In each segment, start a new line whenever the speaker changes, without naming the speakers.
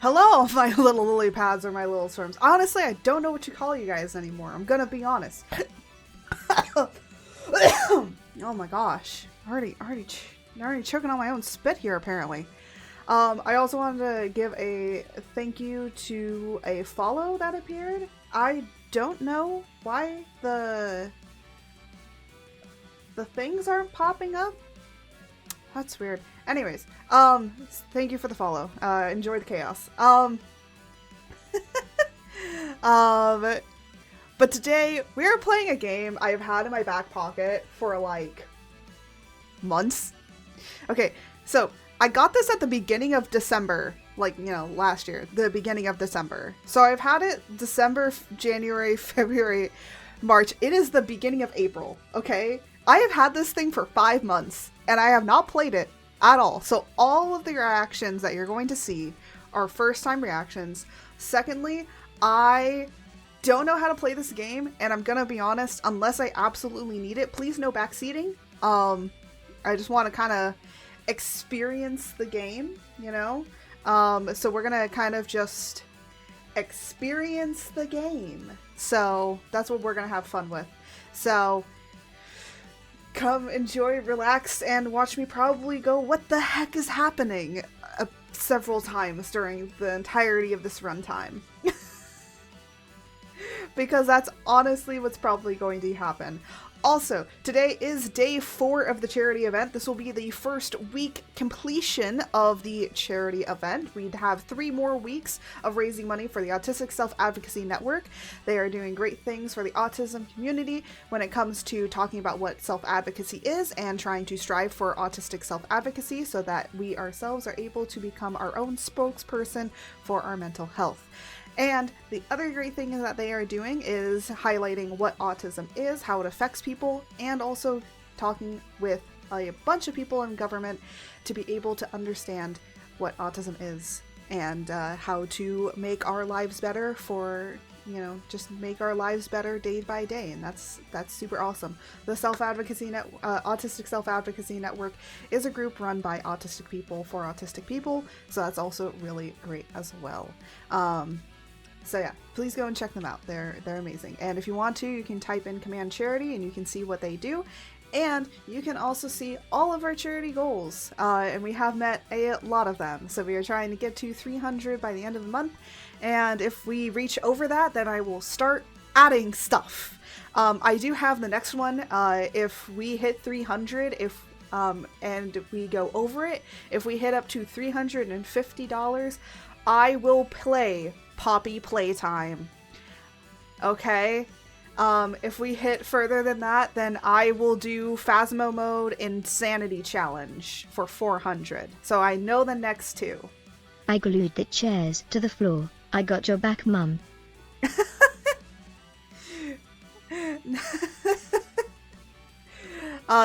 Hello, my little lily pads or my little swarms. Honestly, I don't know what to call you guys anymore. I'm gonna be honest. Oh my gosh. Already choking on my own spit here, apparently. I also wanted to give a thank you to a follow that appeared. I don't know why the things aren't popping up. That's weird. Anyways, thank you for the follow. Enjoy the chaos. But today we're playing a game I've had in my back pocket for like months. Okay, so I got this at the beginning of December, like, you know, last year, the beginning of December. So I've had it December, January, February, March. It is the beginning of April, okay? I have had this thing for 5 months, and I have not played it at all. So all of the reactions that you're going to see are first-time reactions. Secondly, I don't know how to play this game, and I'm gonna be honest, unless I absolutely need it, please no backseating. I just want to kind of experience the game, you know? So we're gonna kind of just experience the game. So that's what we're gonna have fun with. So come enjoy, relax, and watch me probably go, what the heck is happening? Several times during the entirety of this runtime. Because that's honestly what's probably going to happen. Also, today is day 4 of the charity event. This will be the first week completion of the charity event. We'd have 3 more weeks of raising money for the Autistic Self-Advocacy Network. They are doing great things for the autism community when it comes to talking about what self-advocacy is and trying to strive for autistic self-advocacy so that we ourselves are able to become our own spokesperson for our mental health. And the other great thing that they are doing is highlighting what autism is, how it affects people, and also talking with a bunch of people in government to be able to understand what autism is and how to make our lives better for, you know, just make our lives better day by day. And that's super awesome. The Autistic Self-Advocacy Network is a group run by autistic people for autistic people, so that's also really great as well. So yeah, please go and check them out. They're amazing. And if you want to, you can type in Command Charity and you can see what they do. And you can also see all of our charity goals. And we have met a lot of them. So we are trying to get to 300 by the end of the month. And if we reach over that, then I will start adding stuff. I do have the next one. If we hit 300, and we go over it, if we hit up to $350, I will play Poppy Playtime. Okay? If we hit further than that, then I will do Phasmo Mode Insanity Challenge for 400. So I know the next 2.
I glued the chairs to the floor. I got your back, Mum.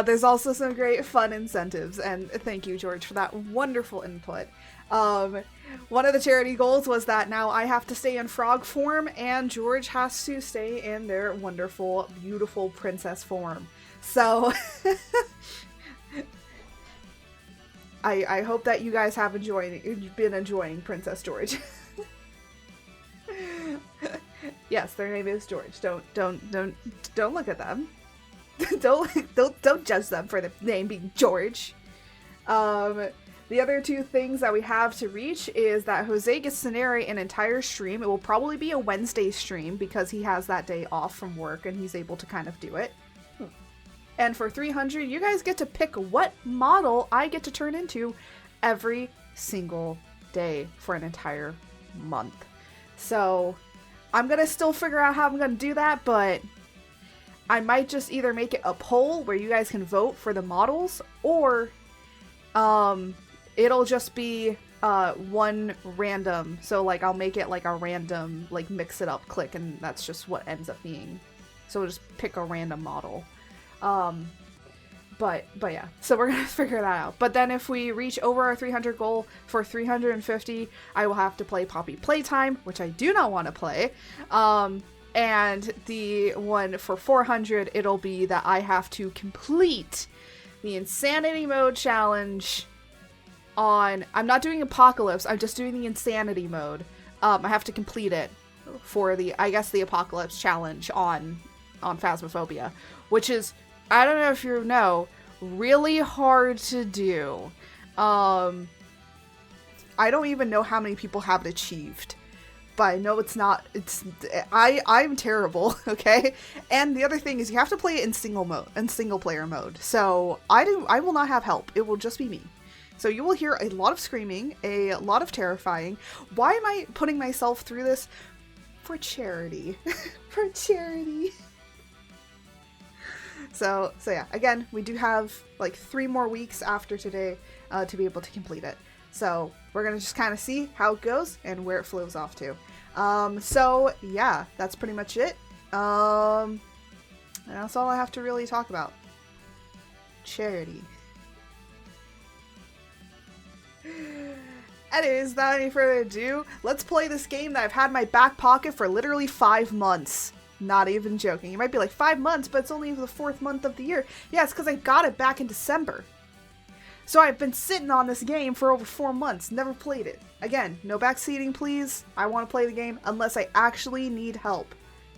There's also some great fun incentives, and thank you, George, for that wonderful input. One of the charity goals was that now I have to stay in frog form, and George has to stay in their wonderful, beautiful princess form. So, I hope that you guys have been enjoying Princess George. Yes, their name is George. Don't look at them. don't judge them for the name being George. The other 2 things that we have to reach is that Jose gets to narrate an entire stream. It will probably be a Wednesday stream because he has that day off from work and he's able to kind of do it. And for 300, you guys get to pick what model I get to turn into every single day for an entire month. So I'm gonna still figure out how I'm gonna do that, but I might just either make it a poll where you guys can vote for the models, or it'll just be one random. So like I'll make it like a random, like mix it up click, and that's just what ends up being. So we'll just pick a random model. But yeah, so we're gonna figure that out. But then if we reach over our 300 goal for 350, I will have to play Poppy Playtime, which I do not want to play. And the one for 400, it'll be that I have to complete the Insanity Mode Challenge I'm not doing Apocalypse, I'm just doing the Insanity mode. I have to complete it for the, I guess, the Apocalypse challenge on Phasmophobia, which is, I don't know if you know, really hard to do. I don't even know how many people have it achieved. But I know it's not, I'm terrible, okay? And the other thing is you have to play it in single player mode. So I will not have help. It will just be me. So you will hear a lot of screaming, a lot of terrifying. Why am I putting myself through this? For charity. For charity. So yeah, again, we do have like 3 more weeks after today to be able to complete it. So we're going to just kind of see how it goes and where it flows off to. So yeah, that's pretty much it. And that's all I have to really talk about. Charity. Anyways, without any further ado, let's play this game that I've had in my back pocket for literally 5 months. Not even joking. You might be like, 5 months, but it's only the 4th month of the year. Yeah, it's because I got it back in December. So I've been sitting on this game for over 4 months, never played it. Again, no backseating, please. I want to play the game unless I actually need help.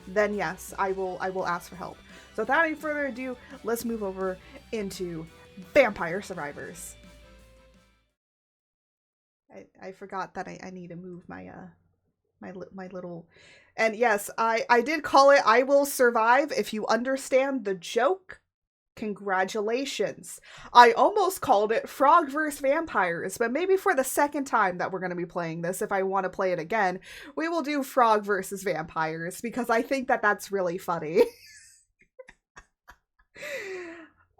Then yes, I will ask for help. So without any further ado, let's move over into Vampire Survivors. I forgot that I need to move my my little, and yes, I did call it I Will Survive. If you understand the joke, congratulations. I almost called it Frog vs. Vampires, but maybe for the second time that we're going to be playing this, if I want to play it again, we will do Frog vs. Vampires, because I think that that's really funny.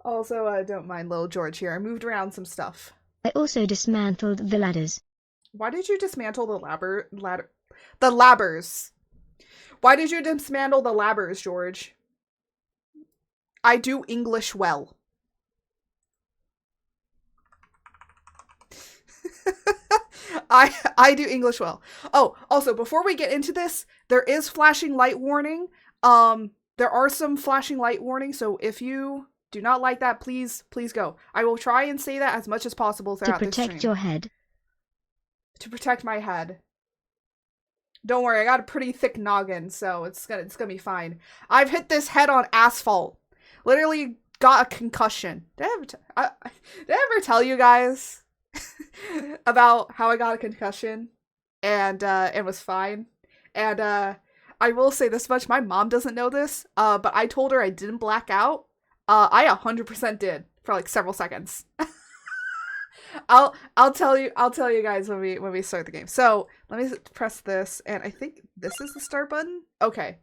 Also, don't mind little George here. I moved around some stuff.
I also dismantled the ladders.
Why did you dismantle the ladders? Why did you dismantle the ladders, George? I do English well. I do English well. Oh, also, before we get into this, there is flashing light warning. There are some flashing light warnings, so if you do not like that, please go. I will try and say that as much as possible throughout this stream.
To protect your head.
To protect my head. Don't worry, I got a pretty thick noggin, so it's gonna be fine. I've hit this head on asphalt. Literally got a concussion. Did I ever tell you guys about how I got a concussion and was fine? And I will say this much: my mom doesn't know this, but I told her I didn't black out. I 100% did for like several seconds. I'll tell you guys when we start the game. So let me press this, and I think this is the start button. Okay,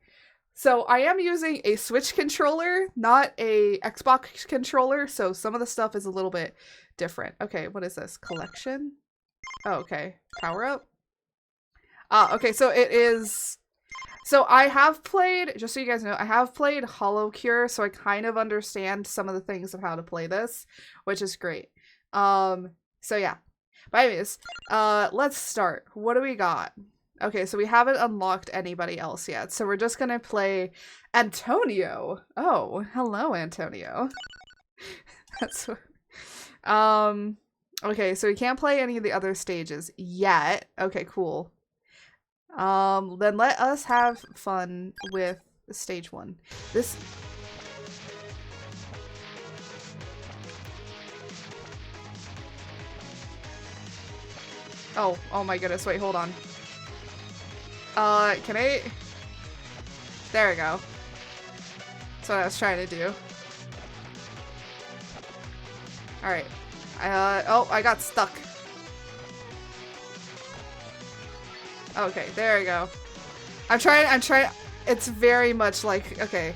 so I am using a Switch controller, not a Xbox controller, so some of the stuff is a little bit different. Okay, what is this? Collection? Oh, okay. Power up? Okay, so it is. So I have played, just so you guys know, I have played Hollow Cure, so I kind of understand some of the things of how to play this, which is great. So yeah. But anyways, let's start. What do we got? Okay, so we haven't unlocked anybody else yet, so we're just gonna play Antonio. Oh, hello, Antonio. That's what... Okay, so we can't play any of the other stages yet. Okay, cool. Then let us have fun with stage 1. This... Oh my goodness, wait, hold on. Can I... There we go. That's what I was trying to do. Alright. Oh, I got stuck. Okay, there we go. I'm trying, it's very much like, okay.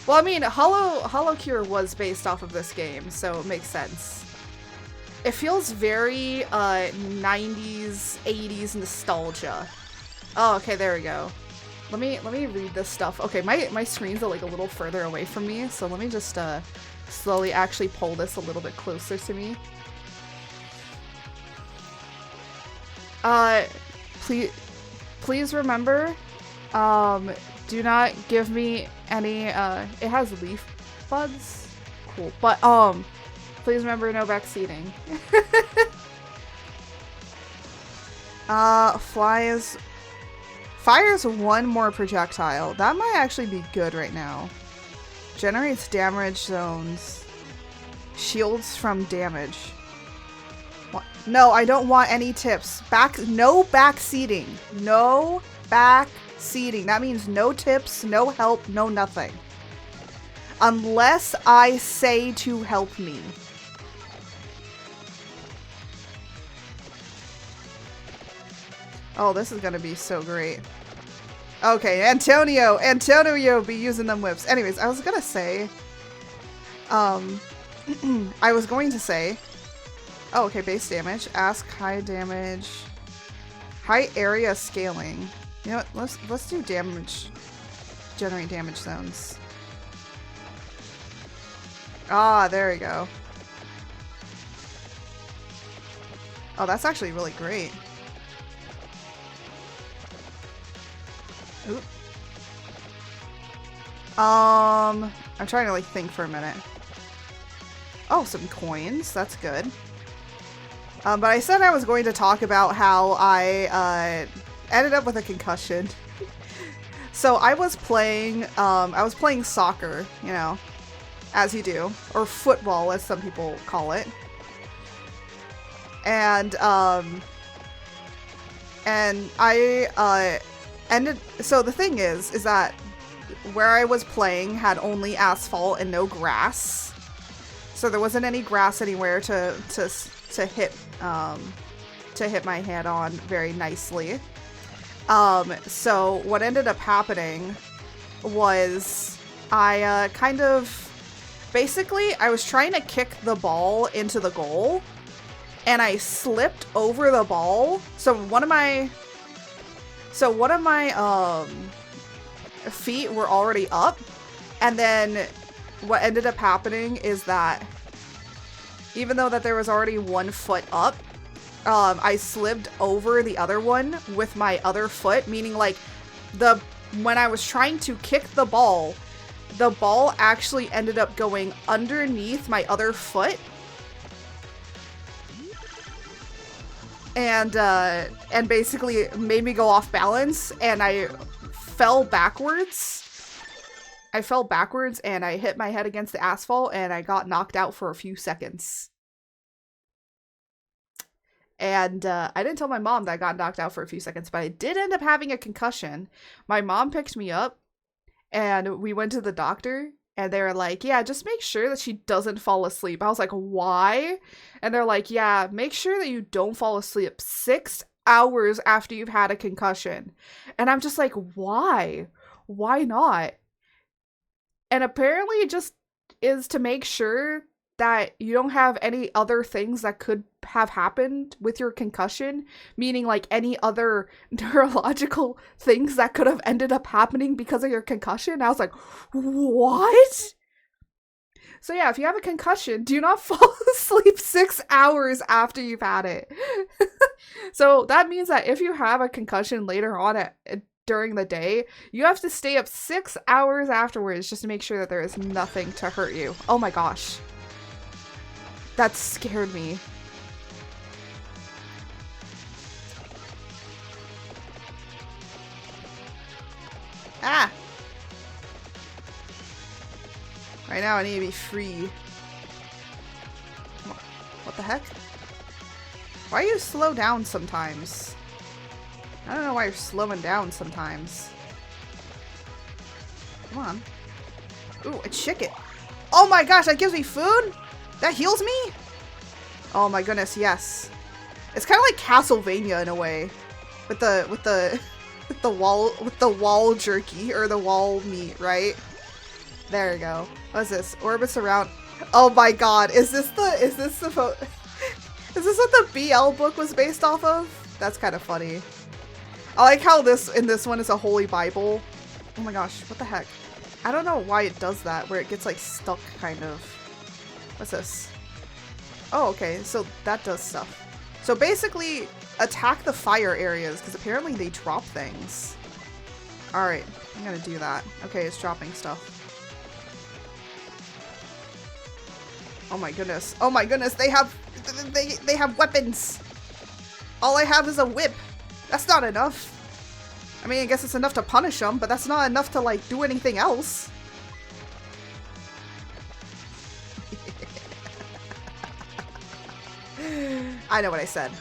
Well, I mean, Hollow Cure was based off of this game, so it makes sense. It feels very, 90s, 80s nostalgia. Oh, okay, there we go. Let me read this stuff. Okay, my screens are like a little further away from me, so let me just, slowly actually pull this a little bit closer to me. Please remember, do not give me any, it has leaf buds? Cool. But, please remember no backseating. Fires. Fires one more projectile. That might actually be good right now. Generates damage zones. Shields from damage. What? No, I don't want any tips. No back seating. No back seating. That means no tips, no help, no nothing. Unless I say to help me. Oh, this is gonna be so great. Okay, Antonio be using them whips. Anyways, I was gonna say, I was going to say, oh, okay, base damage, ask high damage, high area scaling. You know what, let's do damage, generate damage zones. Ah, there we go. Oh, that's actually really great. Oop. I'm trying to like think for a minute. Oh, some coins. That's good. But I said I was going to talk about how I ended up with a concussion. So I was playing soccer, you know, as you do, or football as some people call it. And I so the thing is that where I was playing had only asphalt and no grass, so there wasn't any grass anywhere to hit my head on very nicely. So what ended up happening was I basically I was trying to kick the ball into the goal, and I slipped over the ball. So one of my feet were already up, and then what ended up happening is that even though that there was already one foot up, I slipped over the other one with my other foot, meaning like when I was trying to kick the ball actually ended up going underneath my other foot. And basically made me go off balance, and I fell backwards. And I hit my head against the asphalt, and I got knocked out for a few seconds. And I didn't tell my mom that I got knocked out for a few seconds, but I did end up having a concussion. My mom picked me up, and we went to the doctor. And they were like, yeah, just make sure that she doesn't fall asleep. I was like, why? And they're like, yeah, make sure that you don't fall asleep 6 hours after you've had a concussion. And I'm just like, why? Why not? And apparently it just is to make sure that you don't have any other things that could have happened with your concussion, meaning like any other neurological things that could have ended up happening because of your concussion. I was like, what? So yeah, if you have a concussion, do not fall asleep 6 hours after you've had it. So that means that if you have a concussion later on during the day, you have to stay up 6 hours afterwards just to make sure that there is nothing to hurt you. Oh my gosh. That scared me. Ah! Right now I need to be free. What the heck? Why do you slow down sometimes? I don't know why you're slowing down sometimes. Come on. Ooh, a chicken. Oh my gosh, that gives me food? That heals me? Oh my goodness, yes. It's kind of like Castlevania in a way. With the wall jerky, or the wall meat, right? There we go. What's this? Orbits around. Oh my god, is this what the BL book was based off of? That's kind of funny. I like how in this one is a holy Bible. Oh my gosh, what the heck? I don't know why it does that, where it gets like stuck kind of. What's this? Oh, okay, so that does stuff. So basically, attack the fire areas, because apparently they drop things. Alright, I'm gonna do that. Okay, it's dropping stuff. Oh my goodness. Oh my goodness, they have weapons! All I have is a whip! That's not enough. I mean, I guess it's enough to punish them, but that's not enough to, like, do anything else. I know what I said.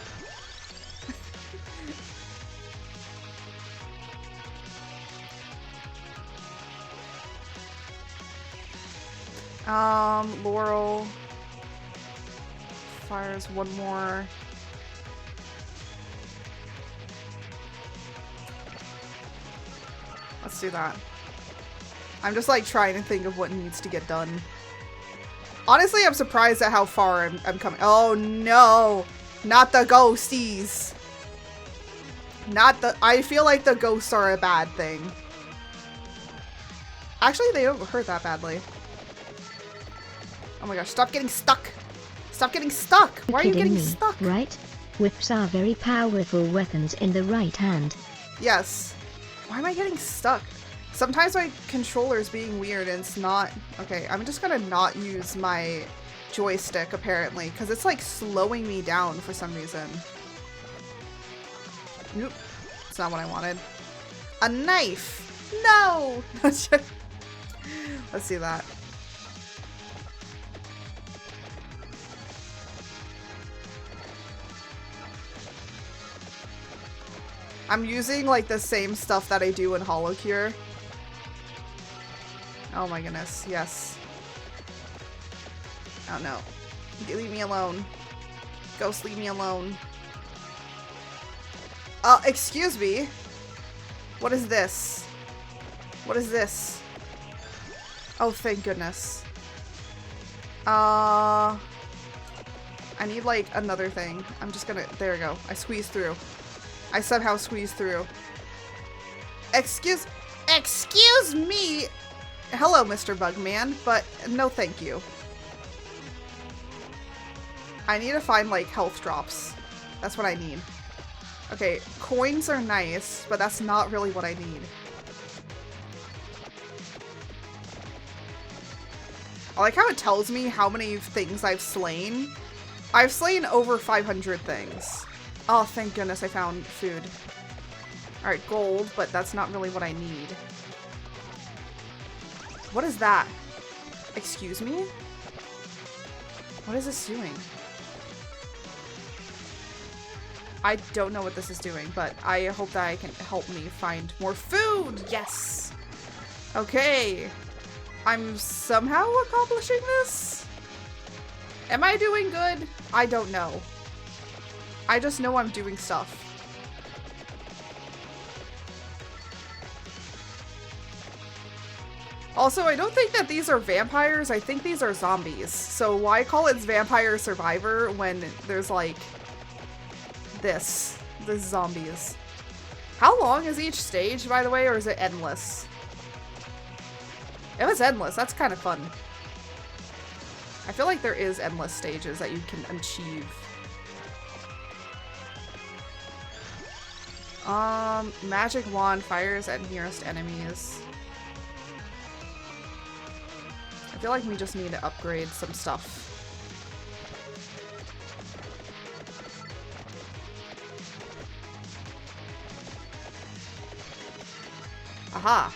Laurel fires one more. Let's do that. I'm just like trying to think of what needs to get done. Honestly, I'm surprised at how far I'm coming. Oh no, not the ghosties. Not the, I feel like the ghosts are a bad thing. Actually, they don't hurt that badly. Oh my gosh, stop getting stuck. Stop getting stuck. Why are you getting stuck?
Right? Whips are very powerful weapons in the right hand.
Yes. Why am I getting stuck? Sometimes my controller's being weird and it's not... Okay, I'm just gonna not use my joystick, apparently, because it's, like, slowing me down for some reason. Nope. It's not what I wanted. A knife! No! Let's see that. I'm using, like, the same stuff that I do in HoloCure. Oh my goodness, yes. Oh no. Leave me alone. Ghost, leave me alone. Excuse me? What is this? What is this? Oh, thank goodness. I need, like, another thing. I'm just gonna... There we go. I squeezed through. I somehow squeezed through. Excuse me! Hello, Mr. Bugman, but no thank you. I need to find, like, health drops. That's what I need. Okay, coins are nice, but that's not really what I need. I like how it tells me how many things I've slain. I've slain over 500 things. Oh, thank goodness I found food. Alright, gold, but that's not really what I need. What is that? Excuse me? What is this doing? I don't know what this is doing, but I hope that I can help me find more food! Yes! Okay. I'm somehow accomplishing this? Am I doing good? I don't know. I just know I'm doing stuff. Also, I don't think that these are vampires. I think these are zombies. So why call it Vampire Survivor when there's like this zombies? How long is each stage, by the way, or is it endless? If it's endless, that's kind of fun. I feel like there is endless stages that you can achieve. Magic wand fires at nearest enemies. I feel like we just need to upgrade some stuff. Aha!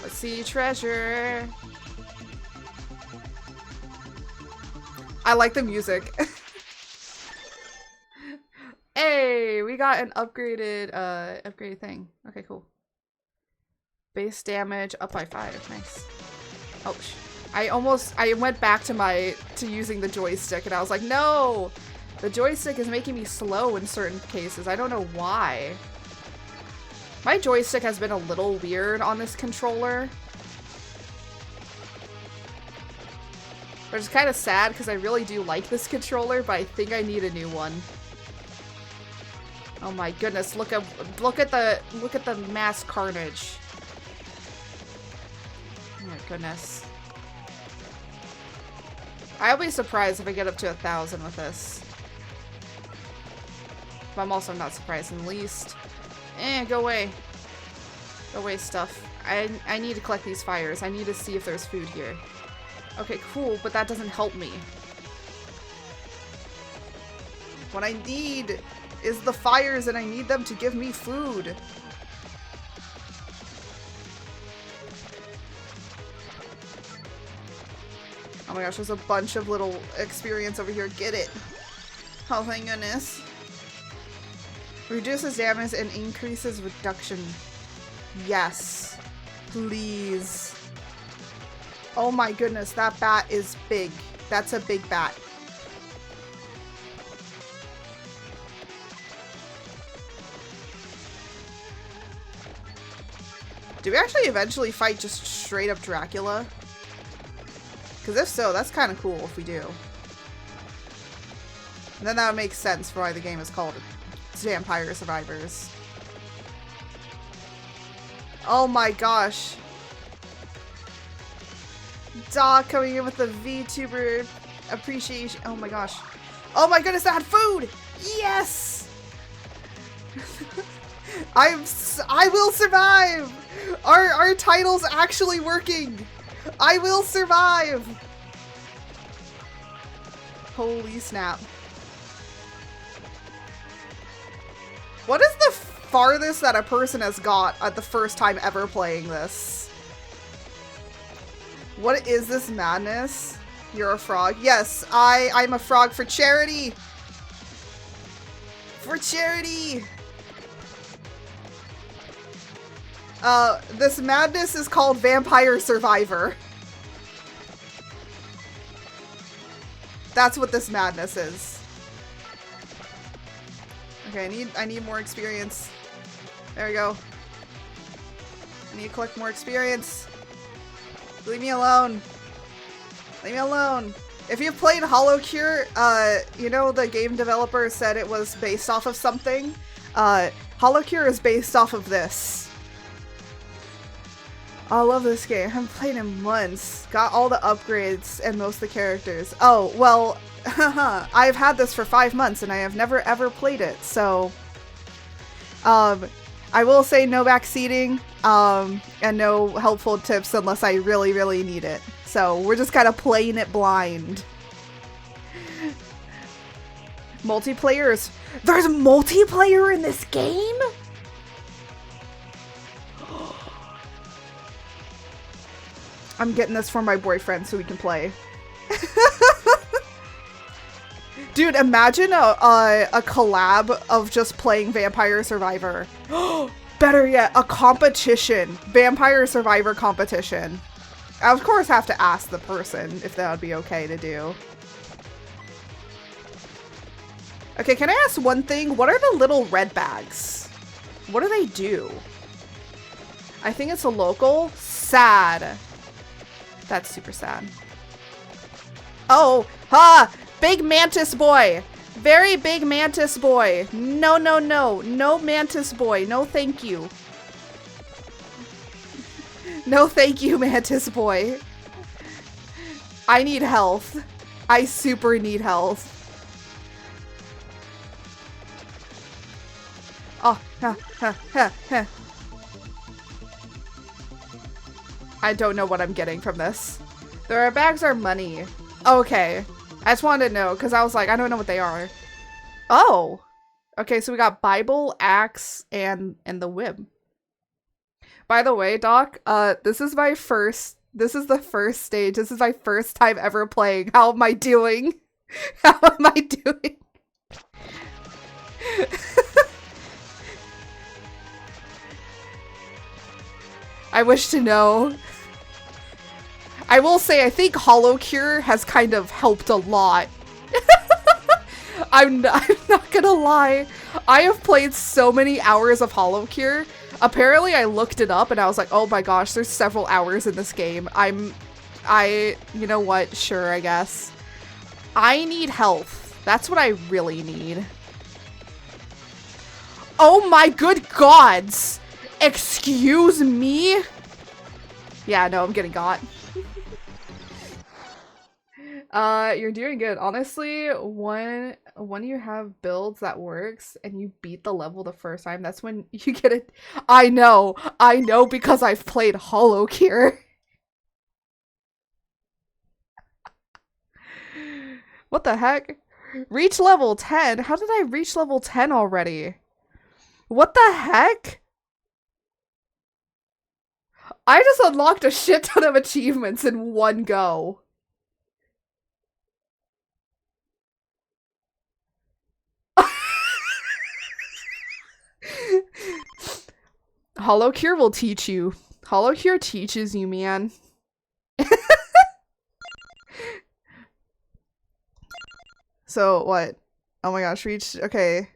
Let's see, treasure! I like the music. Hey, we got an upgraded, upgraded thing. Okay, cool. Base damage up by 5. Nice. Oh, I went back to using the joystick and I was like, no! The joystick is making me slow in certain cases. I don't know why. My joystick has been a little weird on this controller. Which is kind of sad because I really do like this controller, but I think I need a new one. Oh my goodness, look at the mass carnage. Oh my goodness. I'll be surprised if I get up to 1,000 with this. But I'm also not surprised in the least. Go away. Go away, stuff. I need to collect these fires. I need to see if there's food here. Okay, cool, but that doesn't help me. What I need is the fires and I need them to give me food. Oh my gosh, there's a bunch of little experience over here. Get it. Oh, thank goodness. Reduces damage and increases reduction. Yes. Please. Oh my goodness, that bat is big. That's a big bat. Do we actually eventually fight just straight up Dracula? Because if so, that's kind of cool if we do. And then that would make sense for why the game is called Vampire Survivors. Oh my gosh. Doc coming in with the VTuber appreciation. Oh my gosh. Oh my goodness, I had food! Yes! I will survive! Our title's actually working! I will survive! Holy snap. What is the farthest that a person has got at the first time ever playing this? What is this madness? You're a frog. Yes, I'm a frog for charity! For charity! This madness is called Vampire Survivor. That's what this madness is. Okay, I need more experience. There we go. I need to collect more experience. Leave me alone. Leave me alone. If you've played Hollow Cure, you know the game developer said it was based off of something. Hollow Cure is based off of this. I love this game. I haven't played in months. Got all the upgrades and most of the characters. Oh, well, I've had this for 5 months and I have never ever played it, so I will say no backseating and no helpful tips unless I really, really need it. So we're just kind of playing it blind. Multiplayers. There's multiplayer in this game? I'm getting this for my boyfriend so we can play. Dude, imagine a collab of just playing Vampire Survivor. Better yet, a competition. Vampire Survivor competition. I, of course, have to ask the person if that would be okay to do. Okay, can I ask one thing? What are the little red bags? What do they do? I think it's a local. Sad. That's super sad. Oh, ha! Big mantis boy! Very big mantis boy! No, no, no. No mantis boy. No thank you. No thank you, mantis boy. I need health. I super need health. Oh, ha, ha, ha, ha. I don't know what I'm getting from this. The bags are money. Okay. I just wanted to know, because I was like, I don't know what they are. Oh! Okay, so we got Bible, Axe, and the whip. By the way, Doc, this is the first stage. This is my first time ever playing. How am I doing? How am I doing? I wish to know. I will say, I think Hollow Cure has kind of helped a lot. I'm not gonna lie. I have played so many hours of Hollow Cure. Apparently, I looked it up and I was like, oh my gosh, there's several hours in this game. You know what? Sure, I guess. I need health. That's what I really need. Oh my good gods! Excuse me? Yeah, no, I'm getting got. You're doing good. Honestly, when you have builds that works and you beat the level the first time, that's when you get it. I know because I've played Hollow Cure. What the heck? Reach level 10? How did I reach level 10 already? What the heck? I just unlocked a shit ton of achievements in one go. Hollow Cure will teach you. Hollow Cure teaches you, man. So, what? Oh my gosh, reach... Okay.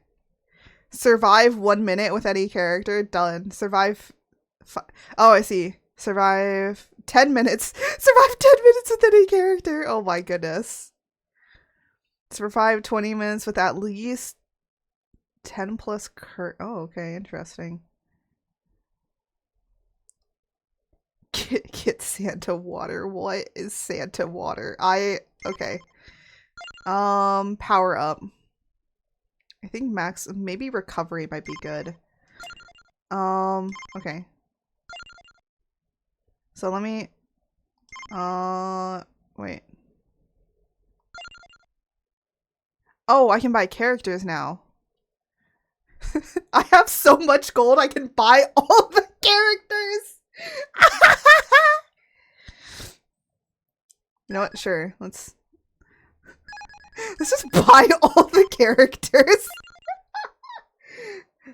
Survive 1 minute with any character. Done. Survive... Oh, I see. Survive 10 minutes. Survive 10 minutes with any character. Oh my goodness. Survive 20 minutes with at least 10 plus oh, okay, interesting. Get Santa water. What is Santa water? Okay. Power up. I think max, maybe recovery might be good. Okay. So let me, wait. Oh, I can buy characters now. I have so much gold, I can buy all the characters. You know what? Sure. Let's just buy all the characters.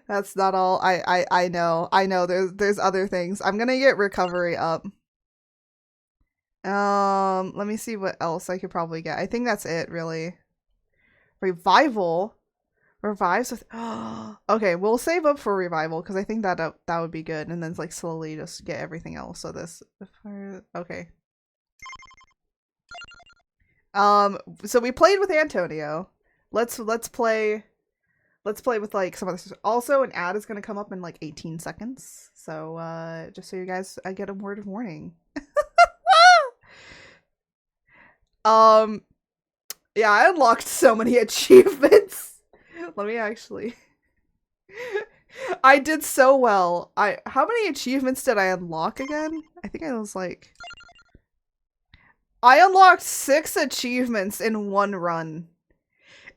That's not all. I know. I know there's other things. I'm gonna get recovery up. Let me see what else I could probably get. I think that's it, really. Revival. Revives with okay, we'll save up for revival because I think that would be good, and then like slowly just get everything else. So this okay. So we played with Antonio. Let's play with like some other. Also, an ad is gonna come up in like 18 seconds. So just so you guys, I get a word of warning. Yeah, I unlocked so many achievements. Let me actually. I did so well. How many achievements did I unlock again? I think I was like. I unlocked 6 achievements in one run.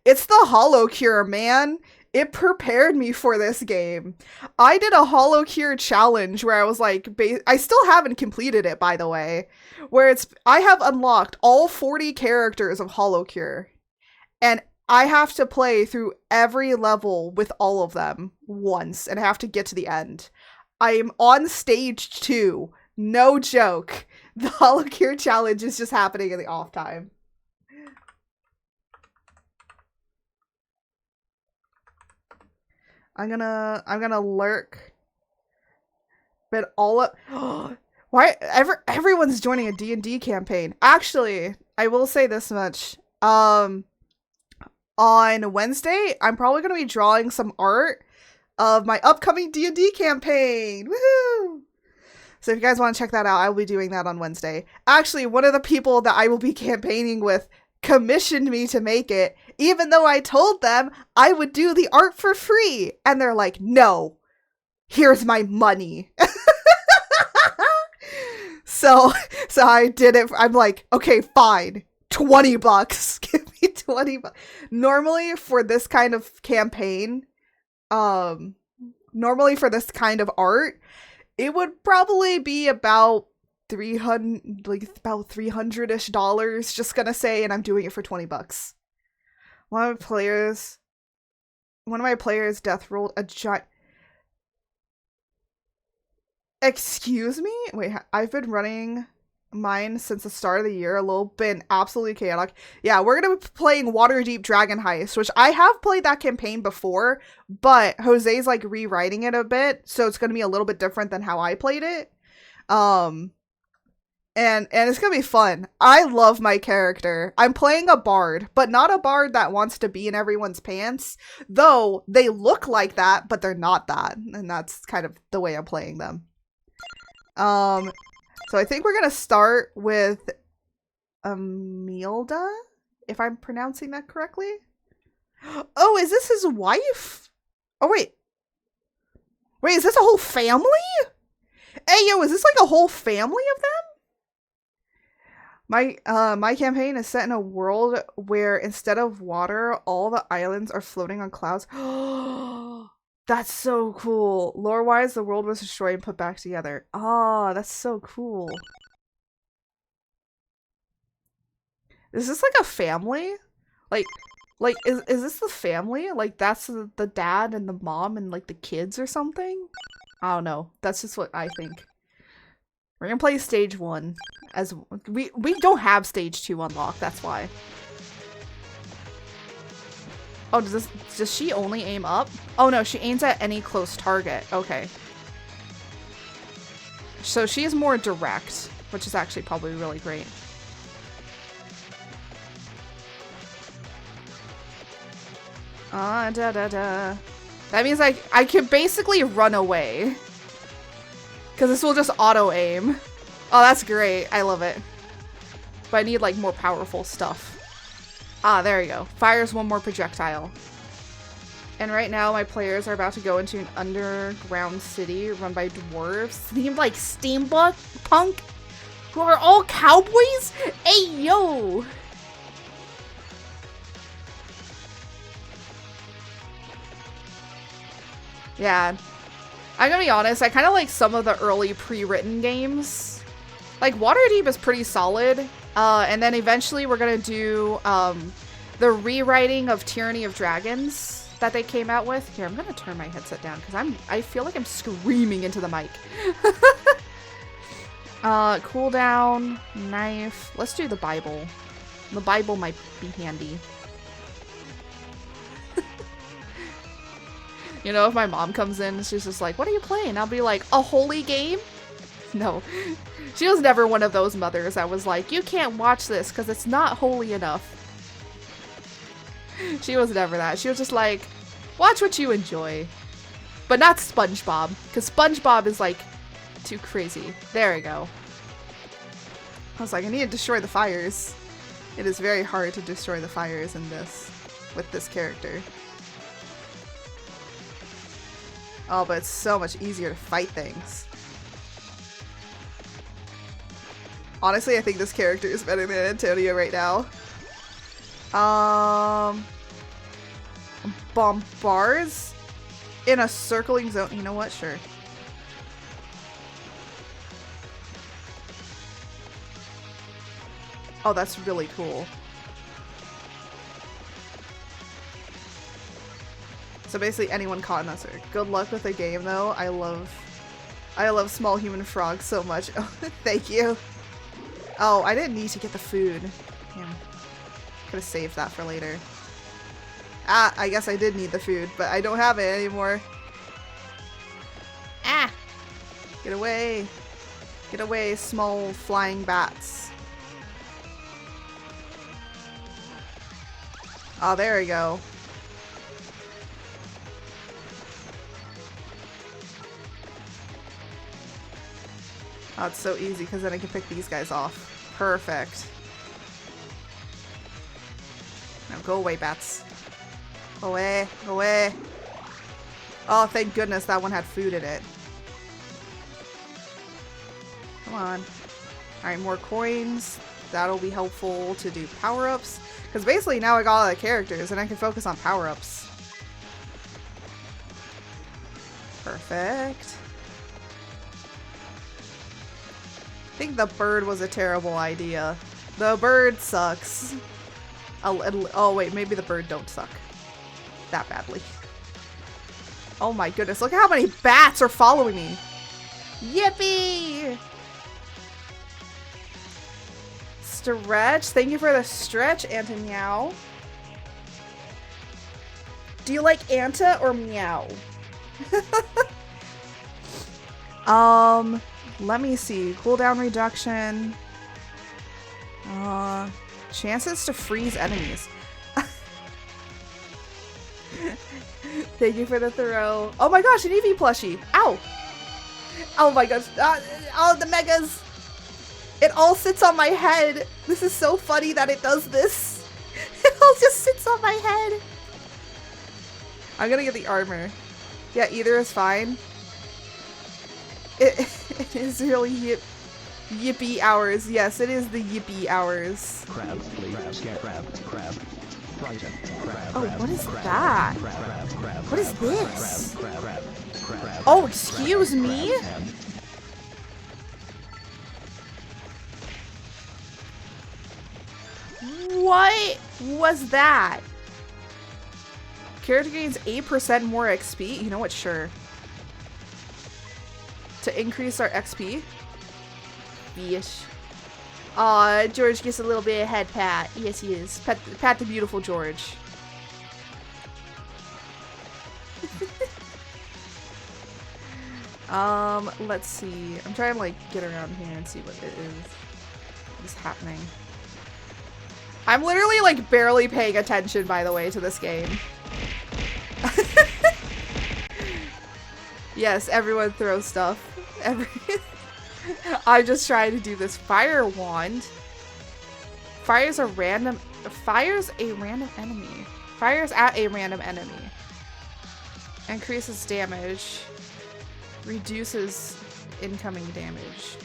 It's the Hollow Cure, man. It prepared me for this game. I did a Hollow Cure challenge where I was like, I still haven't completed it, by the way, where I have unlocked all 40 characters of Hollow Cure, and I have to play through every level with all of them once, and I have to get to the end. I am on stage 2. No joke. The Hollow Cure challenge is just happening in the off time. I'm gonna lurk. But all up. Why everyone's joining a D&D campaign? Actually, I will say this much. On Wednesday, I'm probably gonna be drawing some art of my upcoming D&D campaign. Woohoo! So if you guys want to check that out, I will be doing that on Wednesday. Actually, one of the people that I will be campaigning with commissioned me to make it, even though I told them I would do the art for free. And they're like, no, here's my money. So I did it. I'm like, okay, fine. $20. Give me $20. Normally for this kind of campaign, normally for this kind of art, it would probably be about $300-ish, just gonna say, and I'm doing it for $20. One of my players death rolled a giant. Excuse me? Wait, I've been running mine since the start of the year, a little bit absolutely chaotic. Yeah, we're gonna be playing Waterdeep Dragon Heist, which I have played that campaign before, but Jose's like rewriting it a bit, so it's gonna be a little bit different than how I played it. And it's gonna be fun. I love my character. I'm playing a bard, but not a bard that wants to be in everyone's pants, though they look like that, but they're not that, and that's kind of the way I'm playing them. So I think we're gonna start with Imelda, if I'm pronouncing that correctly. Oh, is this his wife? Oh, wait. Wait, is this a whole family? Hey, yo, is this like a whole family of them? My campaign is set in a world where instead of water, all the islands are floating on clouds. That's so cool. Lore-wise, the world was destroyed and put back together. Ah, that's so cool. Is this like a family? Like is this the family? Like that's the dad and the mom and like the kids or something? I don't know. That's just what I think. We're gonna play stage 1 as we don't have stage 2 unlocked, that's why. Oh, does she only aim up? Oh no, she aims at any close target. Okay. So she is more direct, which is actually probably really great. That means I can basically run away. Because this will just auto-aim. Oh, that's great. I love it. But I need, like, more powerful stuff. Ah, there you go. Fires one more projectile. And right now, my players are about to go into an underground city run by dwarves themed like steampunk, who are all cowboys? Hey, yo! Yeah. I'm gonna be honest, I kind of like some of the early pre-written games. Like, Waterdeep is pretty solid. And then eventually we're gonna do the rewriting of Tyranny of Dragons that they came out with. Here, I'm gonna turn my headset down because I feel like I'm screaming into the mic. Cooldown, knife. Let's do the Bible. The Bible might be handy. You know, if my mom comes in, she's just like, what are you playing? I'll be like, a holy game? No. She was never one of those mothers that was like, you can't watch this because it's not holy enough. She was never that. She was just like, watch what you enjoy. But not SpongeBob, because SpongeBob is like too crazy. There we go. I was like, I need to destroy the fires. It is very hard to destroy the fires in this, with this character. Oh, but it's so much easier to fight things. Honestly, I think this character is better than Antonio right now. Bombards in a circling zone. You know what? Sure. Oh, that's really cool. So basically anyone caught in that circle. Good luck with the game though. I love small human frogs so much. Oh, thank you. Oh, I didn't need to get the food. Damn. Could have saved that for later. Ah, I guess I did need the food, but I don't have it anymore. Ah! Get away. Get away, small flying bats. Oh, there we go. Oh, it's so easy because then I can pick these guys off. Perfect. Now go away, bats. Go away. Go away. Oh, thank goodness that one had food in it. Come on. Alright, more coins. That'll be helpful to do power-ups. Because basically now I got all the characters and I can focus on power-ups. Perfect. I think the bird was a terrible idea. The bird sucks. Oh wait, maybe the bird don't suck that badly. Oh my goodness, look at how many bats are following me. Yippee! Stretch, thank you for the stretch, Anta Meow. Do you like Anta or Meow? Let me see. Cooldown reduction. Chances to freeze enemies. Thank you for the throw. Oh my gosh, an Eevee plushie. Ow! Oh my gosh. Oh, the megas. It all sits on my head. This is so funny that it does this. It all just sits on my head. I'm gonna get the armor. Yeah, either is fine. It is really Yippee hours. Yes, it is the yippee hours.
Crab, crab, crab.
Oh, what is that? What is this? Oh, excuse me? What was that? Character gains 8% more XP? You know what? Sure. To increase our XP? Yes. Aw, George gets a little bit of head pat. Yes, he is. Pat the beautiful George. Let's see. I'm trying to, like, get around here and see what it is happening. I'm literally, like, barely paying attention, by the way, to this game. Yes, everyone throws stuff. I'm just trying to do this fire wand. Fires a random enemy. Fires at a random enemy. Increases damage. Reduces incoming damage.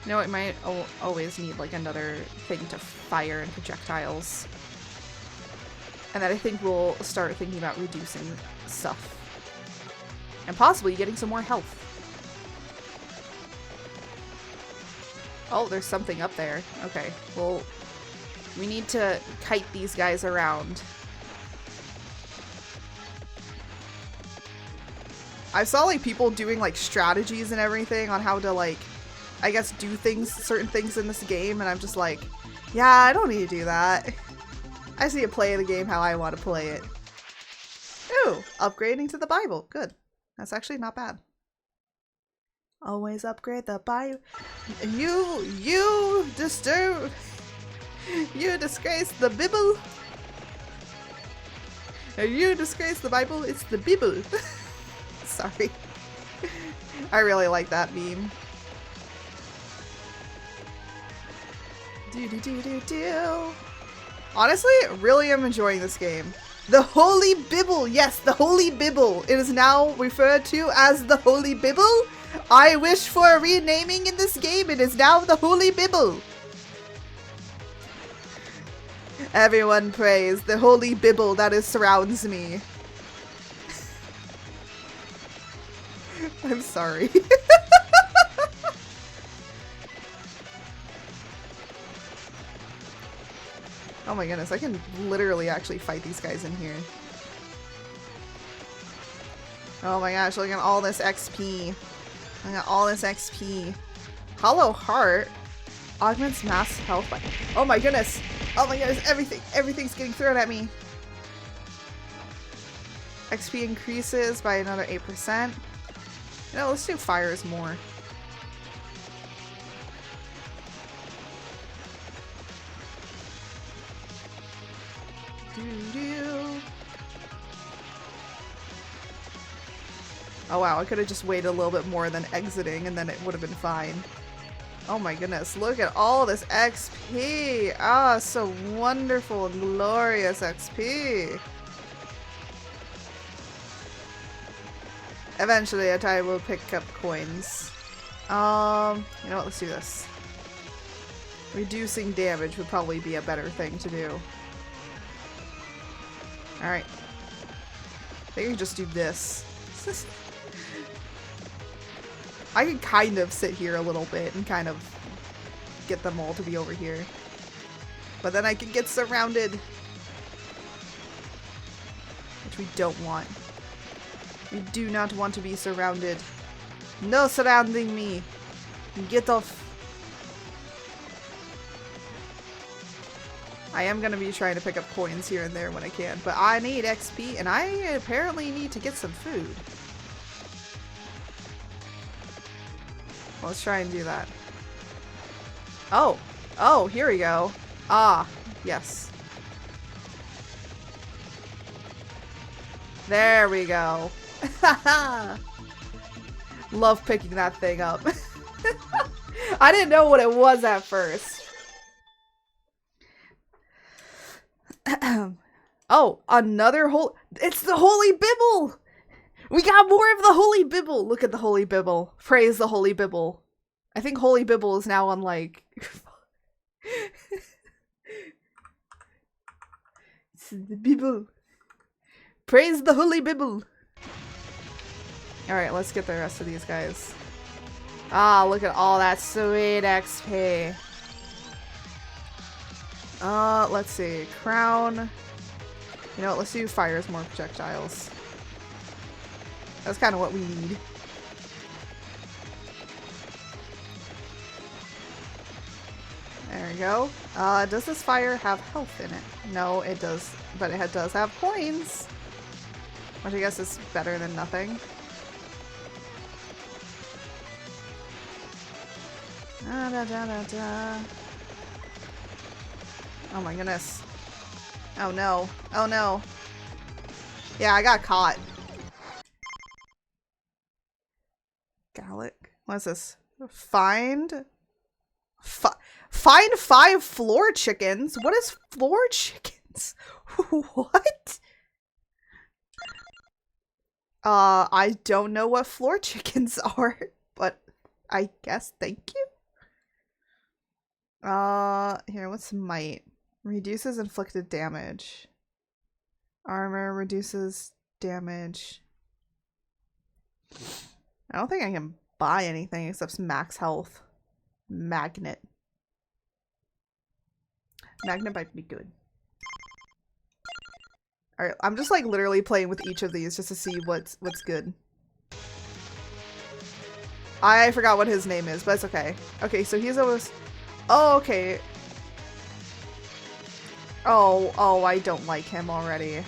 No, it might always need like another thing to fire and projectiles. And then I think we'll start thinking about reducing stuff. And possibly getting some more health. Oh, there's something up there. Okay, well, we need to kite these guys around. I saw like people doing like strategies and everything on how to like, I guess, do things, certain things in this game, and I'm just like, yeah, I don't need to do that. I just need to play the game how I want to play it. Ooh, upgrading to the Bible. Good. That's actually not bad. Always upgrade the Bible. You disturb. You disgrace the Bible. You disgrace the Bible. It's the Bible. Sorry. I really like that meme. Honestly, really am enjoying this game. The Holy Bible! Yes, the Holy Bible! It is now referred to as the Holy Bible. I wish for a renaming in this game. It is now the Holy Bible. Everyone prays the Holy Bible that surrounds me. I'm sorry. Oh my goodness, I can literally actually fight these guys in here. Oh my gosh, look at all this XP. I got all this XP. Hollow Heart augments mass health by— oh my goodness! Oh my goodness, everything's getting thrown at me. XP increases by another 8%. You know, let's do fires more. Oh wow, I could have just waited a little bit more than exiting and then it would have been fine. Oh my goodness, look at all this XP! Ah, so wonderful and glorious XP! Eventually, I will pick up coins. You know what, let's do this. Reducing damage would probably be a better thing to do. Alright. I think I can just do this. I can kind of sit here a little bit and kind of get them all to be over here. But then I can get surrounded. Which we don't want. We do not want to be surrounded. No surrounding me. Get off. I am going to be trying to pick up coins here and there when I can, but I need XP and I apparently need to get some food. Let's try and do that. Oh, here we go. Ah, yes. There we go. Love picking that thing up. I didn't know what it was at first. Oh, another it's the Holy Bible! We got more of the Holy Bibble! Look at the Holy Bibble. Praise the Holy Bibble. I think Holy Bibble is now on, like... It's the Bibble. Praise the Holy Bibble! Alright, let's get the rest of these guys. Ah, look at all that sweet XP. Let's see. Crown. You know what, let's do fires more projectiles. That's kind of what we need. There we go. Does this fire have health in it? No, it does. But it does have coins. Which I guess is better than nothing. Oh my goodness. Oh no. Oh no. Yeah, I got caught. Gallic. What is this? Find 5 floor chickens? What is floor chickens? What? I don't know what floor chickens are, but I guess thank you. Here, what's might? Reduces inflicted damage. Armor reduces damage. I don't think I can buy anything except max health. Magnet. Magnet might be good. Alright, I'm just like literally playing with each of these just to see what's good. I forgot what his name is, but it's okay. Okay, so he's almost... Oh, okay. Oh, I don't like him already.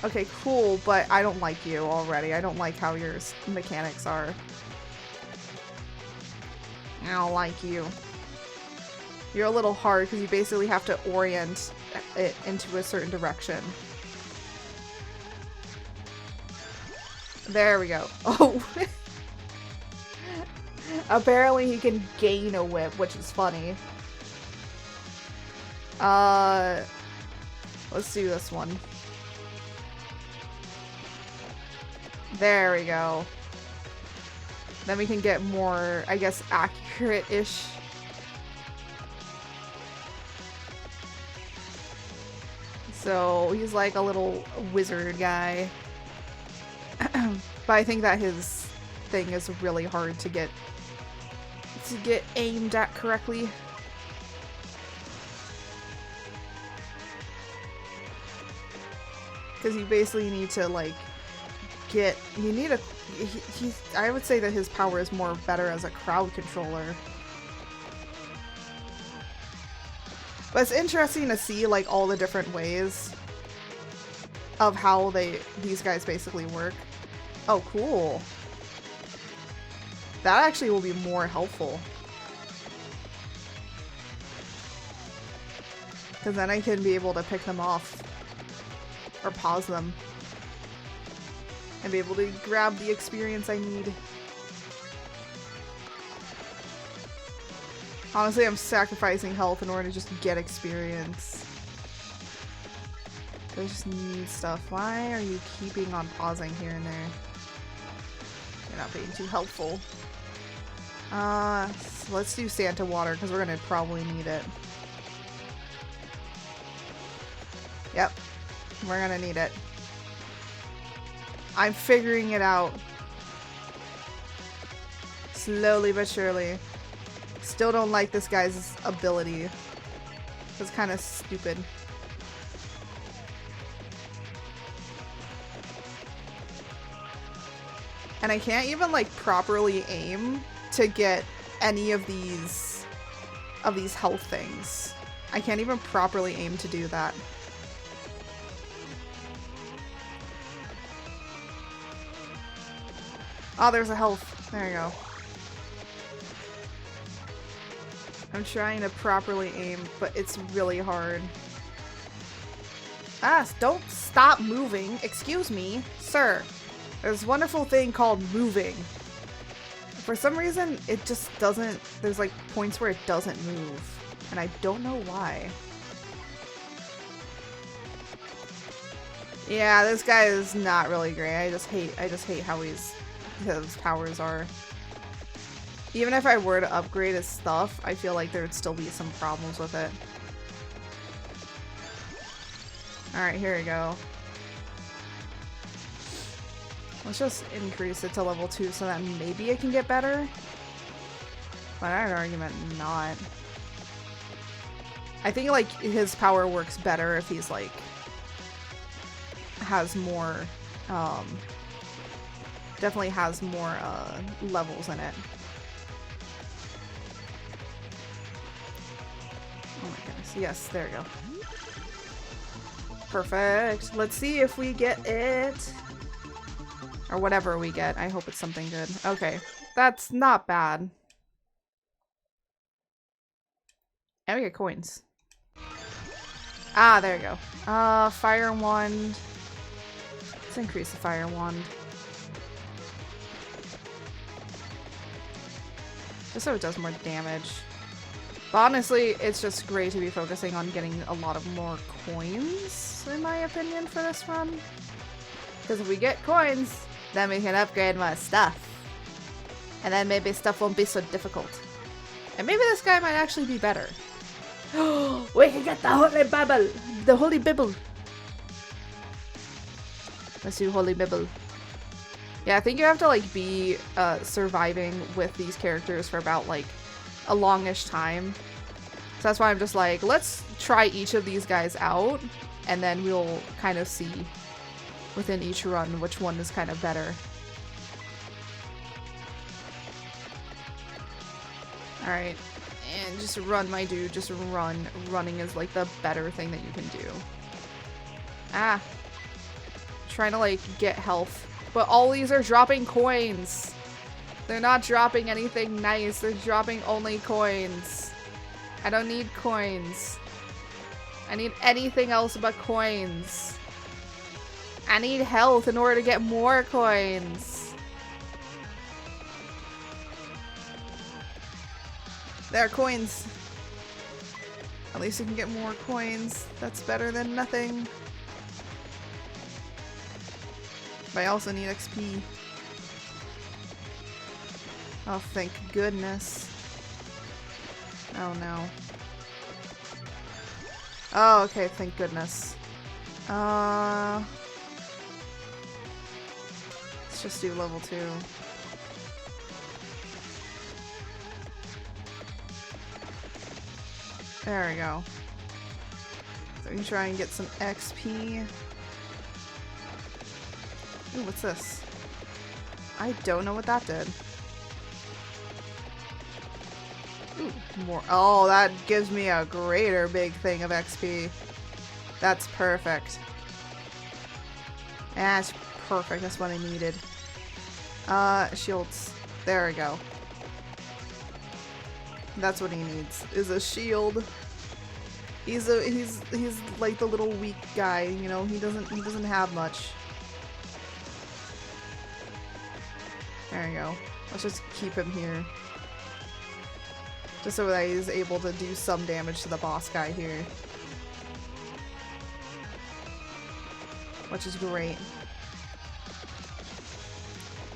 Okay, cool, but I don't like you already. I don't like how your mechanics are. I don't like you. You're a little hard because you basically have to orient it into a certain direction. There we go. Oh. Apparently he can gain a whip, which is funny. Let's do this one. There we go. Then we can get more, I guess, accurate-ish. So he's like a little wizard guy. But I think that his thing is really hard to get aimed at correctly. Because you basically need to like I would say that his power is more better as a crowd controller. But it's interesting to see like all the different ways of how these guys basically work. Oh, cool. That actually will be more helpful. Because then I can be able to pick them off. Or pause them. And be able to grab the experience I need. Honestly, I'm sacrificing health in order to just get experience. I just need stuff. Why are you keeping on pausing here and there? You're not being too helpful. So let's do Santa water because we're gonna probably need it. Yep. We're gonna need it. I'm figuring it out. Slowly but surely. Still don't like this guy's ability. It's kind of stupid. And I can't even like properly aim to get any of these health things. I can't even properly aim to do that. Oh, there's a health. There you go. I'm trying to properly aim, but it's really hard. Ah, don't stop moving. Excuse me, sir. There's a wonderful thing called moving. For some reason, it just doesn't... There's like points where it doesn't move. And I don't know why. Yeah, this guy is not really great. I just hate how his powers are. Even if I were to upgrade his stuff, I feel like there would still be some problems with it. Alright, here we go. Let's just increase it to level 2 so that maybe it can get better. But I have an argument not. I think like his power works better if he's like has more definitely has more levels in it. Oh my goodness. Yes, there we go. Perfect. Let's see if we get it. Or whatever we get. I hope it's something good. Okay. That's not bad. And we get coins. Ah, there we go. Fire wand. Let's increase the fire wand. Just so it does more damage. But honestly, it's just great to be focusing on getting a lot of more coins, in my opinion, for this run. Because if we get coins, then we can upgrade more stuff. And then maybe stuff won't be so difficult. And maybe this guy might actually be better. We can get the Holy Bible! The Holy Bible! Let's do Holy Bible. Yeah, I think you have to like be surviving with these characters for about like a longish time. So that's why I'm just like, let's try each of these guys out and then we'll kind of see within each run which one is kind of better. Alright, and just run, my dude, just run. Running is like the better thing that you can do. Ah. Trying to like get health. But all these are dropping coins. They're not dropping anything nice. They're dropping only coins. I don't need coins. I need anything else but coins. I need health in order to get more coins. There are coins. At least you can get more coins. That's better than nothing. But I also need XP. Oh, thank goodness. Oh no. Oh, okay, thank goodness. Let's just do level 2. There we go. So we can try and get some XP. Ooh, what's this? I don't know what that did. Ooh, more. Oh, that gives me a greater big thing of XP. That's perfect. That's perfect. That's what I needed. Shields. There we go. That's what he needs, is a shield. He's like the little weak guy, you know, he doesn't have much. There we go. Let's just keep him here. Just so that he's able to do some damage to the boss guy here. Which is great.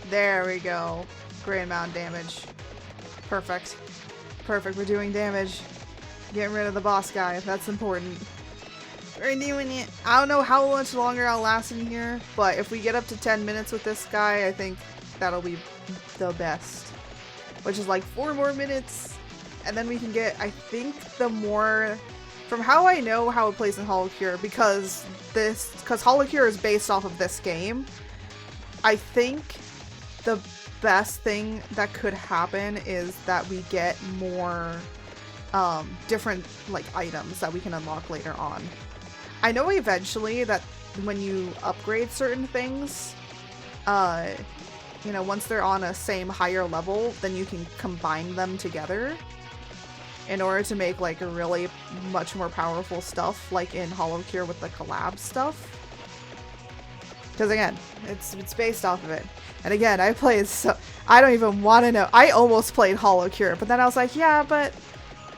There we go. Great amount of damage. Perfect. Perfect, we're doing damage. Getting rid of the boss guy, if that's important. We're doing it. I don't know how much longer I'll last in here, but if we get up to 10 minutes with this guy, I think that'll be the best. Which is like 4 more minutes. And then we can get, I think, the more... From how I know how it plays in Hollow Cure, because Hollow Cure is based off of this game, I think the best thing that could happen is that we get more different like items that we can unlock later on. I know eventually that when you upgrade certain things, you know, once they're on a same higher level, then you can combine them together in order to make like a really much more powerful stuff, like in Hollow Cure with the collab stuff. Because again, it's based off of it. And again, I played so... I don't even want to know. I almost played Hollow Cure, but then I was like, yeah, but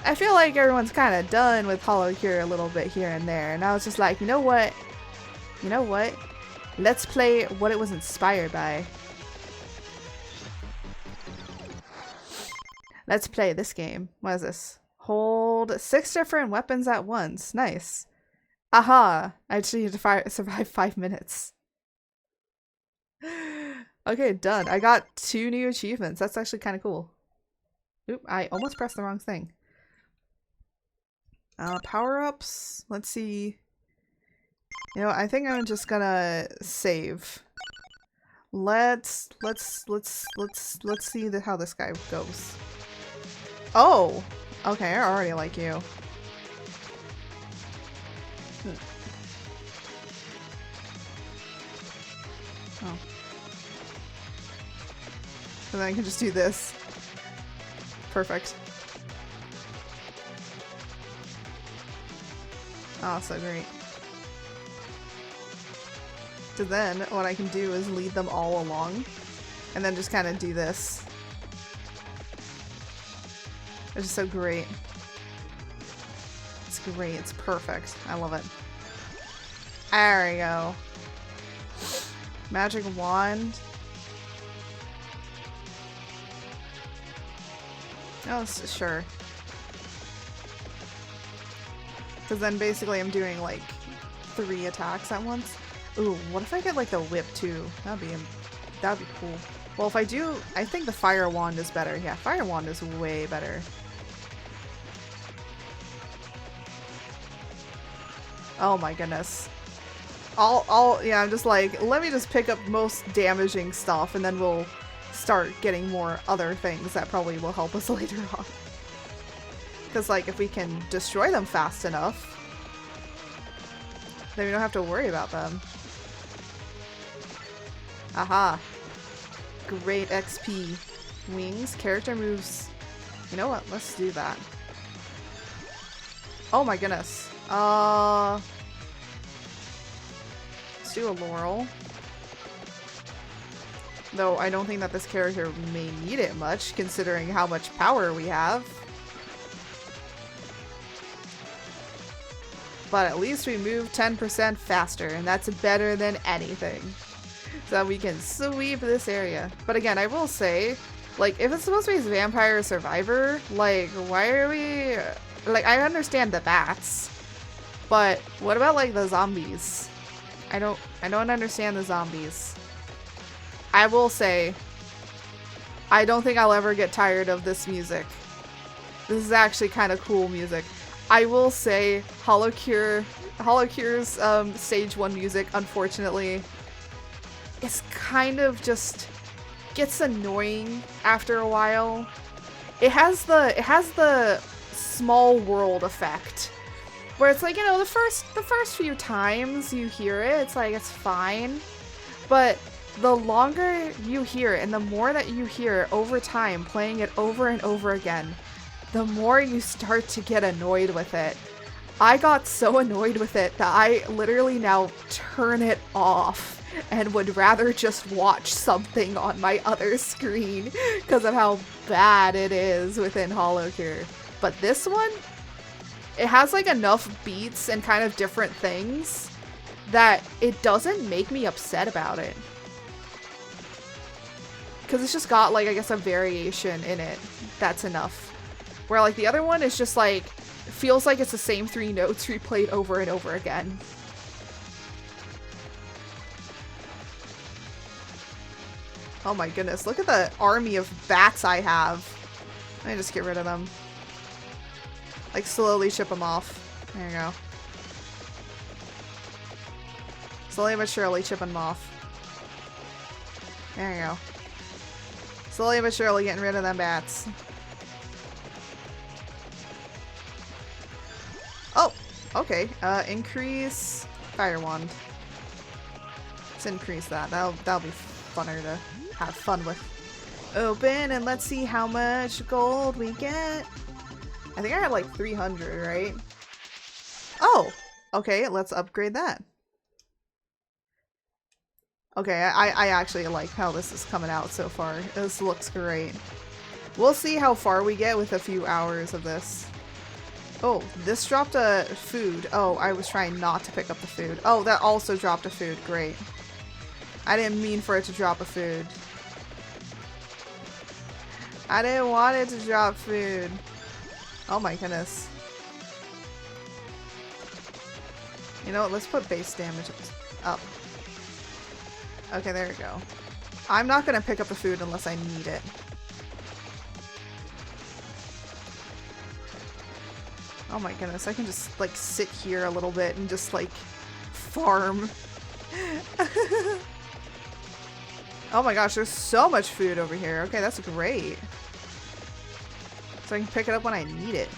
I feel like everyone's kind of done with Hollow Cure a little bit here and there. And I was just like, you know what? You know what? Let's play what it was inspired by. Let's play this game. What is this? Hold 6 different weapons at once. Nice. Aha! I just need to survive 5 minutes. Okay, done. I got 2 new achievements. That's actually kind of cool. Oop, I almost pressed the wrong thing. Power-ups. Let's see. You know, I think I'm just gonna save. Let's see how this guy goes. Oh! Okay, I already like you. Oh. And then I can just do this. Perfect. Oh, so great. So then, what I can do is lead them all along, and then just kind of do this. It's just so great. It's great. It's perfect. I love it. There we go. Magic wand. Oh, sure. Because then basically I'm doing like 3 attacks at once. Ooh, what if I get like the whip too? That'd be cool. Well, if I do, I think the fire wand is better. Yeah, fire wand is way better. Oh my goodness. Yeah, I'm just like, let me just pick up most damaging stuff and then we'll start getting more other things that probably will help us later on. Because like, if we can destroy them fast enough, then we don't have to worry about them. Aha. Great XP. Wings, character moves. You know what? Let's do that. Oh my goodness. Let's do a Laurel. Though I don't think that this character may need it much, considering how much power we have. But at least we move 10% faster, and that's better than anything. So we can sweep this area. But again, I will say, like, if it's supposed to be Vampire Survivor, like, why are we... Like, I understand the bats, but what about, like, the zombies? I don't understand the zombies. I will say, I don't think I'll ever get tired of this music. This is actually kind of cool music. I will say, Holocure's Stage 1 music, unfortunately, is kind of just gets annoying after a while. It has the small world effect, where it's like, you know, the first few times you hear it, it's like, it's fine, but the longer you hear it and the more that you hear it over time, playing it over and over again, the more you start to get annoyed with it. I got so annoyed with it that I literally now turn it off and would rather just watch something on my other screen because of how bad it is within Holocure. But this one, it has like enough beats and kind of different things that it doesn't make me upset about it. Because it's just got, like, I guess a variation in it. That's enough. Where, like, the other one is just, like, feels like it's the same 3 notes replayed over and over again. Oh my goodness, look at the army of bats I have. Let me just get rid of them. Like, slowly ship them off. There you go. Slowly but surely chipping them off. There you go. Slowly but surely getting rid of them bats. Oh! Okay. Increase Fire Wand. Let's increase that. That'll be funner to have fun with. Open, and let's see how much gold we get. I think I had like 300, right? Oh! Okay, let's upgrade that. Okay, I actually like how this is coming out so far. This looks great. We'll see how far we get with a few hours of this. Oh, this dropped a food. Oh, I was trying not to pick up the food. Oh, that also dropped a food. Great. I didn't mean for it to drop a food. I didn't want it to drop food. Oh my goodness. You know what? Let's put base damage up. Okay, there we go. I'm not gonna pick up the food unless I need it. Oh my goodness, I can just like sit here a little bit and just like farm. Oh my gosh, there's so much food over here. Okay, that's great. So I can pick it up when I need it.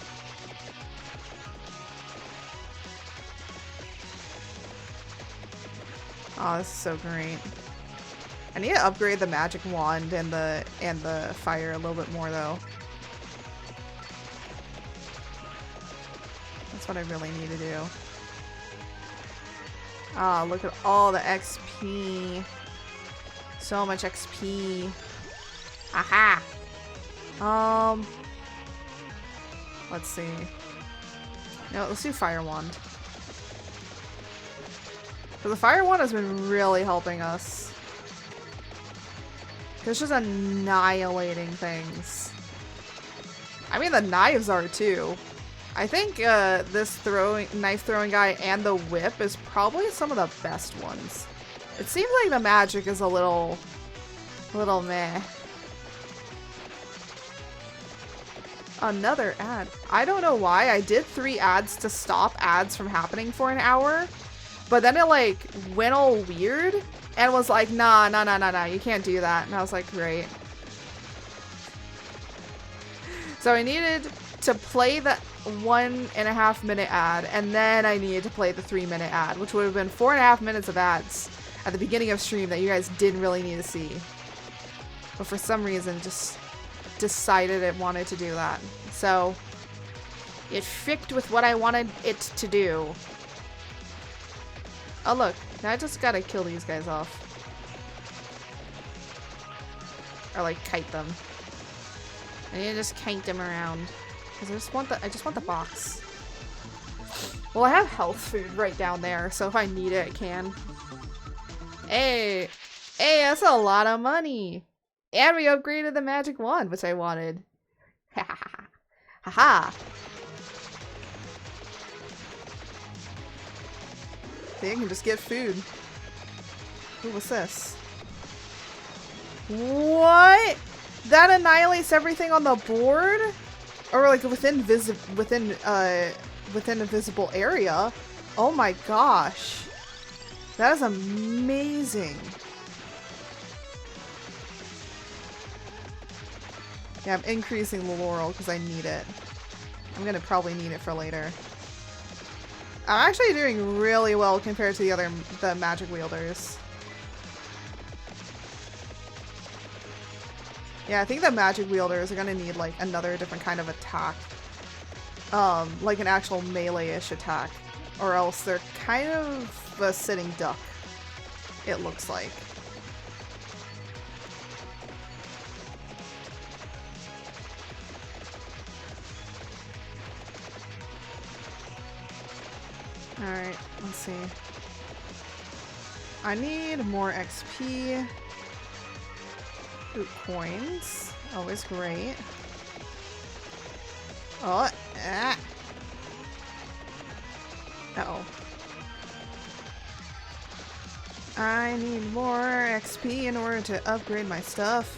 Oh, this is so great. I need to upgrade the magic wand and the fire a little bit more though. That's what I really need to do. Ah, look at all the XP. So much XP. Aha! Let's see. No, let's do Fire Wand. So the Fire Wand has been really helping us. It's just annihilating things. I mean, the knives are too. I think this knife throwing guy and the whip is probably some of the best ones. It seems like the magic is a little meh. Another ad. I don't know why. I did 3 ads to stop ads from happening for an hour, but then it like went all weird and was like, nah, you can't do that. And I was like, great. So I needed to play the 1.5 minute ad, and then I needed to play the 3 minute ad, which would have been 4.5 minutes of ads at the beginning of stream that you guys didn't really need to see. But for some reason, just decided it wanted to do that. So it ficked with what I wanted it to do. Oh look, now I just gotta kill these guys off. Or like kite them. I need to just kite them around. Because I just want the box. Well, I have health food right down there, so if I need it, I can. Hey, that's a lot of money. And we upgraded the magic wand, which I wanted. Ha ha ha. Ha ha. See, I can just get food. Ooh, what's this? What? That annihilates everything on the board? Or like within a visible area? Oh my gosh. That is amazing. Yeah, I'm increasing the laurel because I need it. I'm gonna probably need it for later. I'm actually doing really well compared to the magic wielders. Yeah, I think the magic wielders are gonna need like another different kind of attack. Like an actual melee-ish attack. Or else they're kind of a sitting duck, it looks like. Alright, let's see. I need more XP. Ooh, coins. Always great. Oh, ah. Uh-oh. I need more XP in order to upgrade my stuff.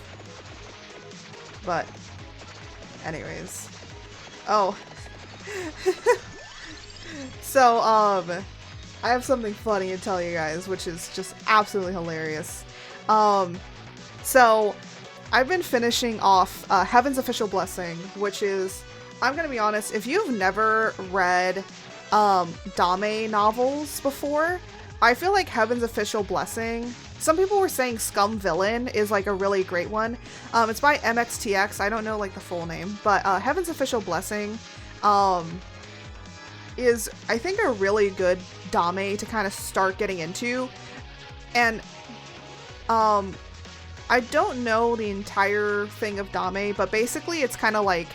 But, anyways. Oh. So, I have something funny to tell you guys, which is just absolutely hilarious. So, I've been finishing off Heaven's Official Blessing, which is, I'm gonna be honest, if you've never read Dame novels before, I feel like Heaven's Official Blessing, some people were saying Scum Villain is like a really great one. It's by MXTX, I don't know like the full name, but Heaven's Official Blessing is, I think, a really good Dame to kind of start getting into. And I don't know the entire thing of Dame, but basically it's kind of like,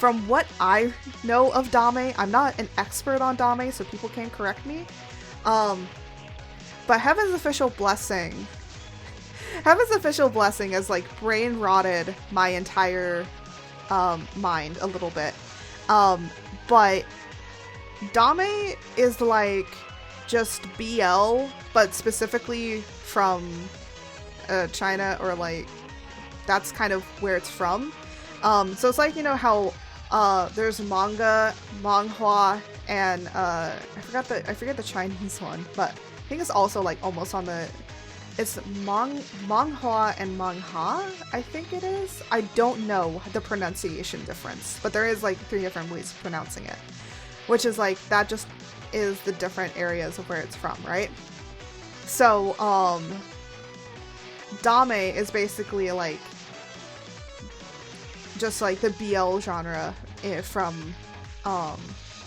from what I know of Dame, I'm not an expert on Dame, so people can correct me. But Heaven's Official Blessing has like brain rotted my entire mind a little bit. But Dame is like just BL, but specifically from China, or like that's kind of where it's from. So it's like, you know how there's manga, manhwa, and I forget the Chinese one, but I think it's also like almost on the, it's manhwa and mangha, I think it is. I don't know the pronunciation difference, but there is like 3 different ways of pronouncing it, which is like, that just is the different areas of where it's from, right? So, Dame is basically like just like the BL genre from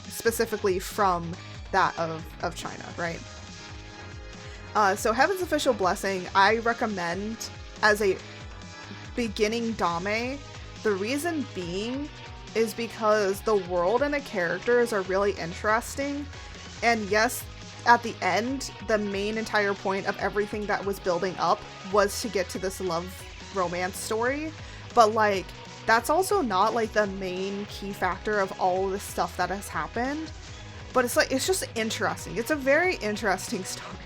specifically from that of China, right? So Heaven's Official Blessing, I recommend as a beginning Dame. The reason being is because the world and the characters are really interesting. And yes, at the end, the main entire point of everything that was building up was to get to this love romance story. But like, that's also not like the main key factor of all the stuff that has happened. But it's like, it's just interesting. It's a very interesting story.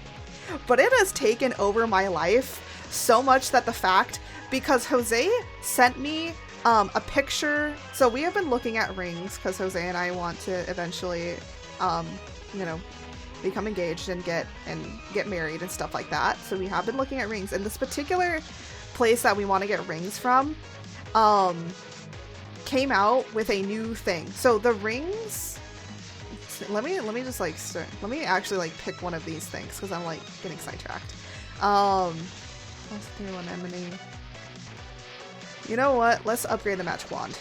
But it has taken over my life so much that the fact, because Jose sent me a picture. So we have been looking at rings because Jose and I want to eventually, you know, become engaged and get married and stuff like that. So we have been looking at rings, and this particular place that we want to get rings from came out with a new thing. So the rings, let me just like start, let me actually like pick one of these things because I'm like getting sidetracked. Let's do an anemone. You know what? Let's upgrade the magic wand.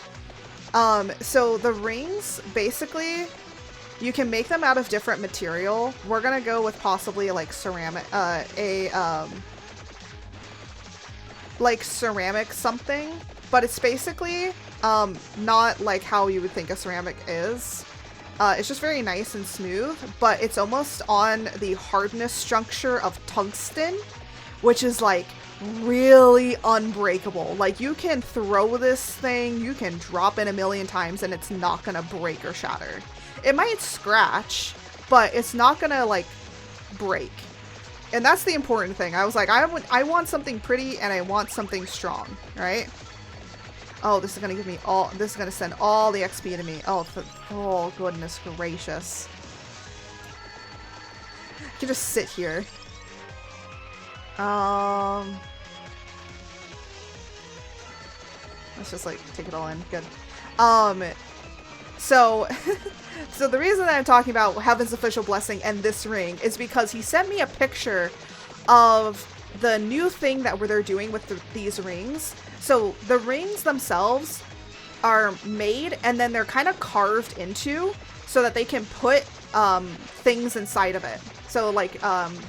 So the rings, basically, you can make them out of different material. We're gonna go with possibly like ceramic, like ceramic something, but it's basically not like how you would think a ceramic is. It's just very nice and smooth, but it's almost on the hardness structure of tungsten, which is like really unbreakable. Like, you can throw this thing, you can drop it a million times and it's not gonna break or shatter. It might scratch, but it's not gonna like break. And that's the important thing. I was like, I want something pretty and I want something strong, right? Oh, this is gonna give me all, this is gonna send all the XP to me. Oh goodness gracious. I can just sit here. Let's just like take it all in. Good. So the reason that I'm talking about Heaven's Official Blessing and this ring is because he sent me a picture of the new thing that they're doing with these rings. So the rings themselves are made and then they're kind of carved into so that they can put things inside of it. So like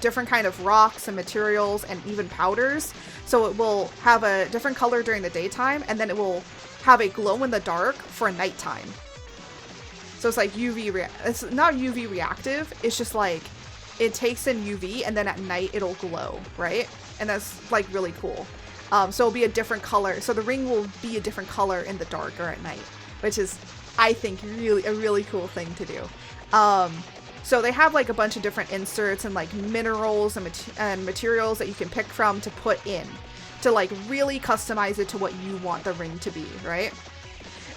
different kind of rocks and materials and even powders. So it will have a different color during the daytime and then it will have a glow in the dark for nighttime. So it's like it's not UV reactive, it's just like it takes in UV and then at night it'll glow, right? And that's like really cool. So it'll be a different color. So the ring will be a different color in the dark or at night, which is, I think, really a really cool thing to do. So they have like a bunch of different inserts and like minerals and materials that you can pick from to put in to like really customize it to what you want the ring to be, right?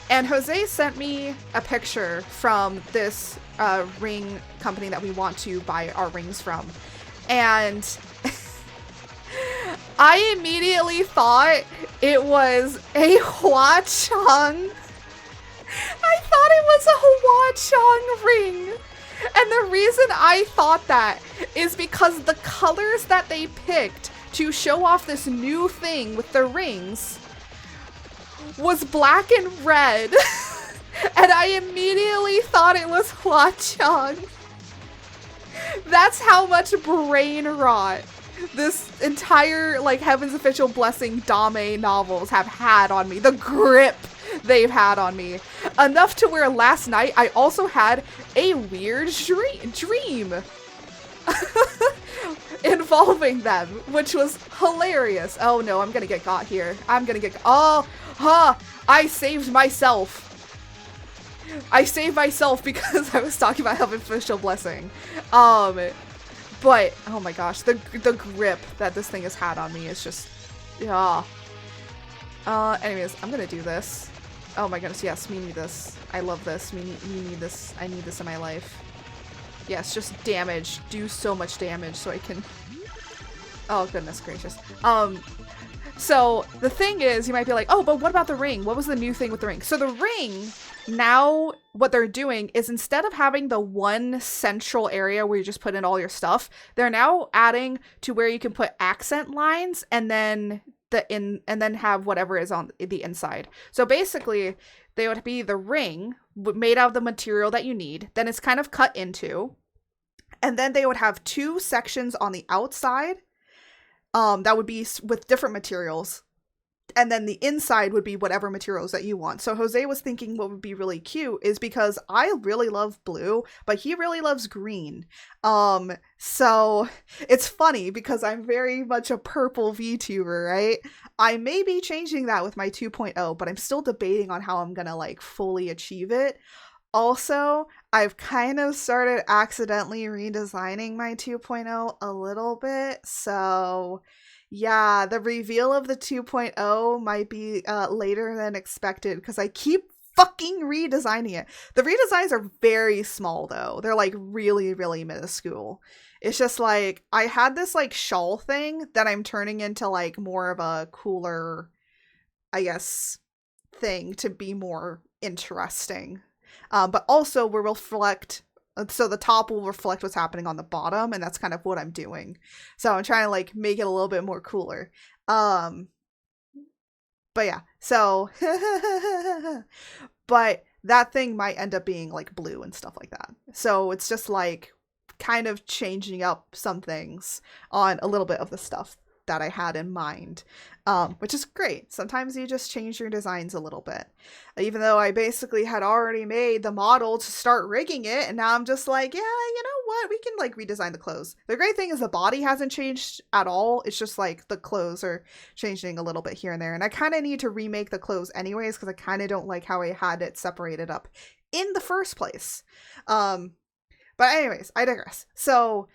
And Jose sent me a picture from this ring company that we want to buy our rings from. And I immediately thought it was a Hwa-Chang. I thought it was a Hwa-Chang ring. And the reason I thought that is because the colors that they picked to show off this new thing with the rings was black and red. And I immediately thought it was Hwa-Chang. That's how much brain rot this entire like Heaven's Official Blessing Dame novels have had on me. The grip they've had on me. Enough to where last night I also had a weird dream involving them, which was hilarious. Oh no, I'm gonna get got here. I'm gonna get, oh, huh, I saved myself. I saved myself because I was talking about having official blessing. But, oh my gosh, the grip that this thing has had on me is just, yeah. Anyways, I'm gonna do this. Oh my goodness, yes, we need this. I love this. We need this. I need this in my life. Yes, just damage. Do so much damage so I can... Oh, goodness gracious. So the thing is, you might be like, oh, but what about the ring? What was the new thing with the ring? So the ring, now what they're doing is instead of having the one central area where you just put in all your stuff, they're now adding to where you can put accent lines and then have whatever is on the inside. So basically, they would be the ring made out of the material that you need. Then it's kind of cut into. And then they would have two sections on the outside that would be with different materials. And then the inside would be whatever materials that you want. So Jose was thinking what would be really cute is because I really love blue, but he really loves green. So it's funny because I'm very much a purple VTuber, right? I may be changing that with my 2.0, but I'm still debating on how I'm gonna like fully achieve it. Also, I've kind of started accidentally redesigning my 2.0 a little bit, so yeah, the reveal of the 2.0 might be later than expected because I keep fucking redesigning it. The redesigns are very small though. They're like really, really minuscule. It's just like, I had this like shawl thing that I'm turning into like more of a cooler, I guess, thing to be more interesting. But also will reflect, so the top will reflect what's happening on the bottom, and that's kind of what I'm doing. So I'm trying to like make it a little bit more cooler. But yeah, so, but that thing might end up being like blue and stuff like that. So it's just like kind of changing up some things on a little bit of the stuff that I had in mind, which is great. Sometimes you just change your designs a little bit. Even though I basically had already made the model to start rigging it, and now I'm just like, yeah, you know what? We can like redesign the clothes. The great thing is the body hasn't changed at all. It's just like the clothes are changing a little bit here and there. And I kind of need to remake the clothes anyways, because I kind of don't like how I had it separated up in the first place. But anyways, I digress. So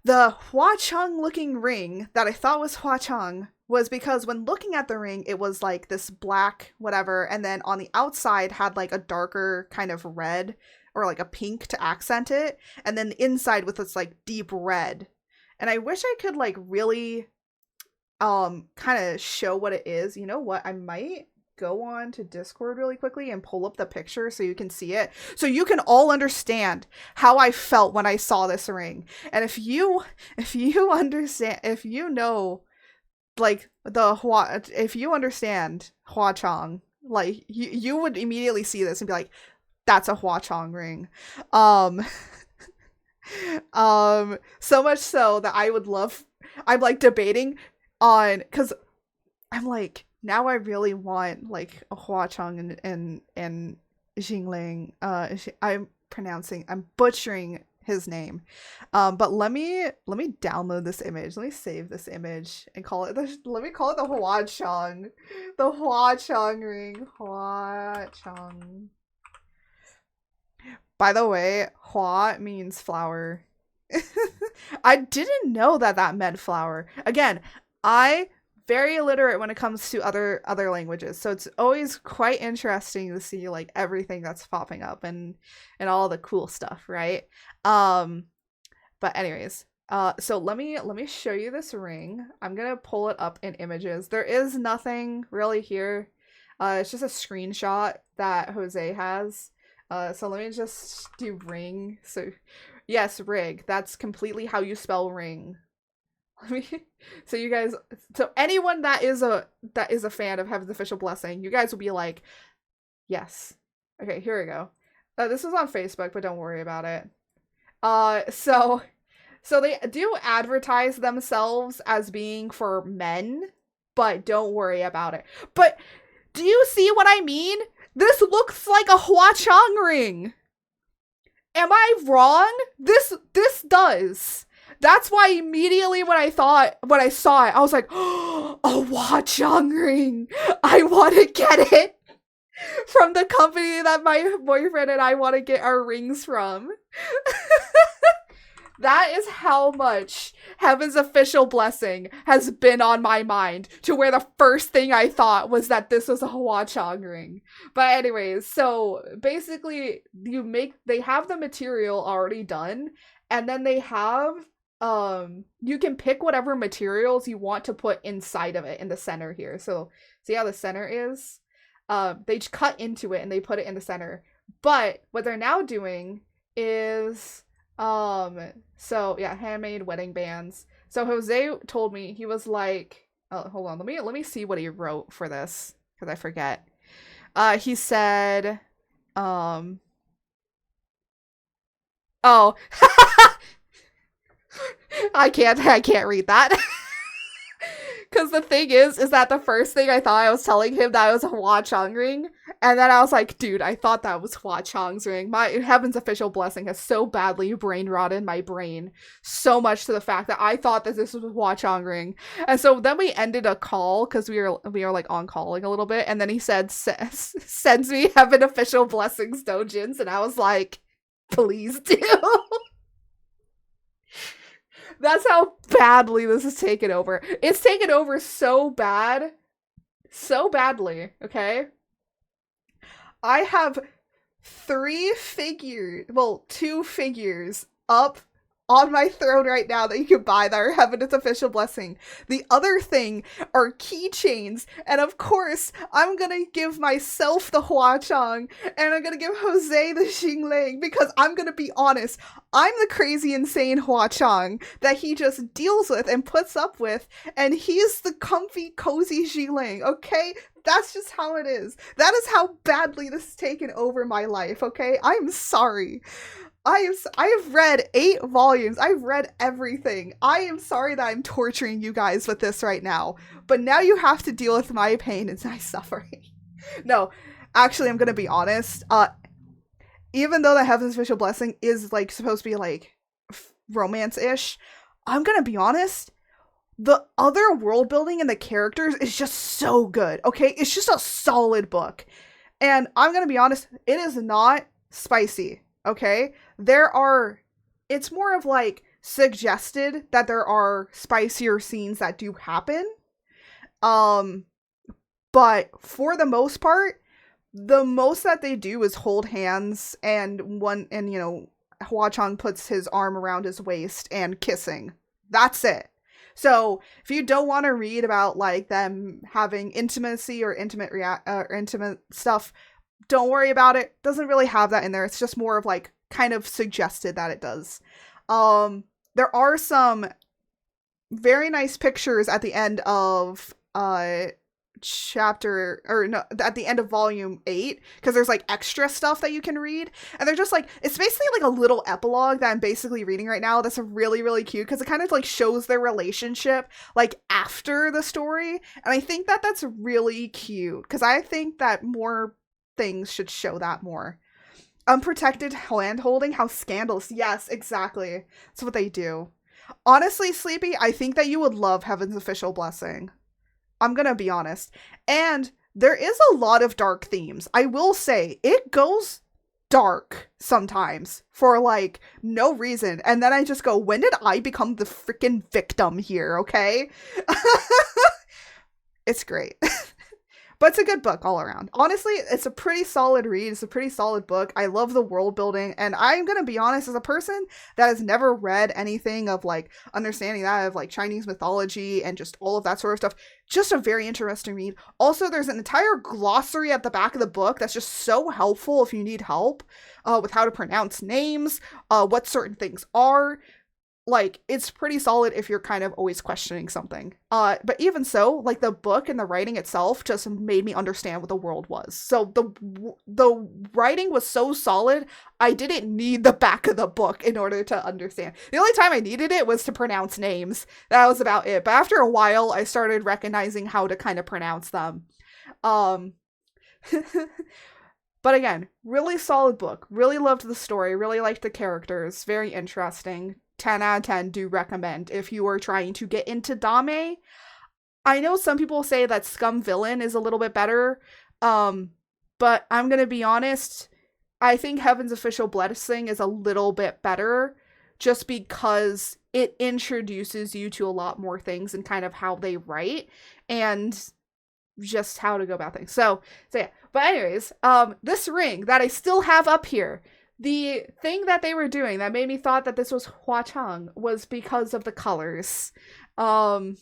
the Hua Chang looking ring that I thought was Hua Chang was because when looking at the ring, it was like this black whatever, and then on the outside had like a darker kind of red or like a pink to accent it, and then the inside with this like deep red. And I wish I could like really kind of show what it is. You know what? I might go on to Discord really quickly and pull up the picture so you can see it, so you can all understand how I felt when I saw this ring. And if you understand, if you know like if you understand Hua Chang, like you would immediately see this and be like, that's a Hua Chang ring. So much so that I'm like debating on, because I'm like, now I really want like a Hua Chang and Jingling. I'm butchering his name. But let me download this image. Let me save this image and call it let me call it the Hua Chang. The Hua Chang ring. Hua Chang. By the way, Hua means flower. I didn't know that meant flower. Again, I very illiterate when it comes to other languages, so it's always quite interesting to see like everything that's popping up and all the cool stuff, right? But anyways, so let me show you this ring. I'm gonna pull it up in images. There is nothing really here. It's just a screenshot that Jose has. So let me just do ring. So yes, rig. That's completely how you spell ring. So you guys, so anyone that is a fan of Heaven's Official Blessing, you guys will be like, yes. Okay, here we go. This is on Facebook, but don't worry about it. So they do advertise themselves as being for men, but don't worry about it. But Do you see what I mean? This looks like a Hwa-Chang ring. Am I wrong? This does. That's why immediately when I saw it, I was like, oh, a Hwa-Chang ring. I want to get it from the company that my boyfriend and I want to get our rings from. That is how much Heaven's official blessing has been on my mind, to where the first thing I thought was that this was a Hwa-Chang ring. But anyways, so basically they have the material already done, and then they have you can pick whatever materials you want to put inside of it in the center here. So see how the center is? They just cut into it and they put it in the center. But what they're now doing is so yeah, handmade wedding bands. So Jose told me, he was like, oh, hold on, let me see what he wrote for this, because I forget. He said oh I can't read that. Because the thing is that the first thing I thought, I was telling him that it was a Hwa-Chang ring, and then I was like, dude, I thought that was Hwa-Chang's ring. My Heaven's official blessing has so badly brain rotted my brain, so much to the fact that I thought that this was a Hwa-Chang ring. And so then we ended a call, because we were like on calling a little bit, and then he said, sends me Heaven official blessings dojins, and I was like, please do. That's how badly this is taken over. It's taken over so badly, okay? I have 2 figures up on my throne right now that you can buy that are Heaven's official blessing. The other thing are keychains, and of course, I'm gonna give myself the Hwa-Chang, and I'm gonna give Jose the Xingling, because I'm gonna be honest, I'm the crazy, insane Hwa-Chang that he just deals with and puts up with, and he's the comfy, cozy Xingling, okay? That's just how it is. That is how badly this has taken over my life, okay? I'm sorry. I have read 8 volumes. I've read everything. I am sorry that I'm torturing you guys with this right now. But now you have to deal with my pain and my suffering. No, actually, I'm gonna be honest. Even though the Heaven's official blessing is like supposed to be like romance-ish, I'm gonna be honest. The other world building and the characters is just so good. Okay, it's just a solid book, and I'm gonna be honest. It is not spicy. Okay, it's more of like suggested that there are spicier scenes that do happen. But for the most part, the most that they do is hold hands and Hwa-Chang puts his arm around his waist and kissing. That's it. So if you don't want to read about like them having intimacy or intimate stuff, don't worry about it. Doesn't really have that in there. It's just more of like kind of suggested that it does. There are some very nice pictures at the end of at the end of volume 8, because there's like extra stuff that you can read, and they're just like, it's basically like a little epilogue that I'm basically reading right now. That's really, really cute, because it kind of like shows their relationship like after the story, and I think that that's really cute, because I think that more things should show that more. Unprotected hand holding, how scandalous. Yes, exactly. That's what they do. Honestly, Sleepy, I think that you would love Heaven's official blessing. I'm gonna be honest. And there is a lot of dark themes. I will say, it goes dark sometimes for like no reason. And then I just go, when did I become the freaking victim here, okay? It's great. But it's a good book all around. Honestly, it's a pretty solid read. It's a pretty solid book. I love the world building. And I'm going to be honest, as a person that has never read anything of like understanding that of like Chinese mythology and just all of that sort of stuff, just a very interesting read. Also, there's an entire glossary at the back of the book that's just so helpful if you need help with how to pronounce names, what certain things are. Like, it's pretty solid if you're kind of always questioning something. But even so, like, the book and the writing itself just made me understand what the world was. So the writing was so solid, I didn't need the back of the book in order to understand. The only time I needed it was to pronounce names. That was about it. But after a while, I started recognizing how to kind of pronounce them. But again, really solid book. Really loved the story. Really liked the characters. Very interesting. 10 out of 10, do recommend if you are trying to get into Dame. I know some people say that Scum Villain is a little bit better, but I'm gonna be honest, I think Heaven's Official Blessing is a little bit better just because it introduces you to a lot more things and kind of how they write and just how to go about things. So yeah. But anyways, this ring that I still have up here, the thing that they were doing that made me thought that this was Hua Chang was because of the colors. But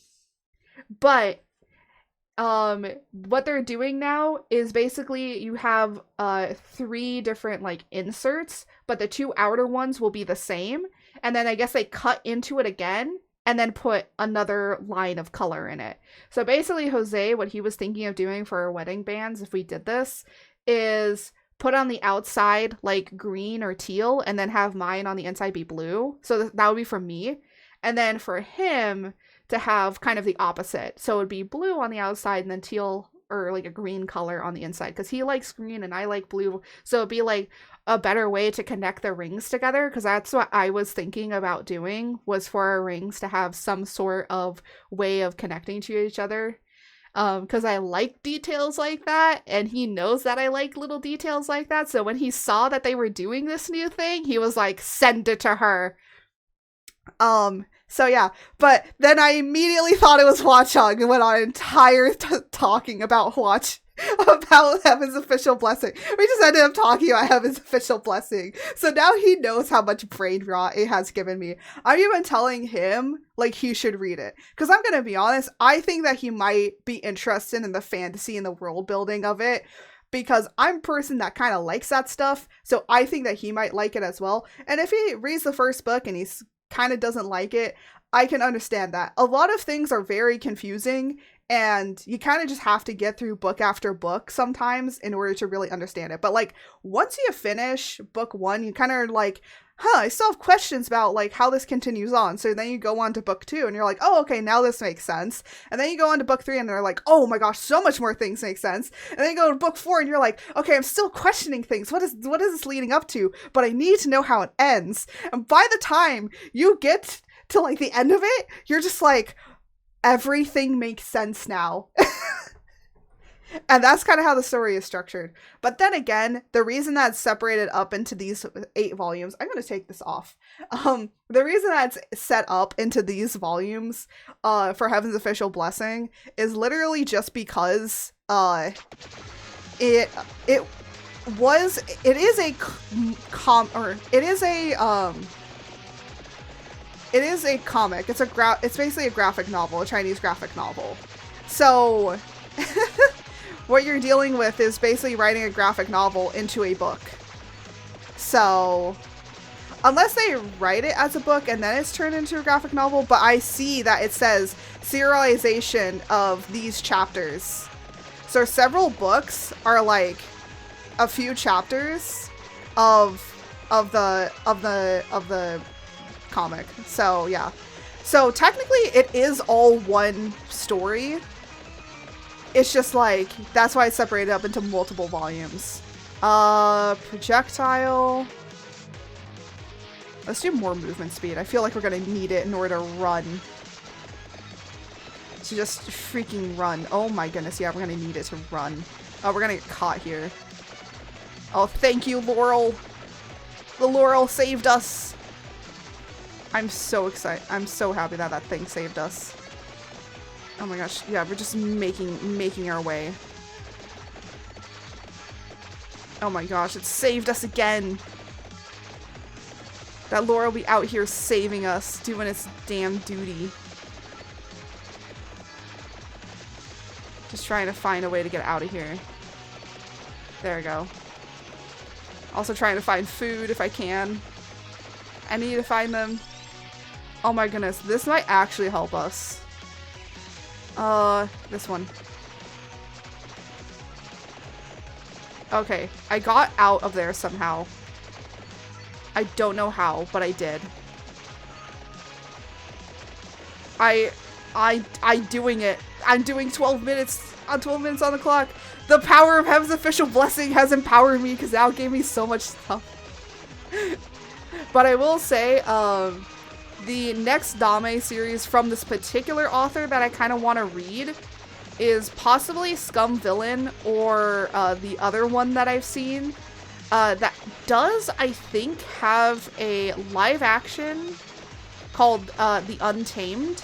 what they're doing now is basically you have 3 different like inserts, but the 2 outer ones will be the same, and then I guess they cut into it again and then put another line of color in it. So basically Jose, what he was thinking of doing for our wedding bands if we did this is put on the outside like green or teal and then have mine on the inside be blue. So that would be for me. And then for him to have kind of the opposite. So it would be blue on the outside and then teal or like a green color on the inside because he likes green and I like blue. So it'd be like a better way to connect the rings together, because that's what I was thinking about doing, was for our rings to have some sort of way of connecting to each other. Because I like details like that, and he knows that I like little details like that. So when he saw that they were doing this new thing, he was like, send it to her. So yeah, but then I immediately thought it was Hua Chang and went on an entire talking about about Heaven's Official Blessing. We just ended up talking about Heaven's Official Blessing. So now he knows how much brain rot it has given me. I'm even telling him, like, he should read it. Because I'm gonna be honest, I think that he might be interested in the fantasy and the world building of it. Because I'm a person that kind of likes that stuff. So I think that he might like it as well. And if he reads the first book and he's kind of doesn't like it, I can understand that. A lot of things are very confusing, and you kind of just have to get through book after book sometimes in order to really understand it. But like once you finish book 1, you kind of like, I still have questions about like how this continues on. So then you go on to book 2 and you're like, oh, okay, now this makes sense. And then you go on to book 3 and they're like, oh my gosh, so much more things make sense. And then you go to book 4 and you're like, okay, I'm still questioning things. What is this leading up to? But I need to know how it ends. And by the time you get to like the end of it, you're just like, everything makes sense now. And that's kind of how the story is structured. But then again, the reason that's separated up into these 8 volumes, I'm going to take this off. The reason that's set up into these volumes for Heaven's Official Blessing is literally just because it is a comic. It's basically a graphic novel, a Chinese graphic novel. So what you're dealing with is basically writing a graphic novel into a book. So unless they write it as a book and then it's turned into a graphic novel, but I see that it says serialization of these chapters. So several books are like a few chapters of the comic. So yeah. So technically it is all one story. It's just like, that's why it's separated up into multiple volumes. Projectile. Let's do more movement speed. I feel like we're gonna need it in order to run. To just freaking run. Oh my goodness, yeah, we're gonna need it to run. Oh, we're gonna get caught here. Oh, thank you, Laurel. The Laurel saved us. I'm so excited. I'm so happy that that thing saved us. Oh my gosh, yeah, we're just making our way. Oh my gosh, it saved us again. That Laurel will be out here saving us, doing its damn duty. Just trying to find a way to get out of here. There we go. Also trying to find food if I can. I need to find them. Oh my goodness, this might actually help us. This one. Okay, I got out of there somehow. I don't know how, but I did. I'm doing it. I'm doing 12 minutes on 12 minutes on the clock. The power of Heaven's official blessing has empowered me because now it gave me so much stuff. But I will say, the next Dame series from this particular author that I kind of want to read is possibly Scum Villain, or the other one that I've seen that does, I think, have a live action called The Untamed,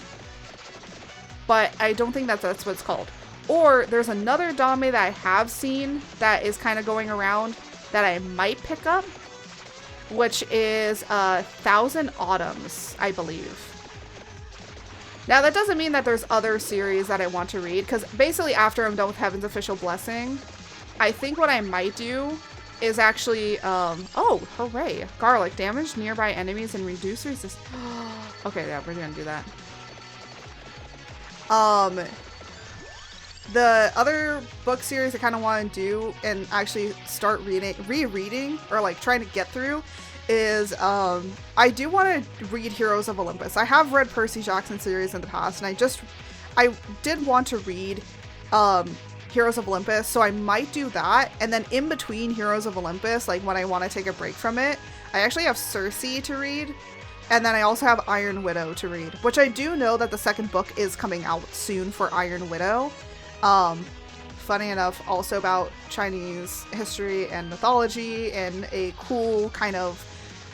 but I don't think that's what it's called. Or there's another Dame that I have seen that is kind of going around that I might pick up, which is 1,000 Autumns, I believe. Now, that doesn't mean that there's other series that I want to read, because basically after I'm done with Heaven's Official Blessing, I think what I might do is actually, oh, hooray. Garlic. Damage nearby enemies and reduce resist. Okay, yeah, we're gonna do that. The other book series I kind of want to do and actually start rereading, or like trying to get through, is I do want to read Heroes of Olympus. I have read Percy Jackson series in the past, and I did want to read Heroes of Olympus, so I might do that. And then in between Heroes of Olympus, like when I want to take a break from it, I actually have Circe to read, and then I also have Iron Widow to read, which I do know that the second book is coming out soon for Iron Widow. Funny enough, also about Chinese history and mythology in a cool kind of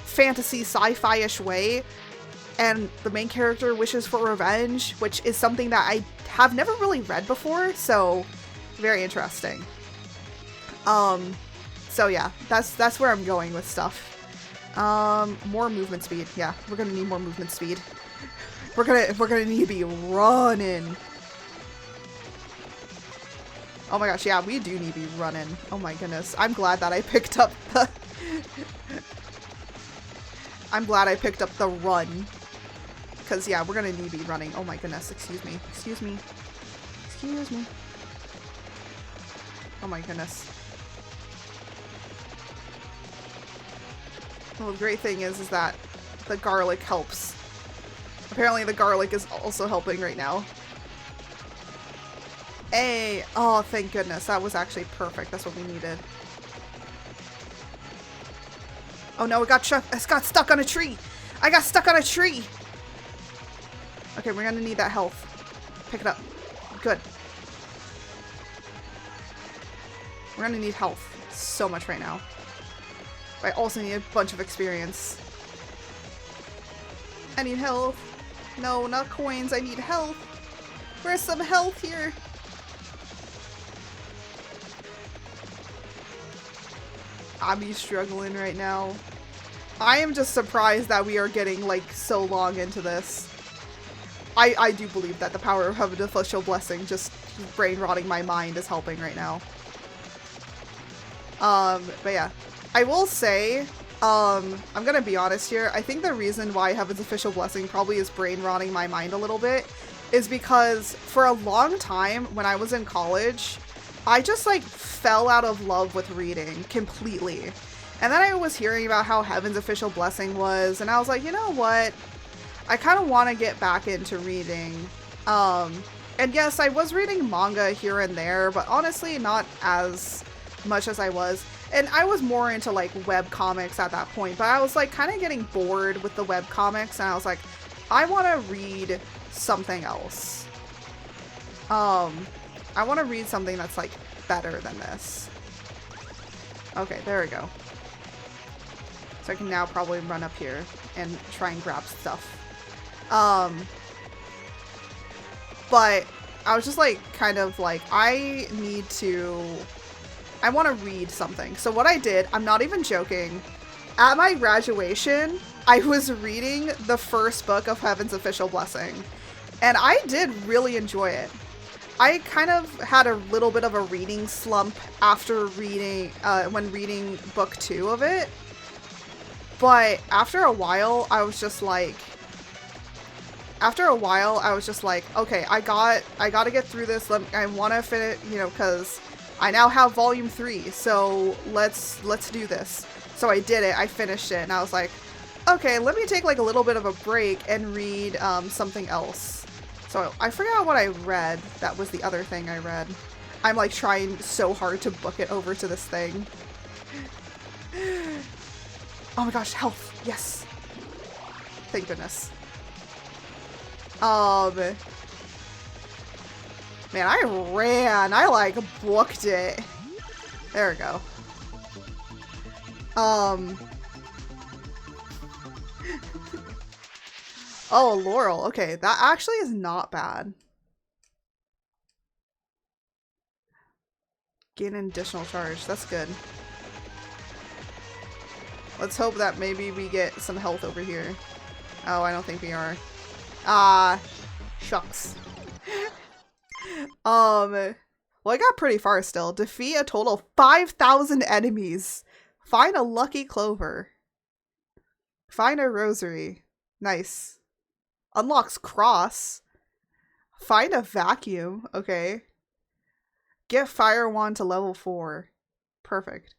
fantasy sci-fi-ish way, and the main character wishes for revenge, which is something that I have never really read before, so very interesting. So yeah, that's where I'm going with stuff. More movement speed. Yeah, we're gonna need more movement speed. We're gonna need to be running. Oh my gosh, yeah, we do need to be running. Oh my goodness. I'm glad that I picked up the... I'm glad I picked up the run. Because, yeah, we're gonna need to be running. Oh my goodness, excuse me. Excuse me. Excuse me. Oh my goodness. Well, the great thing is that the garlic helps. Apparently the garlic is also helping right now. Hey! Oh, thank goodness. That was actually perfect. That's what we needed. Oh no, it got stuck on a tree! I got stuck on a tree! Okay, we're gonna need that health. Pick it up. Good. We're gonna need health so much right now. I also need a bunch of experience. I need health. No, not coins. I need health. Where's some health here? I'm struggling right now. I am just surprised that we are getting like so long into this. I do believe that the power of Heaven's Official Blessing, just brain rotting my mind, is helping right now. But yeah. I will say, I'm gonna be honest here, I think the reason why Heaven's Official Blessing probably is brain rotting my mind a little bit is because for a long time when I was in college, I just like fell out of love with reading completely. And then I was hearing about how Heaven's Official Blessing was, and I was like, you know what? I kind of want to get back into reading. And yes, I was reading manga here and there, but honestly not as much as I was. And I was more into like web comics at that point, but I was like kind of getting bored with the web comics, and I was like, I want to read something else. I want to read something that's like better than this. Okay, there we go. So I can now probably run up here and try and grab stuff. But I was just like, kind of like, I want to read something. So what I did, I'm not even joking, at my graduation, I was reading the first book of Heaven's Official Blessing, and I did really enjoy it. I kind of had a little bit of a reading slump after reading, when reading book 2 of it, but after a while, I was just like, okay, I gotta get through this. I want to finish, you know, because I now have volume 3, so let's do this. So I did it, I finished it, and I was like, okay, let me take like a little bit of a break and read something else. So I forgot what I read. That was the other thing I read. I'm like trying so hard to book it over to this thing. Oh my gosh, health. Yes. Thank goodness. Man, I ran. I like booked it. There we go. Oh, Laurel. Okay, that actually is not bad. Gain an additional charge. That's good. Let's hope that maybe we get some health over here. Oh, I don't think we are. Ah, shucks. Well, I got pretty far still. Defeat a total of 5,000 enemies. Find a lucky clover. Find a rosary. Nice. Unlocks cross. Find a vacuum. Okay. Get fire wand to level 4. Perfect.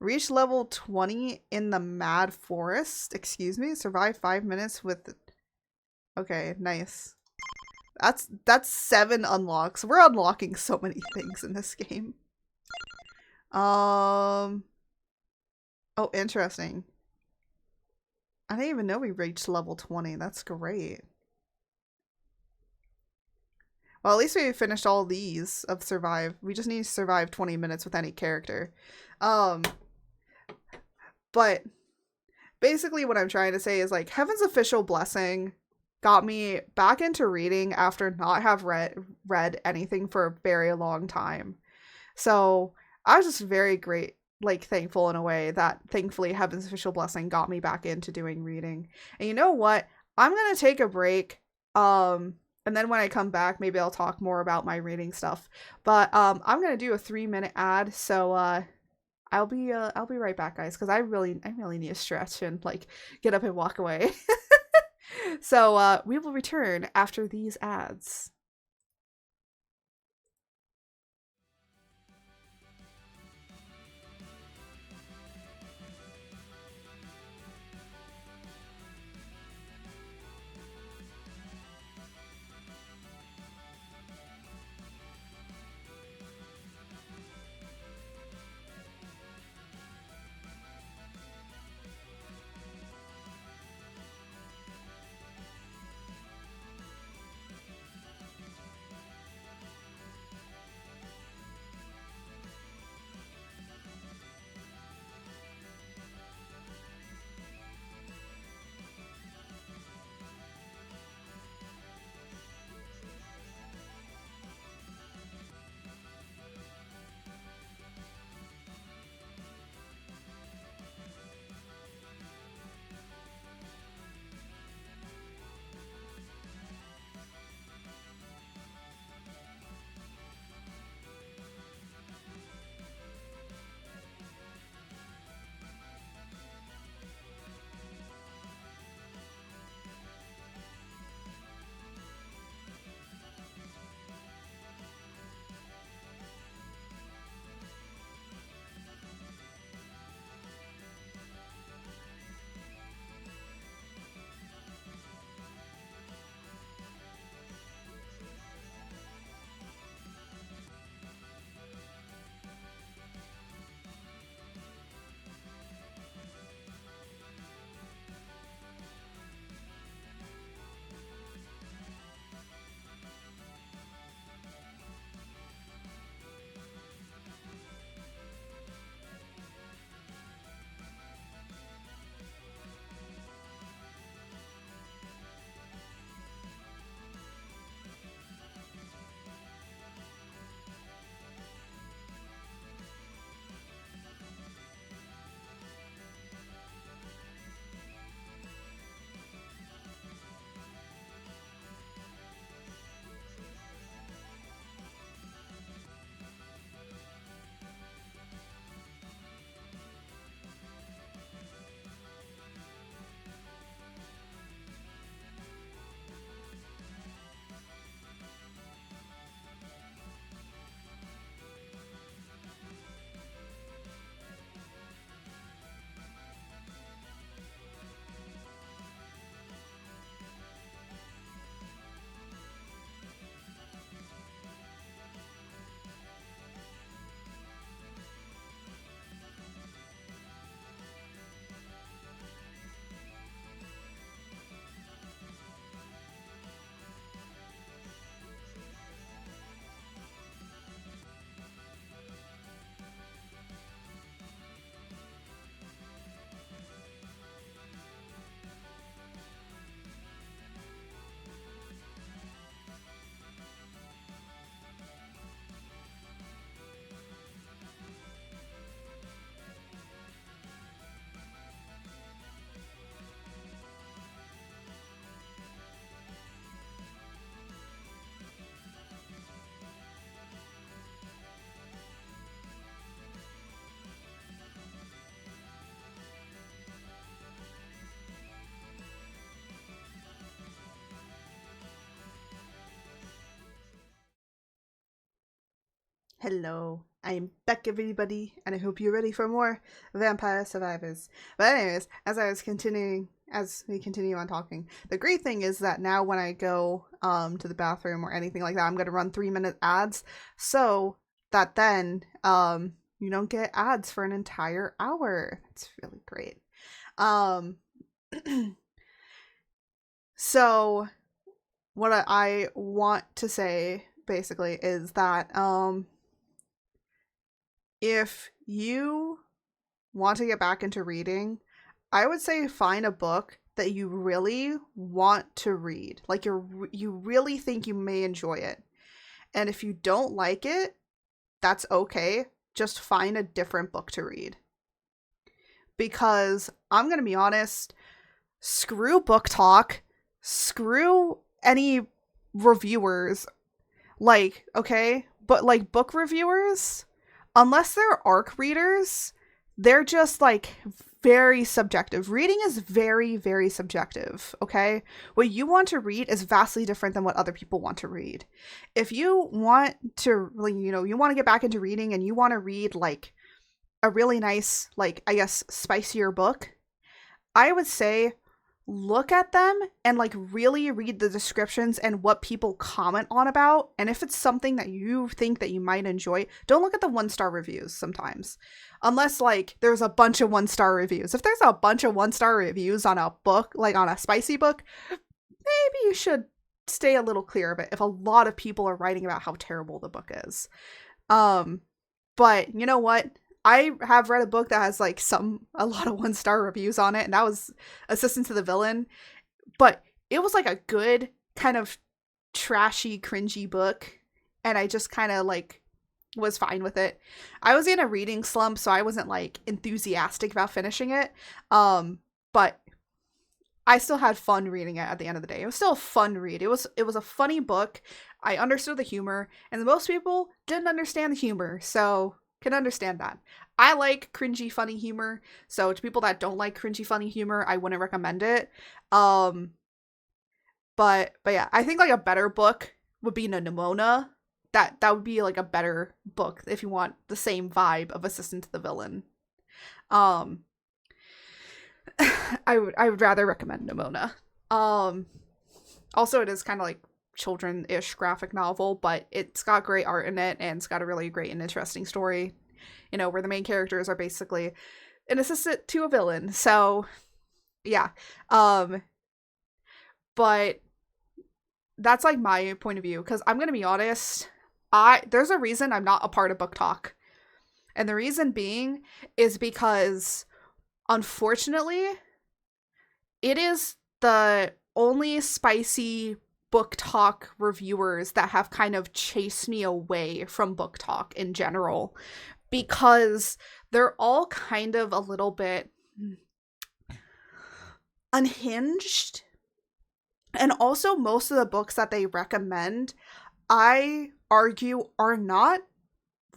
Reach level 20 in the Mad Forest. Excuse me. Survive 5 minutes with... Okay, nice. That's 7 unlocks. We're unlocking so many things in this game. Oh, interesting. I didn't even know we reached level 20. That's great. Well, at least we finished all these of survive. We just need to survive 20 minutes with any character. But basically what I'm trying to say is like Heaven's Official Blessing got me back into reading after not have read anything for a very long time. So I was just very thankful in a way that thankfully Heaven's Official Blessing got me back into doing reading. And you know what? I'm gonna take a break. And then when I come back, maybe I'll talk more about my reading stuff. But I'm gonna do a 3-minute ad, so I'll be right back, guys, because I really need to stretch and like get up and walk away. So we will return after these ads. Hello, I'm back everybody, and I hope you're ready for more Vampire Survivors. But anyways, as we continue on talking, the great thing is that now when I go to the bathroom or anything like that, I'm going to run 3-minute ads, so that then you don't get ads for an entire hour. It's really great. So what I want to say basically is that if you want to get back into reading, I would say find a book that you really want to read. Like you really think you may enjoy it. And if you don't like it, that's okay. Just find a different book to read. Because I'm going to be honest, screw book talk, screw any reviewers. Like, okay, but like book reviewers, unless they're ARC readers, they're just like very subjective. Reading is very, very subjective, okay? What you want to read is vastly different than what other people want to read. If you want to, you want to get back into reading and you want to read like a really nice, like, I guess, spicier book, I would say look at them and like really read the descriptions and what people comment on about. And if it's something that you think that you might enjoy, don't look at the 1-star reviews sometimes, unless like there's a bunch of 1-star reviews. If there's a bunch of 1-star reviews on a book, like on a spicy book, maybe you should stay a little clear of it if a lot of people are writing about how terrible the book is. But you know what? I have read a book that has like a lot of 1-star reviews on it, and that was Assistant to the Villain. But it was like a good kind of trashy, cringy book, and I just kind of like was fine with it. I was in a reading slump, so I wasn't like enthusiastic about finishing it. But I still had fun reading it at the end of the day. It was still a fun read. It was a funny book. I understood the humor, and most people didn't understand the humor, so can understand that. I like cringy funny humor, so to people that don't like cringy funny humor, I wouldn't recommend it. But yeah, I think like a better book would be Nimona. That would be like a better book if you want the same vibe of Assistant to the Villain. I would rather recommend Nimona. Also, it is kind of like children-ish graphic novel, but it's got great art in it, and it's got a really great and interesting story, where the main characters are basically an assistant to a villain. So yeah. But that's like my point of view, because I'm gonna be honest, there's a reason I'm not a part of Book Talk, and the reason being is because unfortunately it is the only spicy Book Talk reviewers that have kind of chased me away from Book Talk in general, because they're all kind of a little bit unhinged. And also most of the books that they recommend, I argue, are not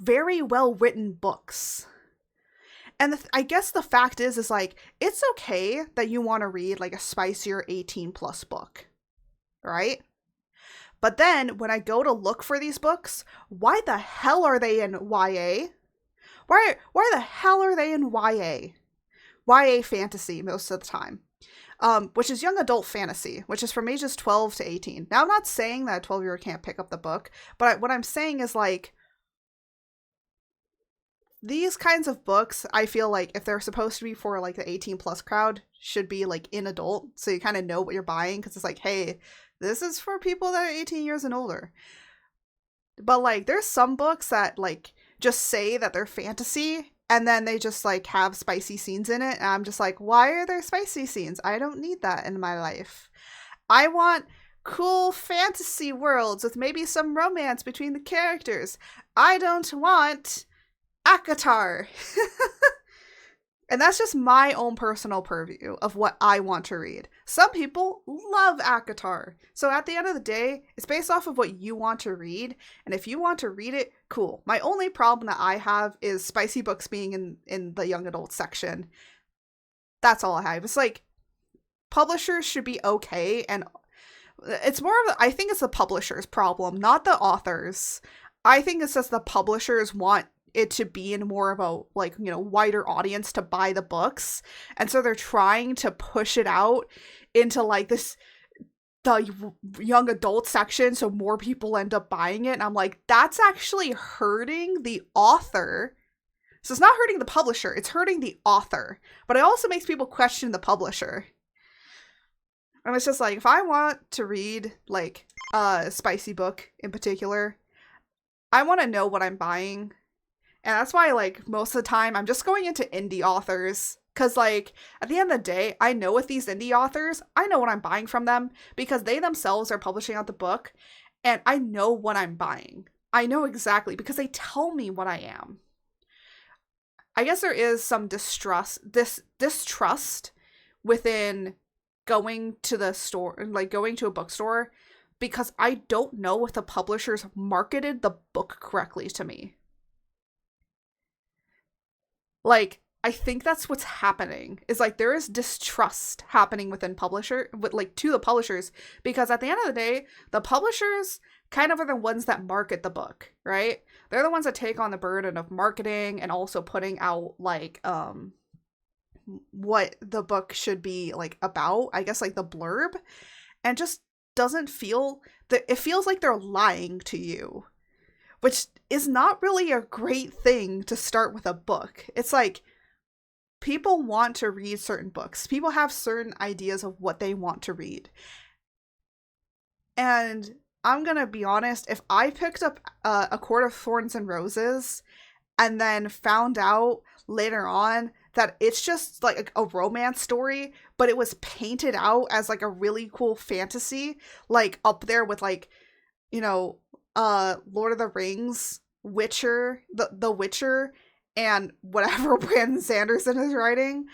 very well written books. And I guess the fact is like, it's okay that you want to read like a spicier 18 plus book, right? But then when I go to look for these books, why the hell are they in YA? Why the hell are they in YA? YA fantasy most of the time. Which is young adult fantasy, which is from ages 12 to 18. Now, I'm not saying that a 12-year-old can't pick up the book, but what I'm saying is like, these kinds of books, I feel like if they're supposed to be for like the 18 plus crowd, should be like in adult, so you kind of know what you're buying, because it's like, hey, this is for people that are 18 years and older. But like, there's some books that like just say that they're fantasy, and then they just like have spicy scenes in it, and I'm just like, why are there spicy scenes? I don't need that in my life. I want cool fantasy worlds with maybe some romance between the characters. I don't want ACOTAR. And that's just my own personal purview of what I want to read. Some people love ACOTAR. So at the end of the day, it's based off of what you want to read. And if you want to read it, cool. My only problem that I have is spicy books being in the young adult section. That's all I have. It's like, publishers should be okay. And it's more of I think it's the publisher's problem, not the authors. I think it's just the publishers want it to be in more of a, like, you know, wider audience to buy the books. And so they're trying to push it out into like the young adult section so more people end up buying it. And I'm like, that's actually hurting the author. So it's not hurting the publisher, it's hurting the author. But it also makes people question the publisher. And it's just like, if I want to read like a spicy book in particular, I want to know what I'm buying. And that's why, like, most of the time I'm just going into indie authors. Because, like, at the end of the day, I know with these indie authors, I know what I'm buying from them because they themselves are publishing out the book. And I know what I'm buying. I know exactly because they tell me what I am. I guess there is some distrust within going to the store, like going to a bookstore, because I don't know if the publishers marketed the book correctly to me. Like, I think that's what's happening, is like there is distrust happening within to the publishers, because at the end of the day, the publishers kind of are the ones that market the book, right? They're the ones that take on the burden of marketing and also putting out like what the book should be like about, I guess, like the blurb, and just doesn't feel that it feels like they're lying to you, which is not really a great thing to start with a book. It's like people want to read certain books. People have certain ideas of what they want to read. And I'm going to be honest, if I picked up A Court of Thorns and Roses and then found out later on that it's just like a romance story, but it was painted out as like a really cool fantasy, like up there with like, you know, Lord of the Rings, Witcher, the Witcher, and whatever Brandon Sanderson is writing,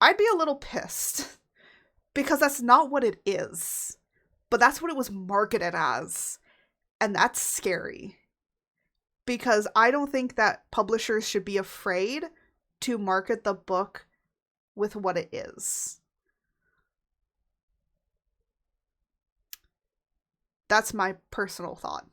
I'd be a little pissed because that's not what it is, but that's what it was marketed as, and that's scary because I don't think that publishers should be afraid to market the book with what it is. That's my personal thought.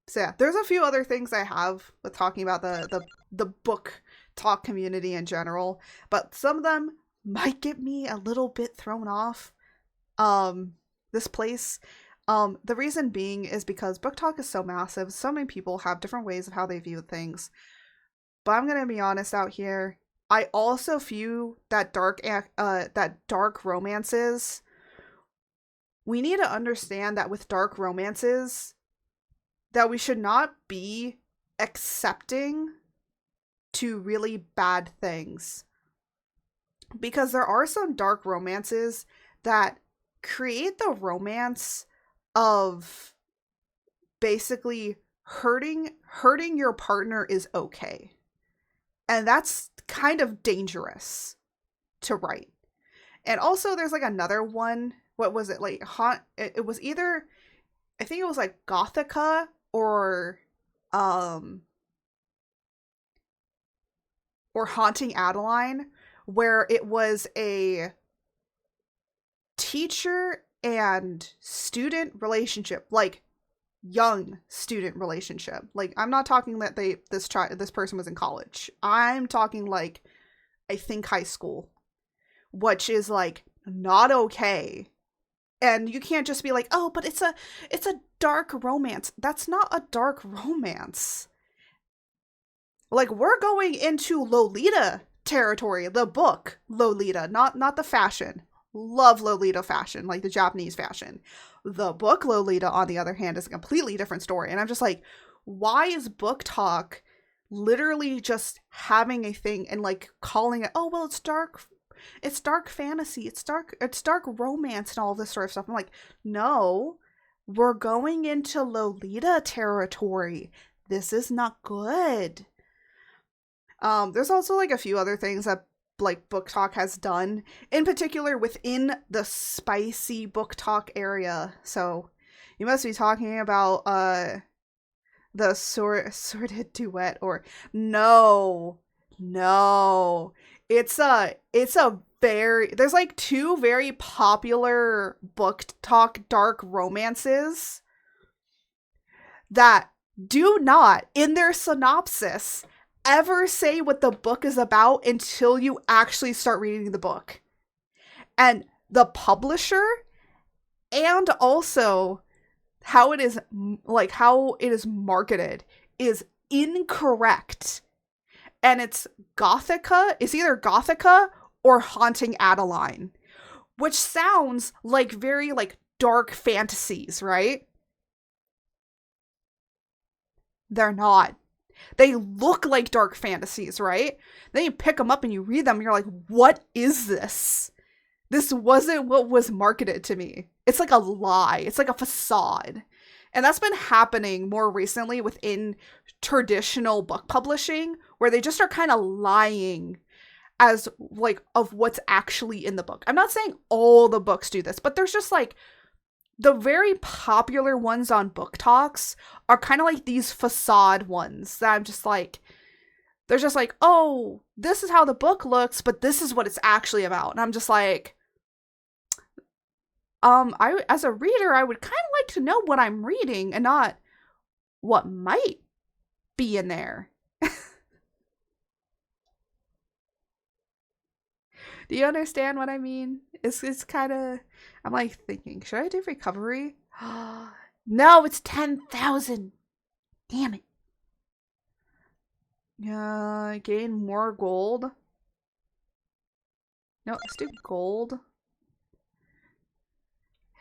So yeah, there's a few other things I have with talking about the book talk community in general, but some of them might get me a little bit thrown off this place. The reason being is because book talk is so massive. So many people have different ways of how they view things. But I'm going to be honest out here. I also view that dark romances. We need to understand that with dark romances, that we should not be accepting to really bad things. Because there are some dark romances that create the romance of basically hurting your partner is okay. And that's kind of dangerous to write. And also there's like another one. What was it? Like it was either, I think it was like Gothica or Haunting Adeline, where it was a teacher and student relationship, like young student relationship. Like, I'm not talking that this person was in college. I'm talking like, I think high school, which is like not okay. And you can't just be like, oh, but it's a dark romance. That's not a dark romance. Like, we're going into Lolita territory, the book Lolita, not the fashion. Love Lolita fashion, like the Japanese fashion. The book Lolita, on the other hand, is a completely different story. And I'm just like, why is book talk literally just having a thing and like calling it, oh, well, it's dark fantasy, it's dark romance and all this sort of stuff. I'm like, no, we're going into Lolita territory. This is not good. There's also like a few other things that like book talk has done, in particular within the spicy book talk area. So you must be talking about the sordid duet, or no, It's a very, there's like two very popular book talk dark romances that do not, in their synopsis, ever say what the book is about until you actually start reading the book. And the publisher and also how it is marketed is incorrect. And it's Gothica, it's either Gothica or Haunting Adeline, which sounds like very like dark fantasies, right? They're not. They look like dark fantasies, right? Then you pick them up and you read them and you're like, what is this? This wasn't what was marketed to me. It's like a lie. It's like a facade. And that's been happening more recently within traditional book publishing, where they just are kind of lying as like of what's actually in the book. I'm not saying all the books do this, but there's just like the very popular ones on Book Talks are kind of like these facade ones that I'm just like, they're just like, oh, this is how the book looks, but this is what it's actually about. And I'm just like, as a reader, I would kind of like to know what I'm reading and not what might be in there. Do you understand what I mean? It's kind of, I'm like thinking, should I do recovery? No, it's 10,000. Damn it. Gain more gold. No, let's do gold.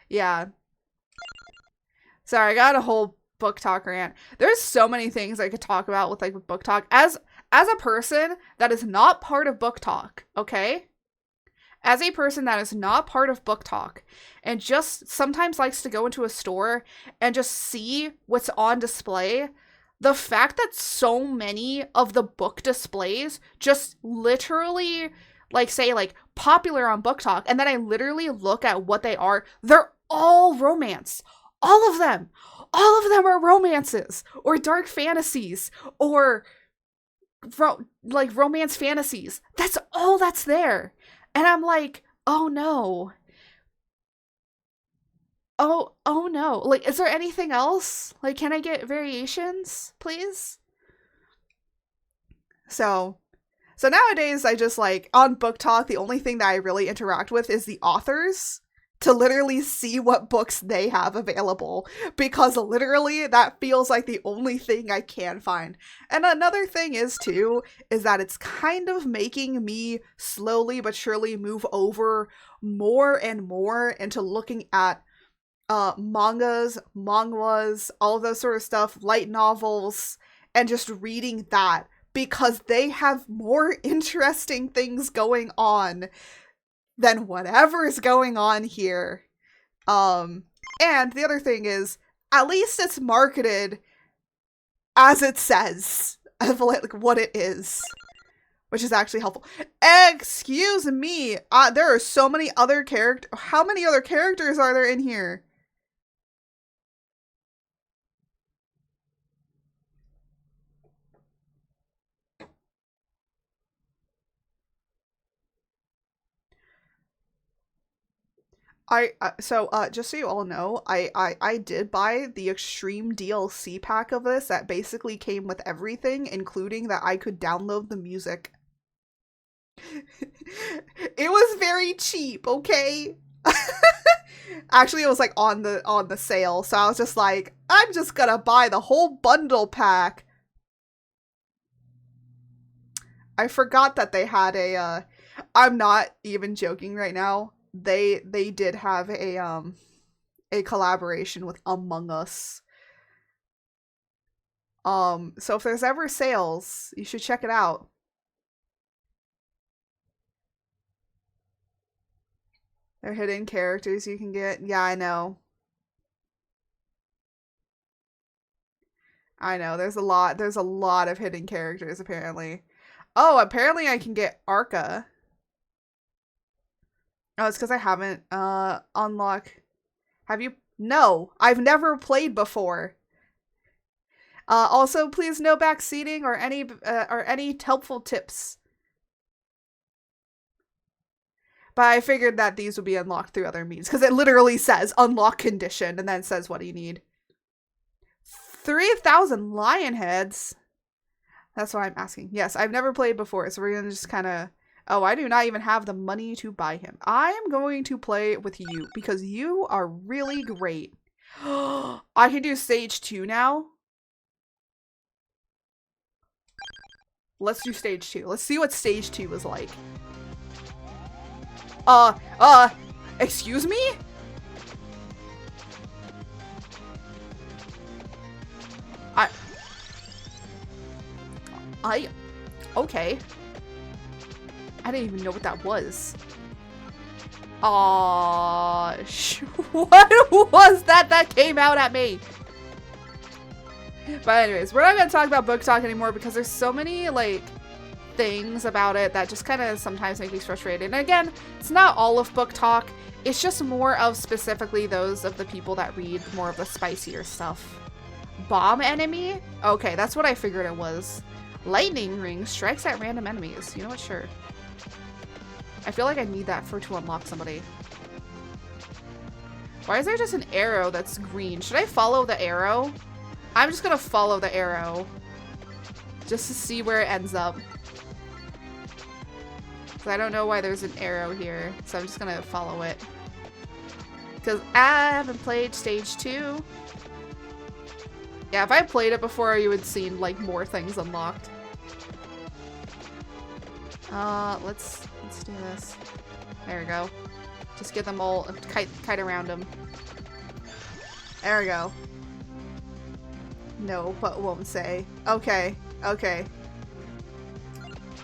Yeah. Sorry, I got a whole book talk rant. There's so many things I could talk about with book talk. As a person that is not part of book talk, okay? As a person that is not part of book talk and just sometimes likes to go into a store and just see what's on display, the fact that so many of the book displays just literally say popular on book talk, and then I literally look at what they are, they're all romance. All of them are romances or dark fantasies or romance fantasies. That's all that's there. And I'm like, oh no. Oh no. Is there anything else? Can I get variations, please? So nowadays I just on Book Talk, the only thing that I really interact with is the authors to literally see what books they have available, because literally that feels like the only thing I can find. And another thing is that it's kind of making me slowly but surely move over more and more into looking at mangas, manhwas, all those sort of stuff, light novels, and just reading that, because they have more interesting things going on than whatever is going on here. And the other thing is, at least it's marketed as it says, of what it is, which is actually helpful. Excuse me, there are so many other characters. How many other characters are there in here? Just so you all know, I did buy the Extreme DLC pack of this that basically came with everything, including that I could download the music. It was very cheap, okay? Actually, it was on the sale, so I was just like, I'm just gonna buy the whole bundle pack. I forgot that they had a I'm not even joking right now. They did have a collaboration with Among Us. So if there's ever sales, you should check it out. They're hidden characters you can get. Yeah, I know. There's a lot of hidden characters apparently. Oh, apparently I can get Arca. Oh, it's because I haven't unlocked. Have you? No, I've never played before. Also, please no backseating or any helpful tips. But I figured that these would be unlocked through other means, because it literally says unlock condition, and then it says what do you need. 3,000 lion heads? That's why I'm asking. Yes, I've never played before, so we're gonna just kind of... Oh, I do not even have the money to buy him. I am going to play with you, because you are really great. I can do stage 2 now? Let's do stage 2. Let's see what stage 2 is like. Excuse me? Okay. I didn't even know what that was. What was that came out at me? But anyways, we're not gonna talk about book talk anymore because there's so many, like, things about it that just kind of sometimes make me frustrated. And again, it's not all of book talk. It's just more of specifically those of the people that read more of the spicier stuff. Bomb enemy? Okay, that's what I figured it was. Lightning ring strikes at random enemies. You know what? Sure. I feel like I need that to unlock somebody. Why is there just an arrow that's green? Should I follow the arrow? I'm just gonna follow the arrow. Just to see where it ends up. Because I don't know why there's an arrow here. So I'm just gonna follow it. Because I haven't played stage 2. Yeah, if I played it before, you would have seen, like, more things unlocked. Let's do this. There we go. Just get them all, kite around them. There we go. No, but won't say. Okay, okay.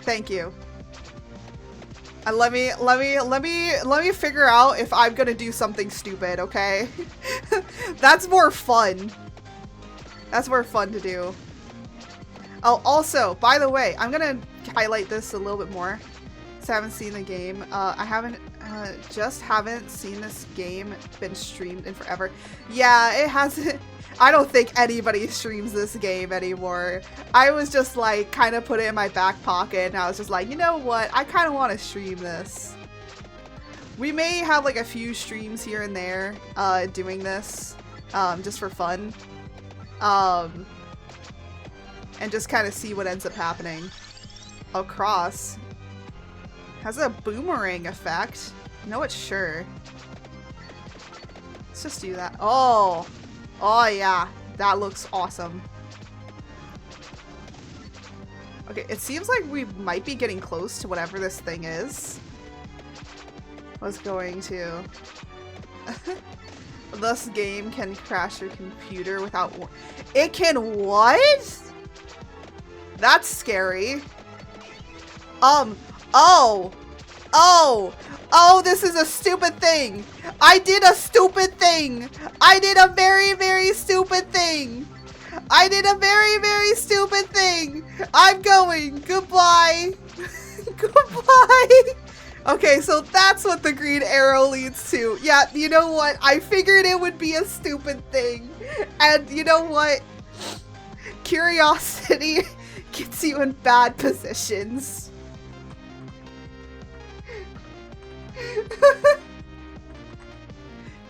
Thank you. And let me figure out if I'm gonna do something stupid, okay? That's more fun. That's more fun to do. Oh, also, by the way, I'm gonna highlight this a little bit more. So I haven't seen the game. I haven't seen this game been streamed in forever. Yeah, it hasn't. I don't think anybody streams this game anymore. I was just like, kind of put it in my back pocket, and I was just like, you know what? I kind of want to stream this. We may have like a few streams here and there, doing this, just for fun. And just kind of see what ends up happening. Oh, cross. Has a boomerang effect. No, it's sure. Let's just do that. Oh. Oh, yeah. That looks awesome. Okay, it seems like we might be getting close to whatever this thing is. Was going to. This game can crash your computer without it can what? That's scary. Oh, this is a stupid thing. I did a stupid thing. I did a very, very stupid thing. I did a very, very stupid thing. I'm going. Goodbye. Goodbye. Okay, so that's what the green arrow leads to. Yeah, you know what? I figured it would be a stupid thing. And you know what? Curiosity gets you in bad positions.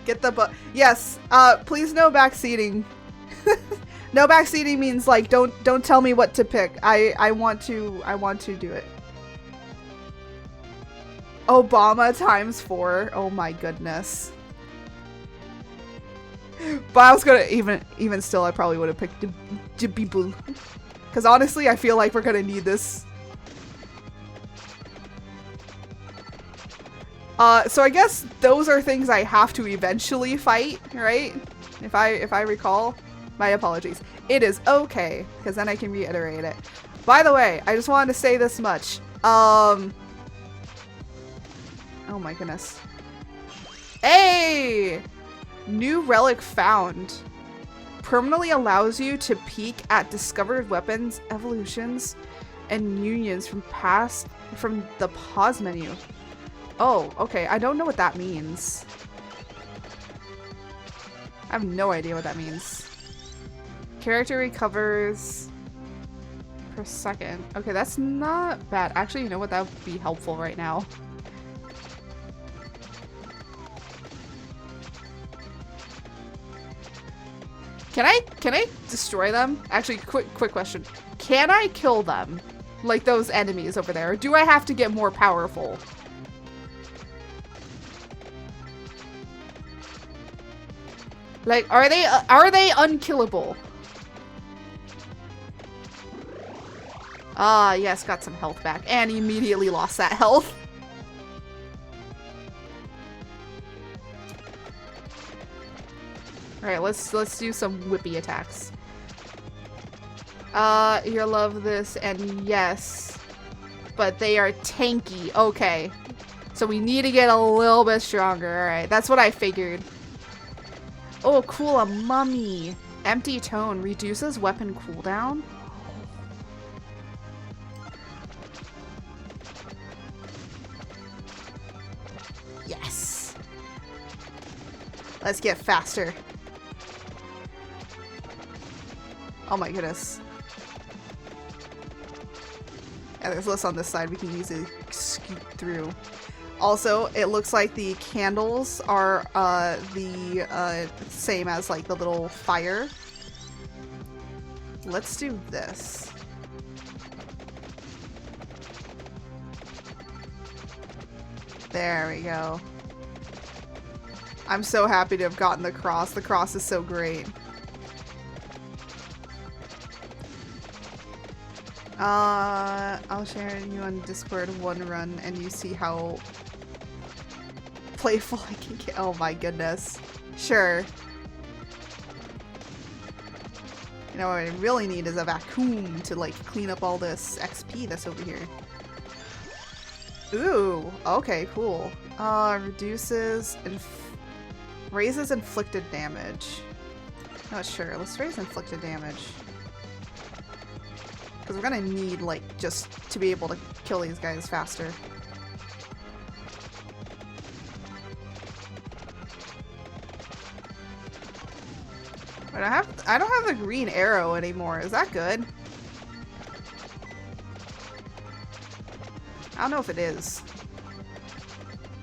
Get the yes, please no backseating. No backseating means like don't tell me what to pick. I want to do it. Obama ×4. Oh my goodness. But I was gonna even still I probably would have picked people. Cause honestly I feel like we're gonna need this. So I guess those are things I have to eventually fight, right? If I recall. My apologies. It is okay, because then I can reiterate it. By the way, I just wanted to say this much. Oh my goodness. Hey! New relic found. Permanently allows you to peek at discovered weapons, evolutions, and unions from the pause menu. Oh, okay. I don't know what that means. I have no idea what that means. Character recovers per second. Okay, that's not bad. Actually, you know what? That would be helpful right now. Can I destroy them? Actually, quick question. Can I kill them? Like those enemies over there? Or do I have to get more powerful? Like, are they unkillable? Ah, yes, got some health back. And immediately lost that health. Alright, let's do some whippy attacks. You love this, and yes. But they are tanky. Okay. So we need to get a little bit stronger. Alright, that's what I figured. Oh, cool, a mummy. Empty tone reduces weapon cooldown. Yes. Let's get faster. Oh my goodness. Yeah, there's less on this side we can easily scoot through. Also, it looks like the candles are the same as like the little fire. Let's do this. There we go. I'm so happy to have gotten the cross. The cross is so great. I'll share you on Discord one run and you see how playful I can get. Oh my goodness. Sure. You know what I really need is a vacuum to like clean up all this XP that's over here. Ooh, okay, cool. Reduces and raises inflicted damage. Not sure. Let's raise inflicted damage. Because we're gonna need, like, just to be able to kill these guys faster. But I don't have the green arrow anymore. Is that good? I don't know if it is.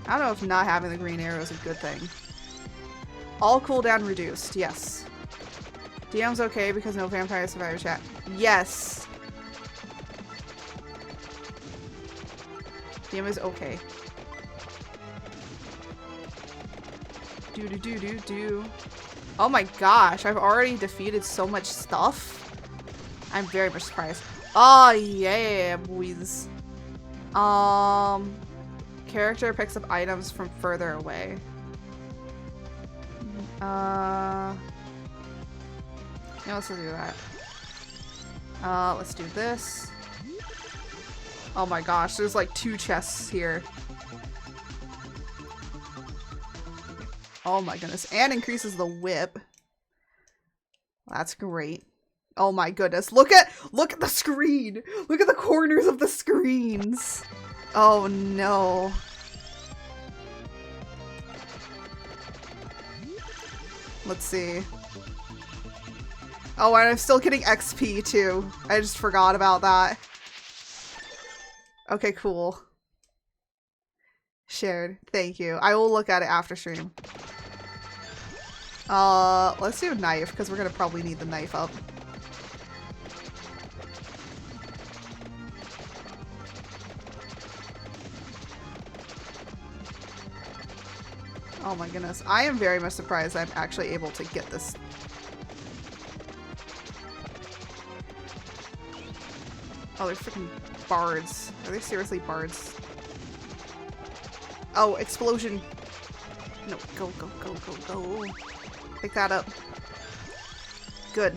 I don't know if not having the green arrow is a good thing. All cooldown reduced, yes. DM's okay because no vampire survivor chat. Yes. DM is okay. Do. Oh my gosh, I've already defeated so much stuff. I'm very much surprised. Oh yeah, boys. Character picks up items from further away. Yeah, let's do that. Let's do this. Oh my gosh, there's like 2 chests here. Oh my goodness. And increases the whip. That's great. Oh my goodness. Look at the screen. Look at the corners of the screens. Oh no. Let's see. Oh, and I'm still getting XP too. I just forgot about that. Okay, cool. Shared. Thank you. I will look at it after stream. Let's do a knife, because we're gonna probably need the knife up. Oh my goodness. I am very much surprised I'm actually able to get this. Oh, they're freaking bards. Are they seriously bards? Oh, explosion. No, go. Pick that up. Good.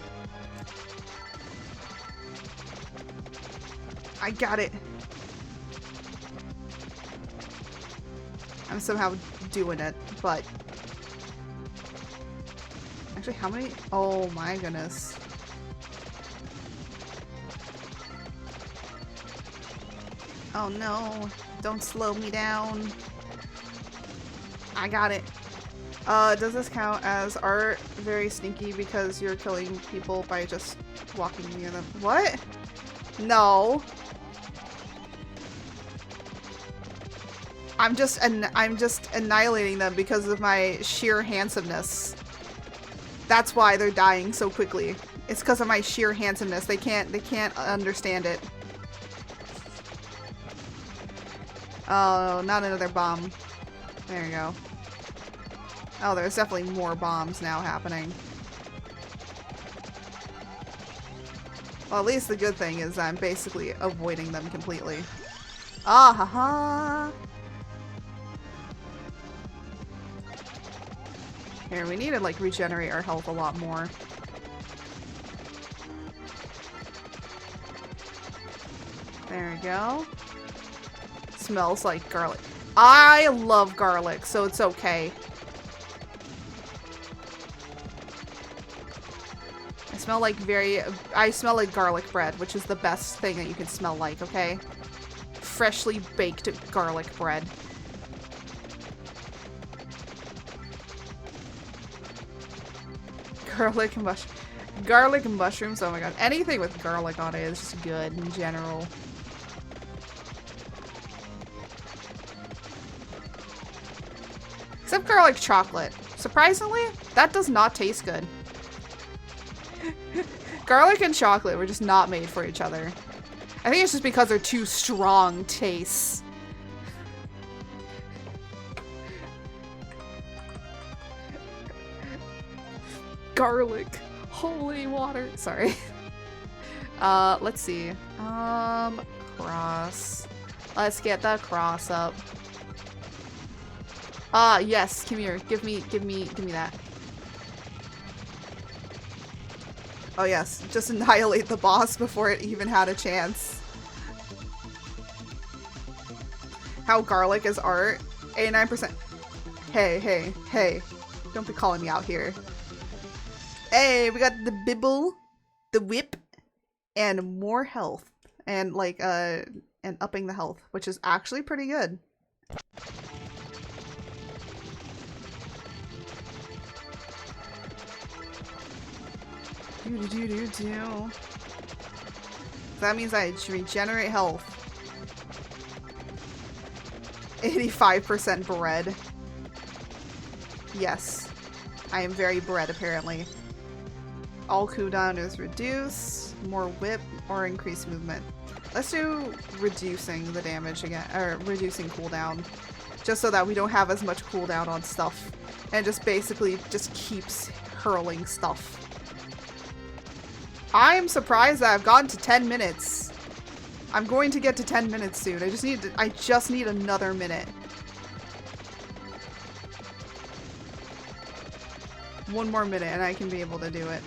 I got it. I'm somehow doing it, but... Actually, how many? Oh my goodness. Oh no. Don't slow me down. I got it. Does this count as art? Very sneaky because you're killing people by just walking near them. What? No. I'm just annihilating them because of my sheer handsomeness. That's why they're dying so quickly. It's because of my sheer handsomeness. They can't understand it. Oh, not another bomb. There you go. Oh, there's definitely more bombs now happening. Well, at least the good thing is I'm basically avoiding them completely. Ah ha ha! Here, we need to like regenerate our health a lot more. There we go. Smells like garlic. I love garlic, so it's okay. I smell like garlic bread, which is the best thing that you can smell like, okay? Freshly baked garlic bread. Garlic and mushrooms, oh my god. Anything with garlic on it is just good in general. Except garlic chocolate. Surprisingly, that does not taste good. Garlic and chocolate were just not made for each other. I think it's just because they're two strong tastes. Garlic. Holy water. Sorry. Let's see. Cross. Let's get the cross up. Ah, yes. Come here. Give me that. Oh yes, just annihilate the boss before it even had a chance. How garlic is art? 89%. Hey. Don't be calling me out here. Hey, we got the bibble, the whip, and more health. And like, and upping the health, which is actually pretty good. Do. That means I regenerate health. 85% bread. Yes. I am very bread, apparently. All cooldown is reduce, more whip, or increased movement. Let's do reducing the damage again, or reducing cooldown. Just so that we don't have as much cooldown on stuff. And just basically just keeps hurling stuff. I am surprised that I've gotten to 10 minutes. I'm going to get to 10 minutes soon. I just need another minute. One more minute and I can be able to do it.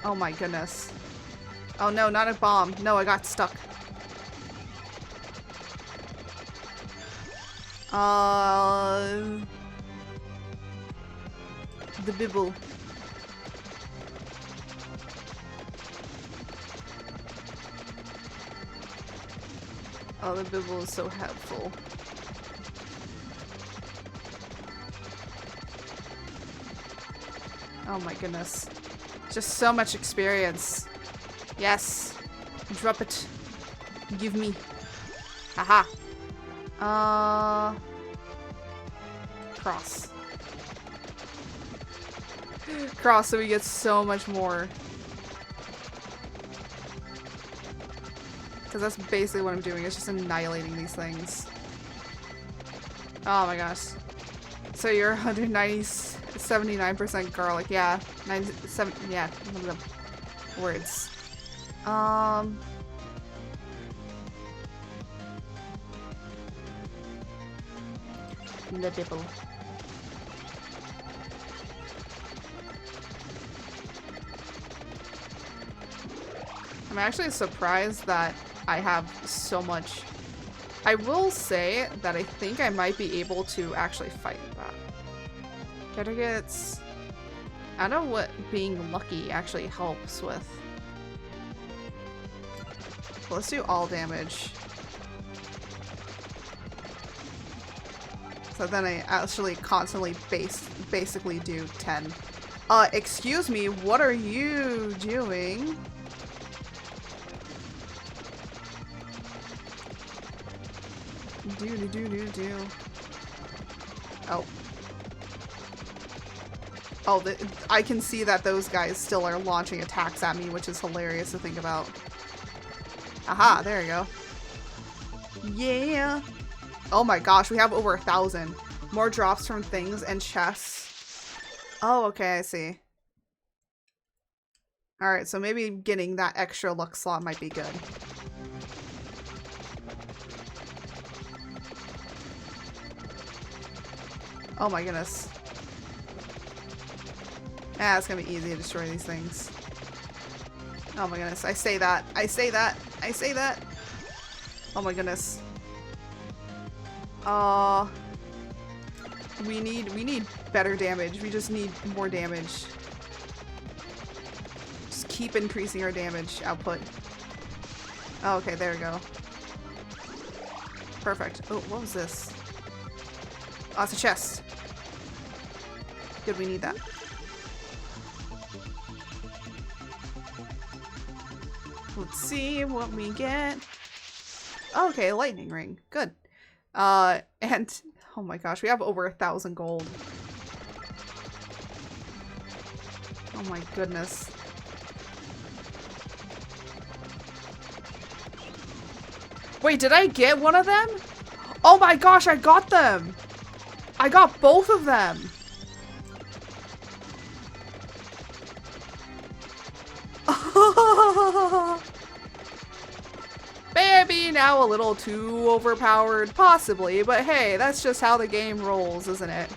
Oh my goodness. Oh no, not a bomb. No, I got stuck. The bibble. Oh, the bibble is so helpful. Oh my goodness. Just so much experience. Yes. Drop it. Give me. Haha. Cross. Cross so we get so much more. Because that's basically what I'm doing, it's just annihilating these things. Oh my gosh. So you're 79% garlic, yeah. 97, yeah, one of the words. The bibble. I'm actually surprised that I have so much. I will say that I think I might be able to actually fight that. Targets. I don't know what being lucky actually helps with. Well, let's do all damage. So then I actually constantly basically do 10. Excuse me, what are you doing? Do. Oh. Oh, I can see that those guys still are launching attacks at me, which is hilarious to think about. Aha, there you go. Yeah. Oh my gosh, we have over 1,000. More drops from things and chests. Oh, okay, I see. Alright, so maybe getting that extra luck slot might be good. Oh my goodness. Ah, it's gonna be easy to destroy these things. Oh my goodness, I say that. I say that. I say that. Oh my goodness. We need better damage. We just need more damage. Just keep increasing our damage output. Oh, okay, there we go. Perfect. Oh, what was this? Oh, it's a chest. Good, we need that. Let's see what we get. Oh, okay, a lightning ring. Good. And oh my gosh, we have over 1,000 gold. Oh my goodness. Wait, did I get one of them? Oh my gosh, I got them! I got both of them! Maybe now a little too overpowered, possibly, but hey, that's just how the game rolls, isn't it?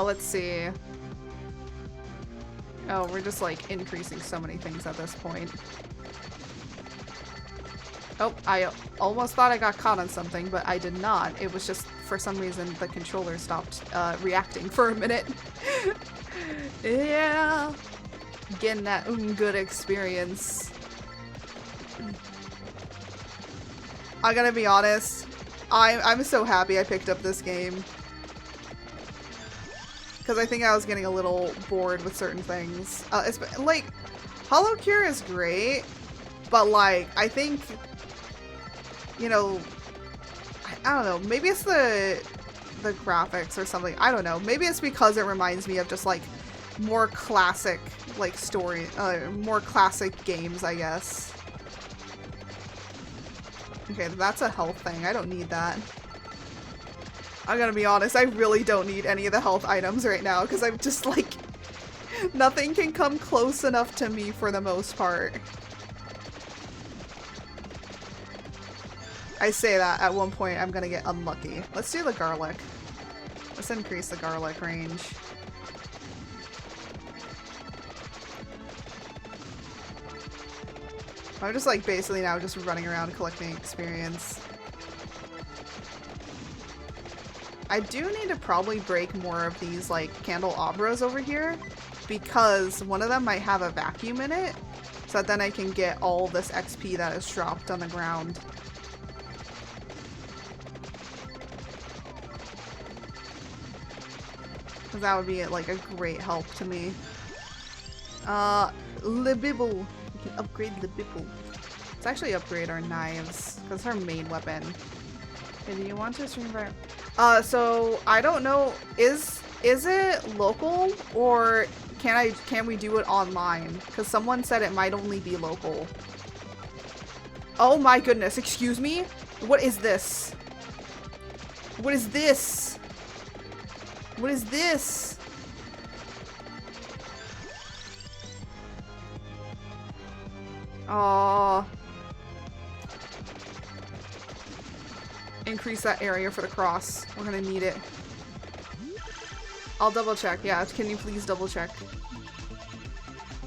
Let's see. Oh, we're just like increasing so many things at this point. Oh, I almost thought I got caught on something, but I did not. It was just, for some reason, the controller stopped reacting for a minute. Yeah. Getting that good experience. I gotta be honest, I'm so happy I picked up this game. Because I think I was getting a little bored with certain things. It's like, Hollow Cure is great, but like, I think, you know, I don't know, maybe it's the graphics or something. I don't know. Maybe it's because it reminds me of just like more classic, like story, more classic games, I guess. Okay, that's a health thing. I don't need that. I'm gonna be honest, I really don't need any of the health items right now because I'm just like, nothing can come close enough to me for the most part. I say that at one point I'm gonna get unlucky. Let's do the garlic. Let's increase the garlic range. I'm just like basically now just running around collecting experience. I do need to probably break more of these like candelabras over here because one of them might have a vacuum in it so that then I can get all this XP that is dropped on the ground. Because that would be like a great help to me. Libibble. We can upgrade Libibble. Let's actually upgrade our knives because it's our main weapon. Okay, do you want to stream by? So I don't know. Is it local or can we do it online? Because someone said it might only be local. Oh my goodness! Excuse me. What is this? What is this? What is this? Aww. Increase that area for the cross. We're gonna need it. I'll double check. Yeah, can you please double check?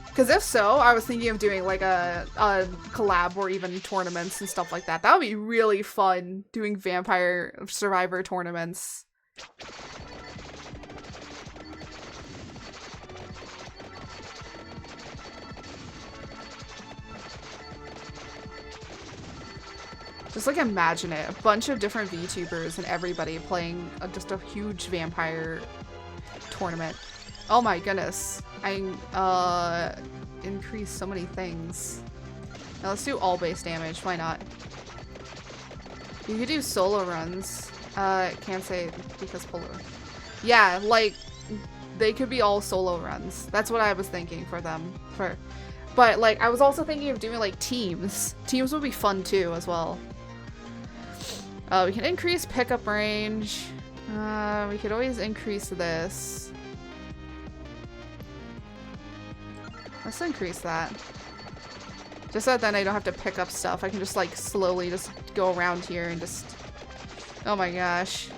Because if so, I was thinking of doing like a collab or even tournaments and stuff like that. That would be really fun, doing Vampire Survivor tournaments. Just like imagine it, a bunch of different VTubers and everybody playing just a huge vampire tournament. Oh my goodness. increase so many things. Now let's do all base damage. Why not? You could do solo runs. Can't say because polar. Yeah, like they could be all solo runs. That's what I was thinking for them. But like I was also thinking of doing like teams. Teams would be fun too as well. We can increase pickup range. We could always increase this. Let's increase that. Just so that then I don't have to pick up stuff. I can just like slowly just go around here and just... Oh my gosh.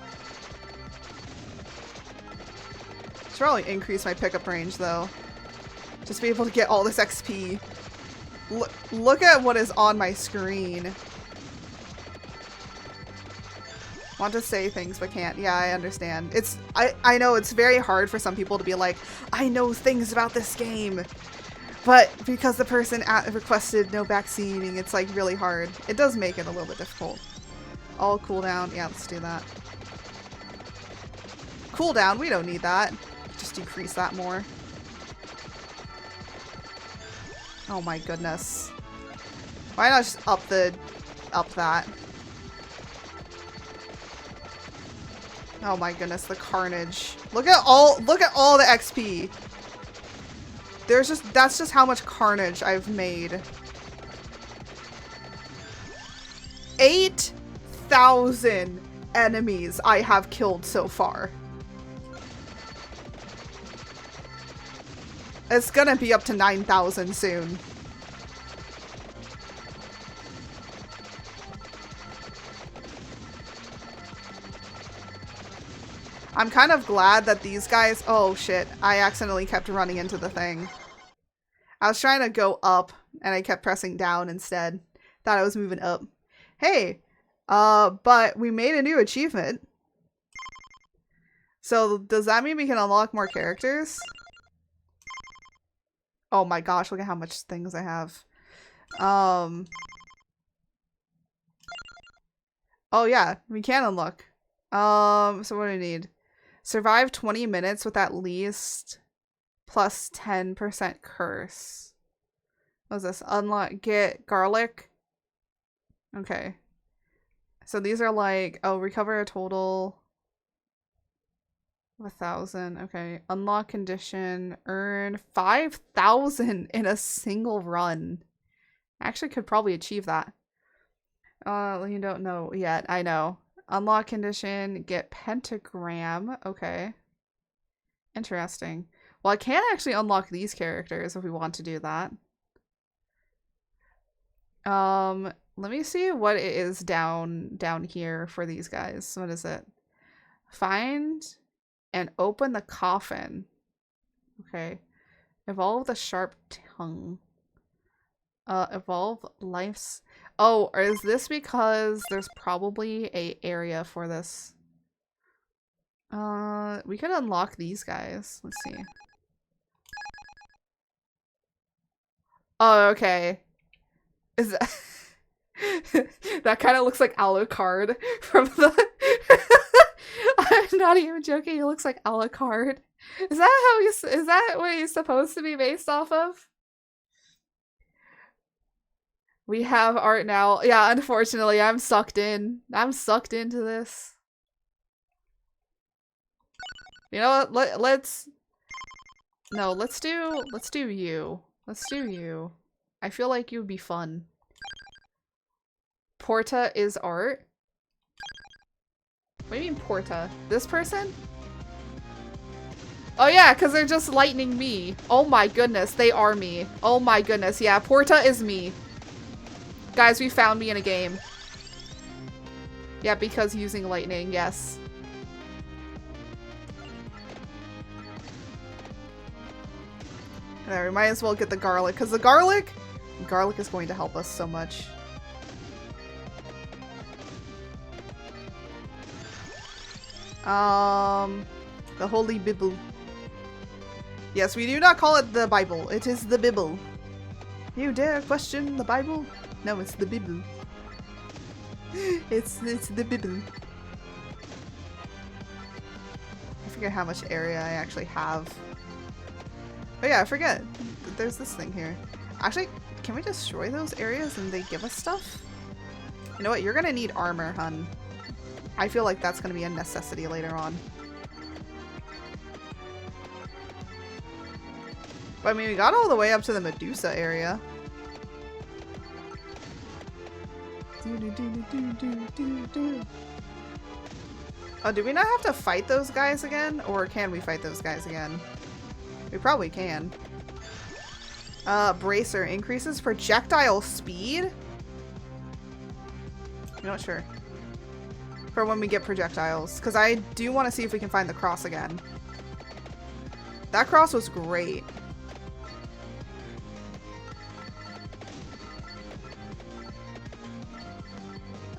Should probably increase my pickup range though. Just be able to get all this XP. Look at what is on my screen. Want to say things but can't. Yeah, I understand. I know it's very hard for some people to be like, I know things about this game. But because the person requested no backseating, it's like really hard. It does make it a little bit difficult. All cooldown. Yeah, let's do that. Cooldown, we don't need that. Just decrease that more. Oh my goodness. Why not just up that? Oh my goodness, the carnage. Look at all the XP. That's just how much carnage I've made. 8,000 enemies I have killed so far. It's gonna be up to 9,000 soon. I'm kind of glad that these guys... Oh shit, I accidentally kept running into the thing. I was trying to go up and I kept pressing down instead. Thought I was moving up. Hey, but we made a new achievement. So does that mean we can unlock more characters? Oh my gosh, look at how much things I have. Oh yeah, we can unlock. So what do I need? Survive 20 minutes with at least plus 10% curse. What's this? Unlock, get garlic. Okay. So these are like, oh, recover a total of 1,000. Okay. Unlock condition, earn 5,000 in a single run. Actually could probably achieve that. You don't know yet. I know. Unlock condition, get pentagram. Okay. Interesting. Well, I can actually unlock these characters if we want to do that. Let me see what it is down here for these guys. What is it? Find and open the coffin. Okay. Evolve the sharp tongue. Evolve life's... Oh, or is this because there's probably a area for this? We could unlock these guys. Let's see. Oh, okay. Is that... that kind of looks like Alucard from the... I'm not even joking, it looks like Alucard. Is that what he's supposed to be based off of? We have art now. Yeah, unfortunately, I'm sucked in. I'm sucked into this. You know what? Let's do you. Let's do you. I feel like you'd be fun. Porta is art. What do you mean Porta? This person? Oh yeah, because they're just lightning me. Oh my goodness, they are me. Oh my goodness, yeah, Porta is me. Guys, we found me in a game. Yeah, because using lightning, yes. There, we might as well get the garlic, because the garlic is going to help us so much. The Holy Bible. Yes, we do not call it the Bible. It is the Bible. You dare question the Bible? No, it's the Bible. It's the Bible. I forget how much area I actually have. Oh yeah, I forget. There's this thing here. Actually, can we destroy those areas and they give us stuff? You know what? You're gonna need armor, hun. I feel like that's gonna be a necessity later on. But I mean, we got all the way up to the Medusa area. Oh, do we not have to fight those guys again? Or can we fight those guys again? We probably can. Bracer increases projectile speed? I'm not sure. For when we get projectiles. Because I do want to see if we can find the cross again. That cross was great.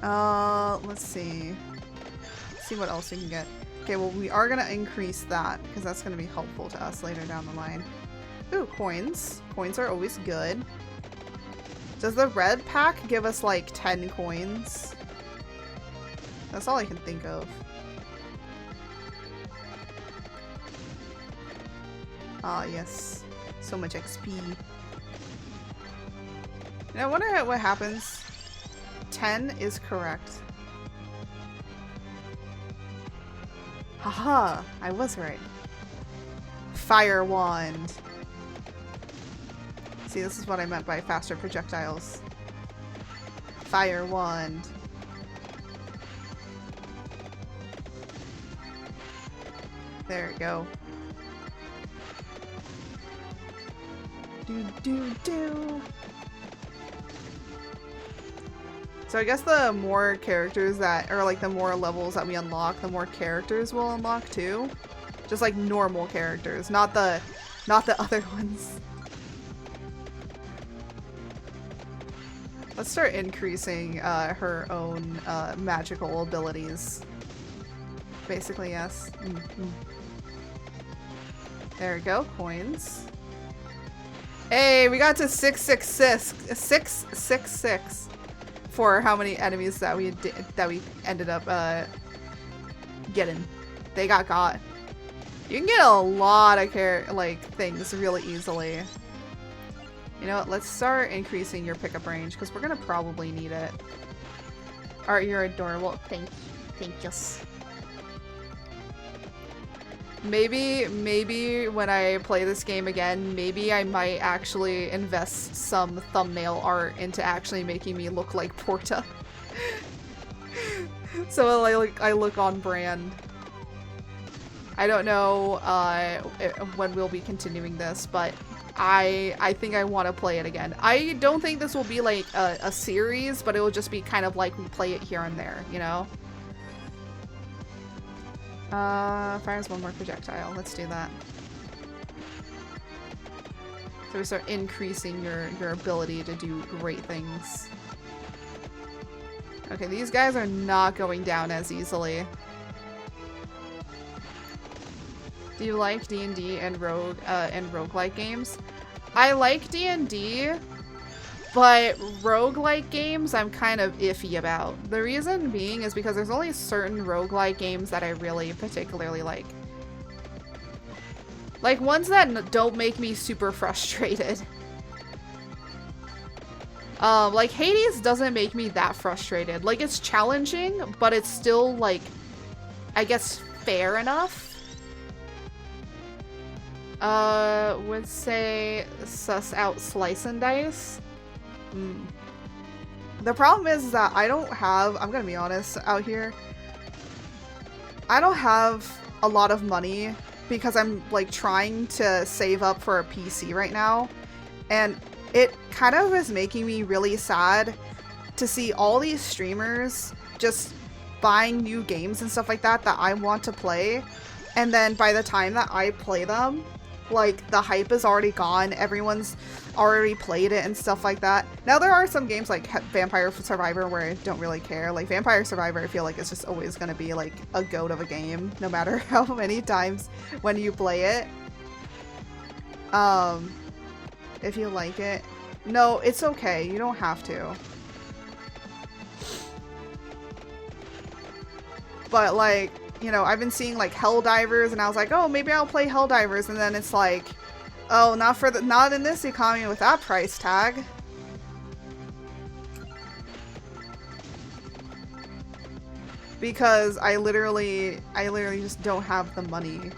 Let's see. Let's see what else we can get. Okay, well, we are gonna increase that because that's gonna be helpful to us later down the line. Ooh, coins. Coins are always good. Does the red pack give us like 10 coins? That's all I can think of. Ah, yes. So much XP. And I wonder what happens. 10 is correct. Haha, I was right. Fire wand. See, this is what I meant by faster projectiles. Fire wand. There we go. Do. So I guess the more characters that, or like the more levels that we unlock, the more characters we'll unlock too. Just like normal characters, not the other ones. Let's start increasing her own magical abilities. Basically, yes. There we go, coins. Hey, we got to 666 for how many enemies that we ended up getting. They got. You can get a lot of things really easily. You know what? Let's start increasing your pickup range because we're gonna probably need it. Art, you're adorable. Thank you. Maybe when I play this game again, maybe I might actually invest some thumbnail art into actually making me look like Porta. So I look on brand. I don't know when we'll be continuing this, but I think I want to play it again. I don't think this will be like a series, but it will just be kind of like we play it here and there, you know? Fires one more projectile. Let's do that. So we start increasing your ability to do great things. Okay, these guys are not going down as easily. Do you like D&D and roguelike games? I like D&D, but roguelike games I'm kind of iffy about. The reason being is because there's only certain roguelike games that I really particularly like. Like ones that don't make me super frustrated. Like Hades doesn't make me that frustrated. Like it's challenging, but it's still like, I guess, fair enough. Would say suss out Slice and Dice. The problem is that I don't have, I'm gonna be honest out here, I don't have a lot of money because I'm like trying to save up for a PC right now, and it kind of is making me really sad to see all these streamers just buying new games and stuff like that that I want to play, and then by the time that I play them, like the hype is already gone, everyone's already played it and stuff like that. Now there are some games like Vampire Survivor where I don't really care. Like Vampire Survivor I feel like it's just always going to be like a goat of a game no matter how many times when you play it. If you like it. No, it's okay. You don't have to. But like, you know, I've been seeing like Helldivers and I was like, oh, maybe I'll play Helldivers, and then it's like, Oh, not in this economy with that price tag. Because I literally just don't have the money.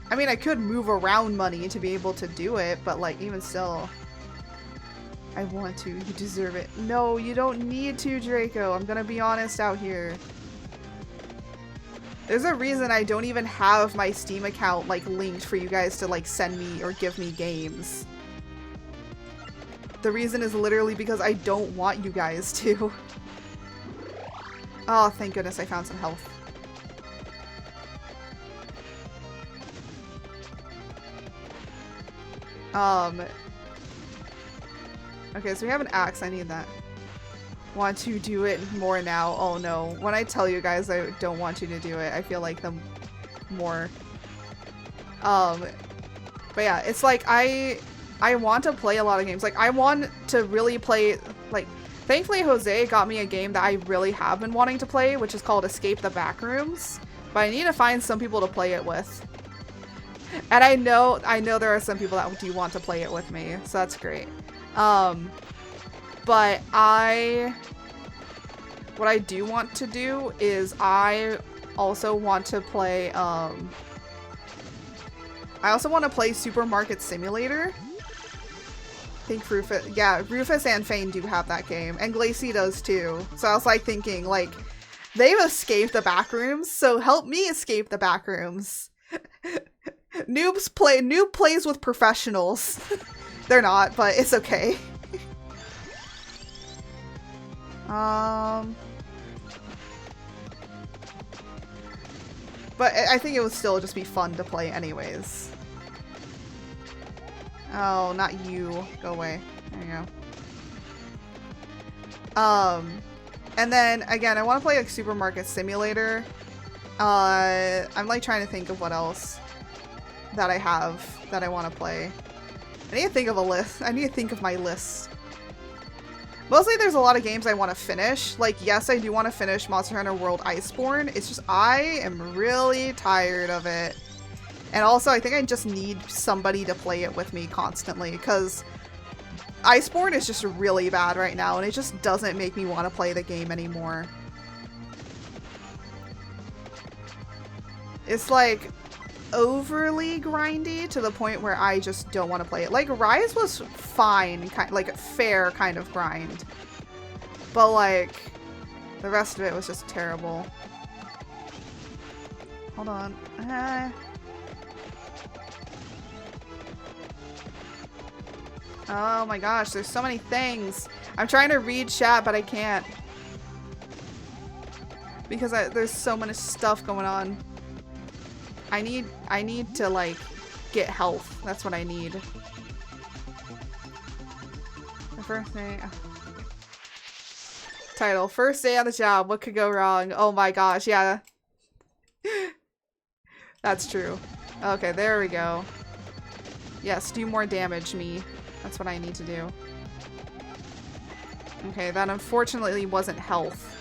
I mean, I could move around money to be able to do it, but like, even still. I want to. You deserve it. No, you don't need to, Draco. I'm gonna be honest out here. There's a reason I don't even have my Steam account, like, linked for you guys to, like, send me or give me games. The reason is literally because I don't want you guys to. Oh, thank goodness I found some health. Okay, so we have an axe. I need that. Want to do it more now? Oh no. When I tell you guys I don't want you to do it, I feel like the more. But yeah, it's like I want to play a lot of games. Like, I want to really play, like, thankfully Jose got me a game that I really have been wanting to play, which is called Escape the Backrooms. But I need to find some people to play it with. And I know there are some people that do want to play it with me, so that's great. But what I do want to do is I also want to play, I also want to play Supermarket Simulator. I think Rufus and Fane do have that game, and Glacy does too. So I was like thinking, like, they've escaped the backrooms, so help me escape the backrooms. Noob plays with professionals. They're not, but it's okay. But I think it would still just be fun to play anyways. Oh, not you. Go away. There you go. And then, again, I want to play, like, Supermarket Simulator. I'm, like, trying to think of what else that I have that I want to play. I need to think of a list. I need to think of my list. Mostly there's a lot of games I want to finish. Like, yes, I do want to finish Monster Hunter World Iceborne. It's just, I am really tired of it. And also, I think I just need somebody to play it with me constantly, because Iceborne is just really bad right now, and it just doesn't make me want to play the game anymore. It's like overly grindy to the point where I just don't want to play it. Like, Rise was fine, like a fair kind of grind, but like the rest of it was just terrible. Hold on. Oh my gosh, there's so many things. I'm trying to read chat, but I can't because there's so much stuff going on. I need to, like, get health. That's what I need. The first day. Title: First day on the job. What could go wrong? Oh my gosh, yeah. That's true. Okay, there we go. Yes, do more damage, me. That's what I need to do. Okay, that unfortunately wasn't health.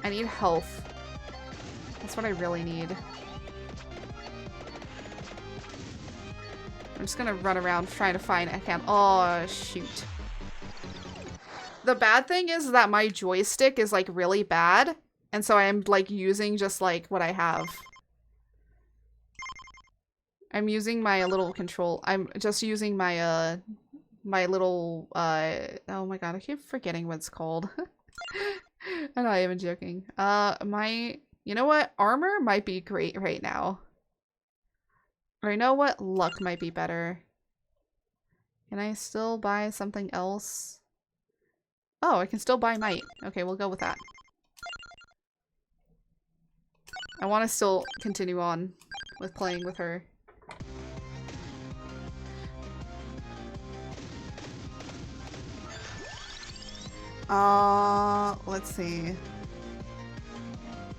I need health. That's what I really need. I'm just gonna run around trying to find a camp. Oh, shoot. The bad thing is that my joystick is, like, really bad. And so I'm, like, using just, like, what I have. I'm using my little control. I'm just using my, my little, oh my god, I keep forgetting what it's called. I'm not even joking. You know what? Armor might be great right now. Or you know what? Luck might be better. Can I still buy something else? Oh, I can still buy might. Okay, we'll go with that. I want to still continue on with playing with her. Let's see.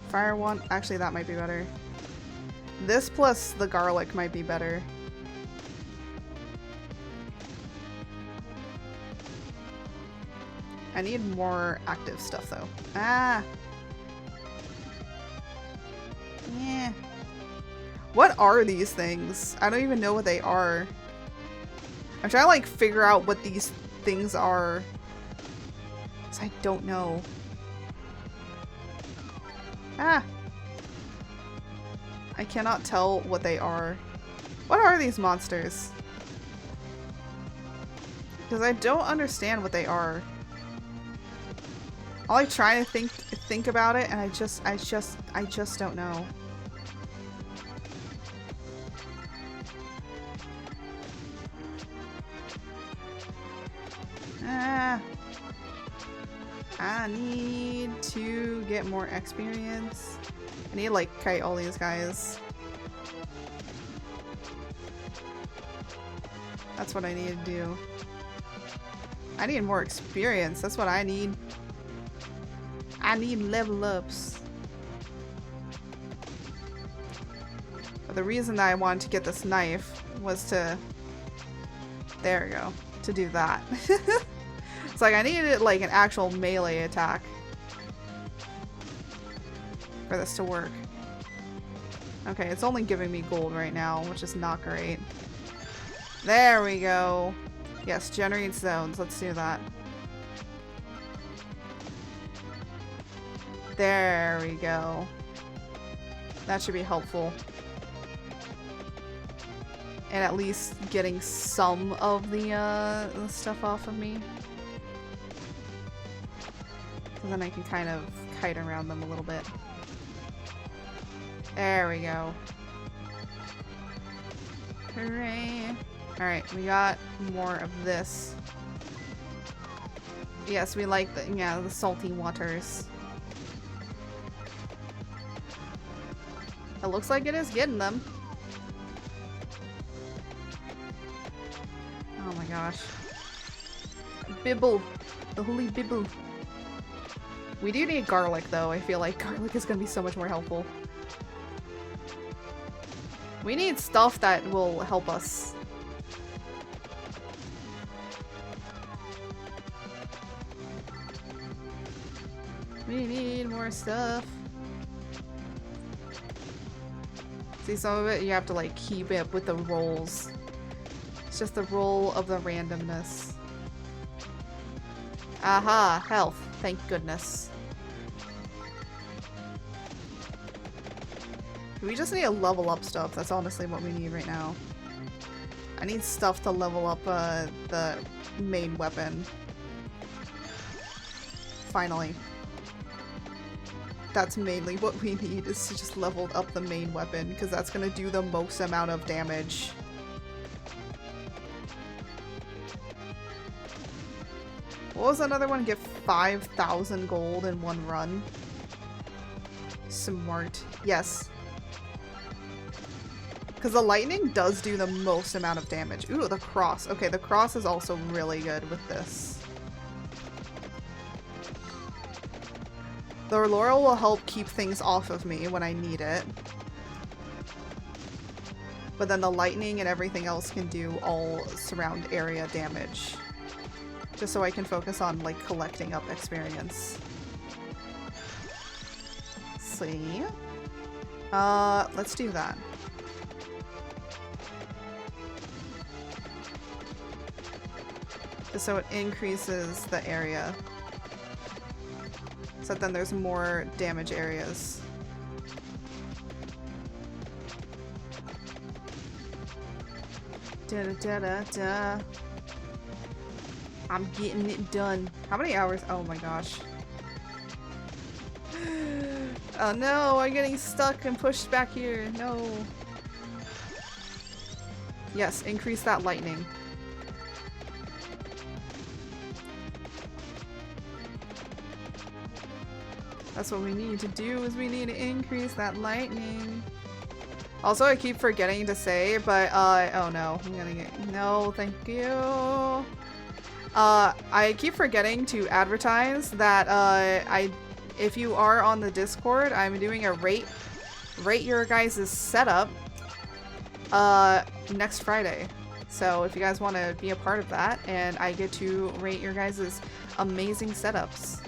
Fire one. Actually, that might be better. This plus the garlic might be better. I need more active stuff, though. Ah! Yeah. What are these things? I don't even know what they are. I'm trying to like figure out what these things are. 'Cause I don't know. Ah. I cannot tell what they are. What are these monsters? Because I don't understand what they are. I'll like try to think about it, and I just don't know. Ah, I need to get more experience. I need to like kite all these guys. That's what I need to do. I need more experience. That's what I need. I need level ups. But the reason that I wanted to get this knife was to... There we go. To do that. It's like I needed like an actual melee attack for this to work. Okay, it's only giving me gold right now, which is not great. There we go. Yes, generate zones. Let's do that. There we go. That should be helpful. And at least getting some of the stuff off of me. And then I can kind of kite around them a little bit. There we go. Hooray. Alright, we got more of this. Yes, we like the, yeah, the salty waters. It looks like it is getting them. Oh my gosh. Bibble. The holy bibble. We do need garlic though. I feel like garlic is gonna be so much more helpful. We need stuff that will help us. We need more stuff. See, some of it you have to like keep it with the rolls. It's just the roll of the randomness. Aha, health. Thank goodness. We just need to level up stuff. That's honestly what we need right now. I need stuff to level up the main weapon. Finally. That's mainly what we need, is to just level up the main weapon, because that's going to do the most amount of damage. What was another one? Get 5,000 gold in one run. Smart. Yes. Because the lightning does do the most amount of damage. Ooh, the cross. Okay, the cross is also really good with this. The laurel will help keep things off of me when I need it. But then the lightning and everything else can do all surround area damage. Just so I can focus on, like, collecting up experience. See? Let's do that. Just so it increases the area. So then there's more damage areas. Da da da da da. I'm getting it done. How many hours? Oh my gosh. Oh no, I'm getting stuck and pushed back here. No. Yes, increase that lightning. That's what we need to do, is we need to increase that lightning. Also, I keep forgetting to say, but, oh no, I'm gonna get, no, thank you. I keep forgetting to advertise that, if you are on the Discord, I'm doing a rate your guys' setup, next Friday. So if you guys want to be a part of that, and I get to rate your guys' amazing setups.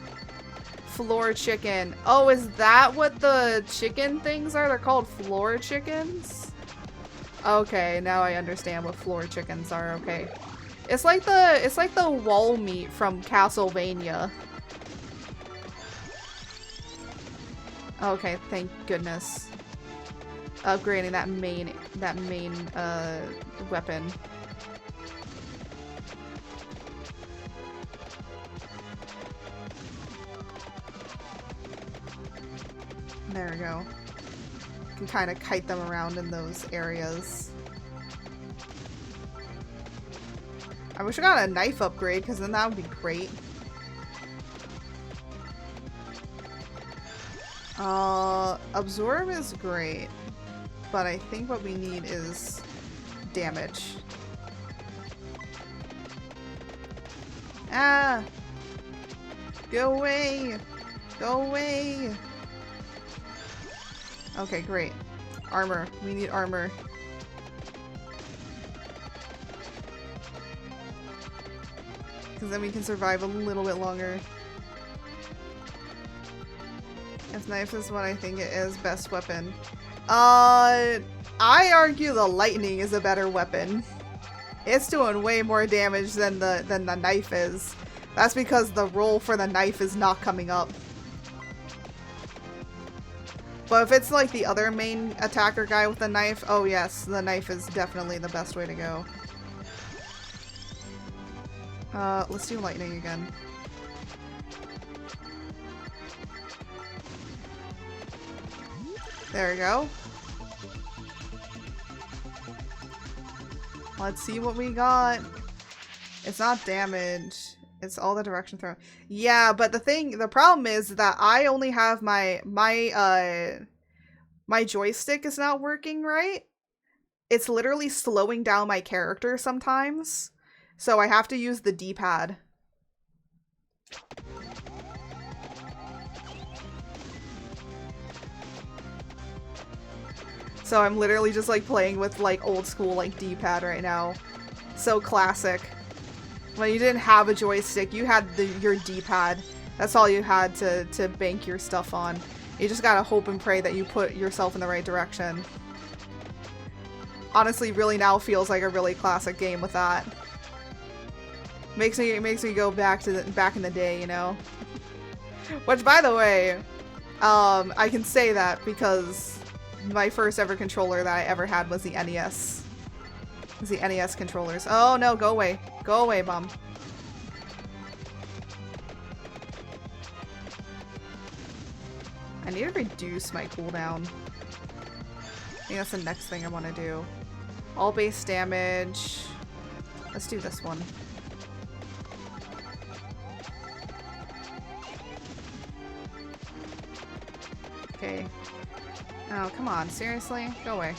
Floor chicken. Oh, is that what the chicken things are? They're called floor chickens? Okay, now I understand what floor chickens are. Okay. It's like the wall meat from Castlevania. Okay, thank goodness. Upgrading that main weapon. There we go. Can kind of kite them around in those areas. I wish I got a knife upgrade, because then that would be great. Absorb is great, but I think what we need is damage. Ah! Go away! Go away! Okay, great. Armor. We need armor. Because then we can survive a little bit longer. If knife is what I think it is, best weapon. I argue the lightning is a better weapon. It's doing way more damage than the knife is. That's because the roll for the knife is not coming up. But if it's like the other main attacker guy with the knife, oh yes, the knife is definitely the best way to go. Let's do lightning again. There we go. Let's see what we got. It's not damage. It's all the direction throw. Yeah, but the problem is that I only have my joystick is not working right. It's literally slowing down my character sometimes. So I have to use the D-pad. So I'm literally just like playing with like old school like D-pad right now. So classic. When you didn't have a joystick, you had your D-pad. That's all you had to bank your stuff on. You just gotta hope and pray that you put yourself in the right direction. Honestly, really now feels like a really classic game with that. Makes me go back in the day, you know. Which, by the way, I can say that because my first ever controller that I ever had was the NES. It was the NES controllers. Oh no, go away. Go away, Mom. I need to reduce my cooldown. I think that's the next thing I want to do. All base damage. Let's do this one. Okay. Oh, come on. Seriously? Go away.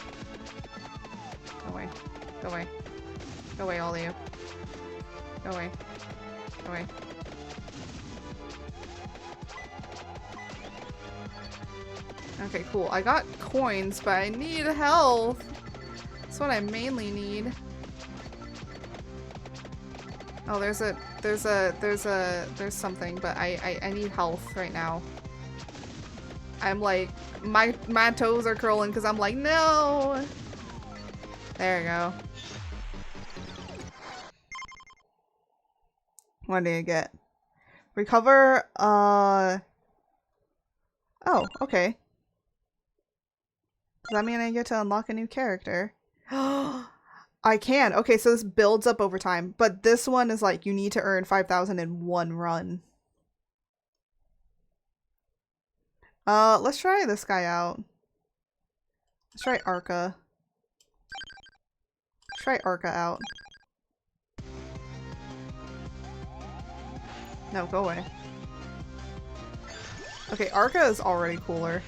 Go away. Go away. Go away, all of you. Go away. Go away. Okay, cool. I got coins, but I need health. That's what I mainly need. Oh, there's something, but I need health right now. I'm like, my toes are curling because I'm like, no! There we go. What did I get? Recover, oh, okay. Does that mean I get to unlock a new character? I can. Okay, so this builds up over time, but this one is like, you need to earn 5,000 in one run. Let's try this guy out. Let's try Arca. Let's try Arca out. No, go away. Okay, Arca is already cooler.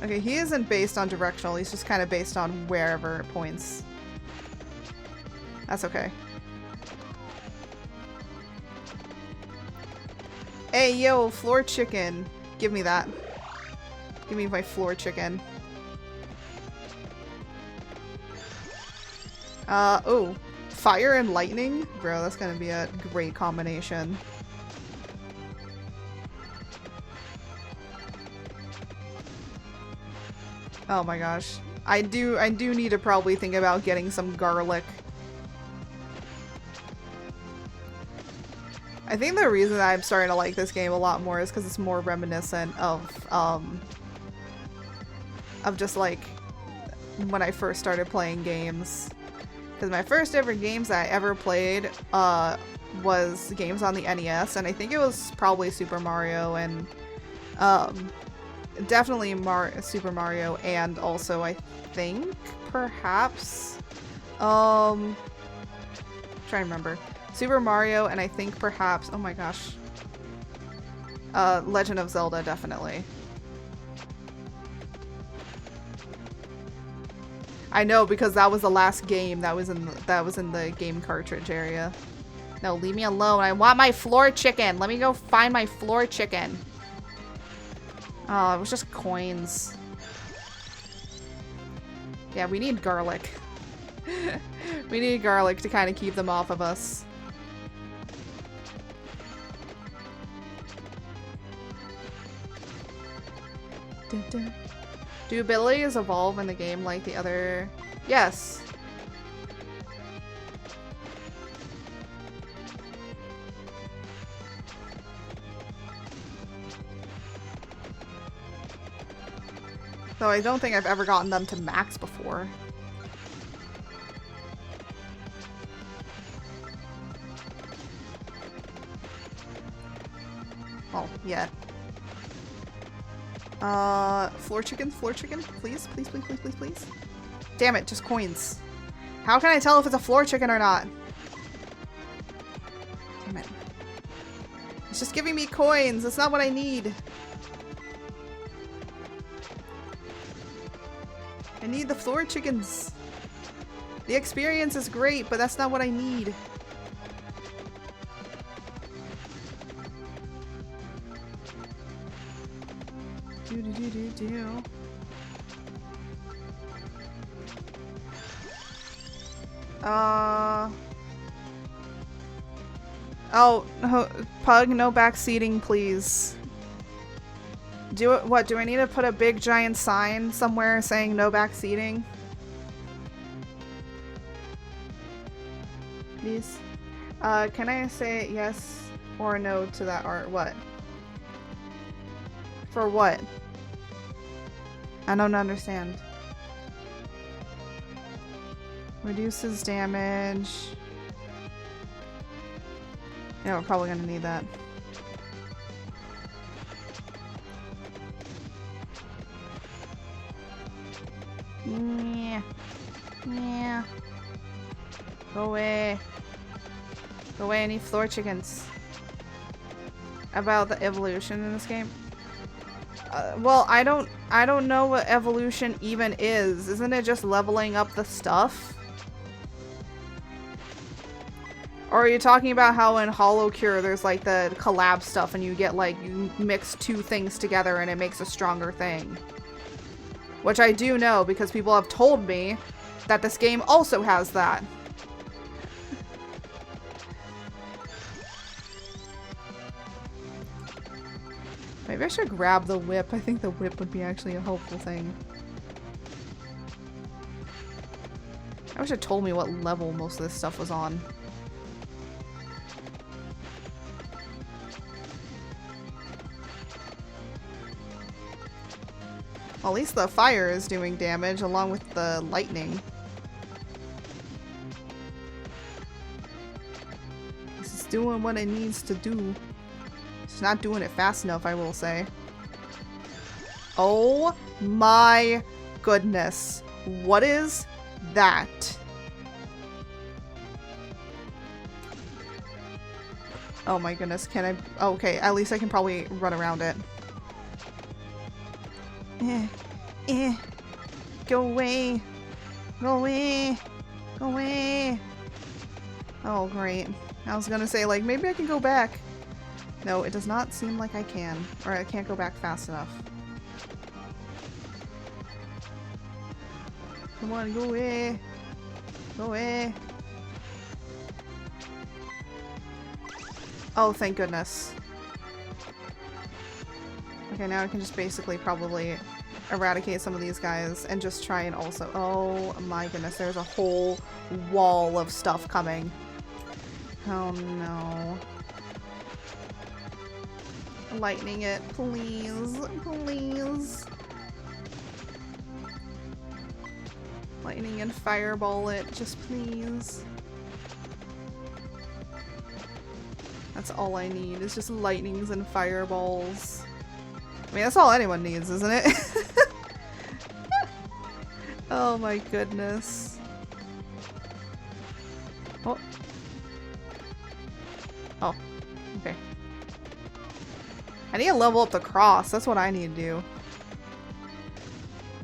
Okay, he isn't based on directional, he's just kind of based on wherever it points. That's okay. Hey, yo, floor chicken. Give me that. Give me my floor chicken. Oh. Fire and lightning? Bro, that's gonna be a great combination. Oh my gosh. I do need to probably think about getting some garlic. I think the reason that I'm starting to like this game a lot more is because it's more reminiscent of just like when I first started playing games. Because my first ever games I ever played was games on the NES, and I think it was probably Super Mario and definitely Super Mario, and also I think perhaps trying to remember. Super Mario, and I think perhaps, oh my gosh, Legend of Zelda, definitely. I know, because that was the last game that was in the game cartridge area. No, leave me alone. I want my floor chicken. Let me go find my floor chicken. Oh, it was just coins. Yeah, we need garlic. We need garlic to kind of keep them off of us. Do abilities evolve in the game like the other? Yes. Though I don't think I've ever gotten them to max before. Oh, yeah. Floor chicken, please, please, please, please, please, please. Damn it, just coins. How can I tell if it's a floor chicken or not? Damn it. It's just giving me coins. That's not what I need. I need the floor chickens. The experience is great, but that's not what I need. Do. Oh, no, Pug, no backseating, please. What, do I need to put a big giant sign somewhere saying no backseating? Please? Can I say yes or no to that art? What? For what? I don't understand. Reduces damage. Yeah, we're probably gonna need that. Yeah. Yeah. Go away. Go away, I need floor chickens. About the evolution in this game? Well, I don't know what evolution even is. Isn't it just leveling up the stuff? Or are you talking about how in Hollow Cure there's like the collab stuff and you get like, you mix two things together and it makes a stronger thing? Which I do know because people have told me that this game also has that. Maybe I should grab the whip. I think the whip would be actually a helpful thing. I wish it told me what level most of this stuff was on. Well, at least the fire is doing damage along with the lightning. This is doing what it needs to do. It's not doing it fast enough, I will say. Oh my goodness. What is that? Oh my goodness, can I? Okay, at least I can probably run around it. Go away. Go away. Go away. Oh, great. I was gonna say, like, maybe I can go back. No, it does not seem like I can. Or I can't go back fast enough. Come on, go away. Go away. Oh, thank goodness. Okay, now I can just basically probably eradicate some of these guys and just try and also... Oh my goodness, there's a whole wall of stuff coming. Oh no. Lightning it, please. Please. Lightning and fireball it, just please. That's all I need, is just lightnings and fireballs. I mean, that's all anyone needs, isn't it? Oh my goodness. Oh. Oh, okay. I need to level up the cross, that's what I need to do.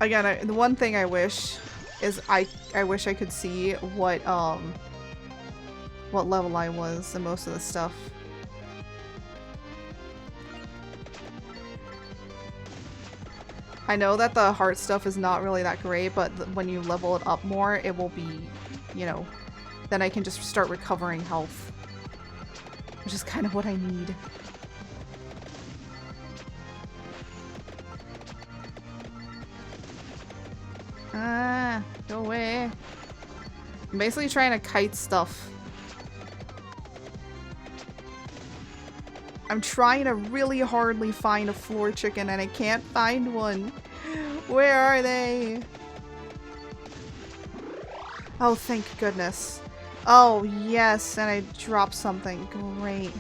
Again, the one thing I wish is I wish I could see what level I was in most of the stuff. I know that the heart stuff is not really that great, but when you level it up more, it will be, you know, then I can just start recovering health. Which is kind of what I need. Ah, go away. I'm basically trying to kite stuff. I'm trying to really hardly find a floor chicken and I can't find one. Where are they? Oh, thank goodness. Oh, yes, and I dropped something. Great.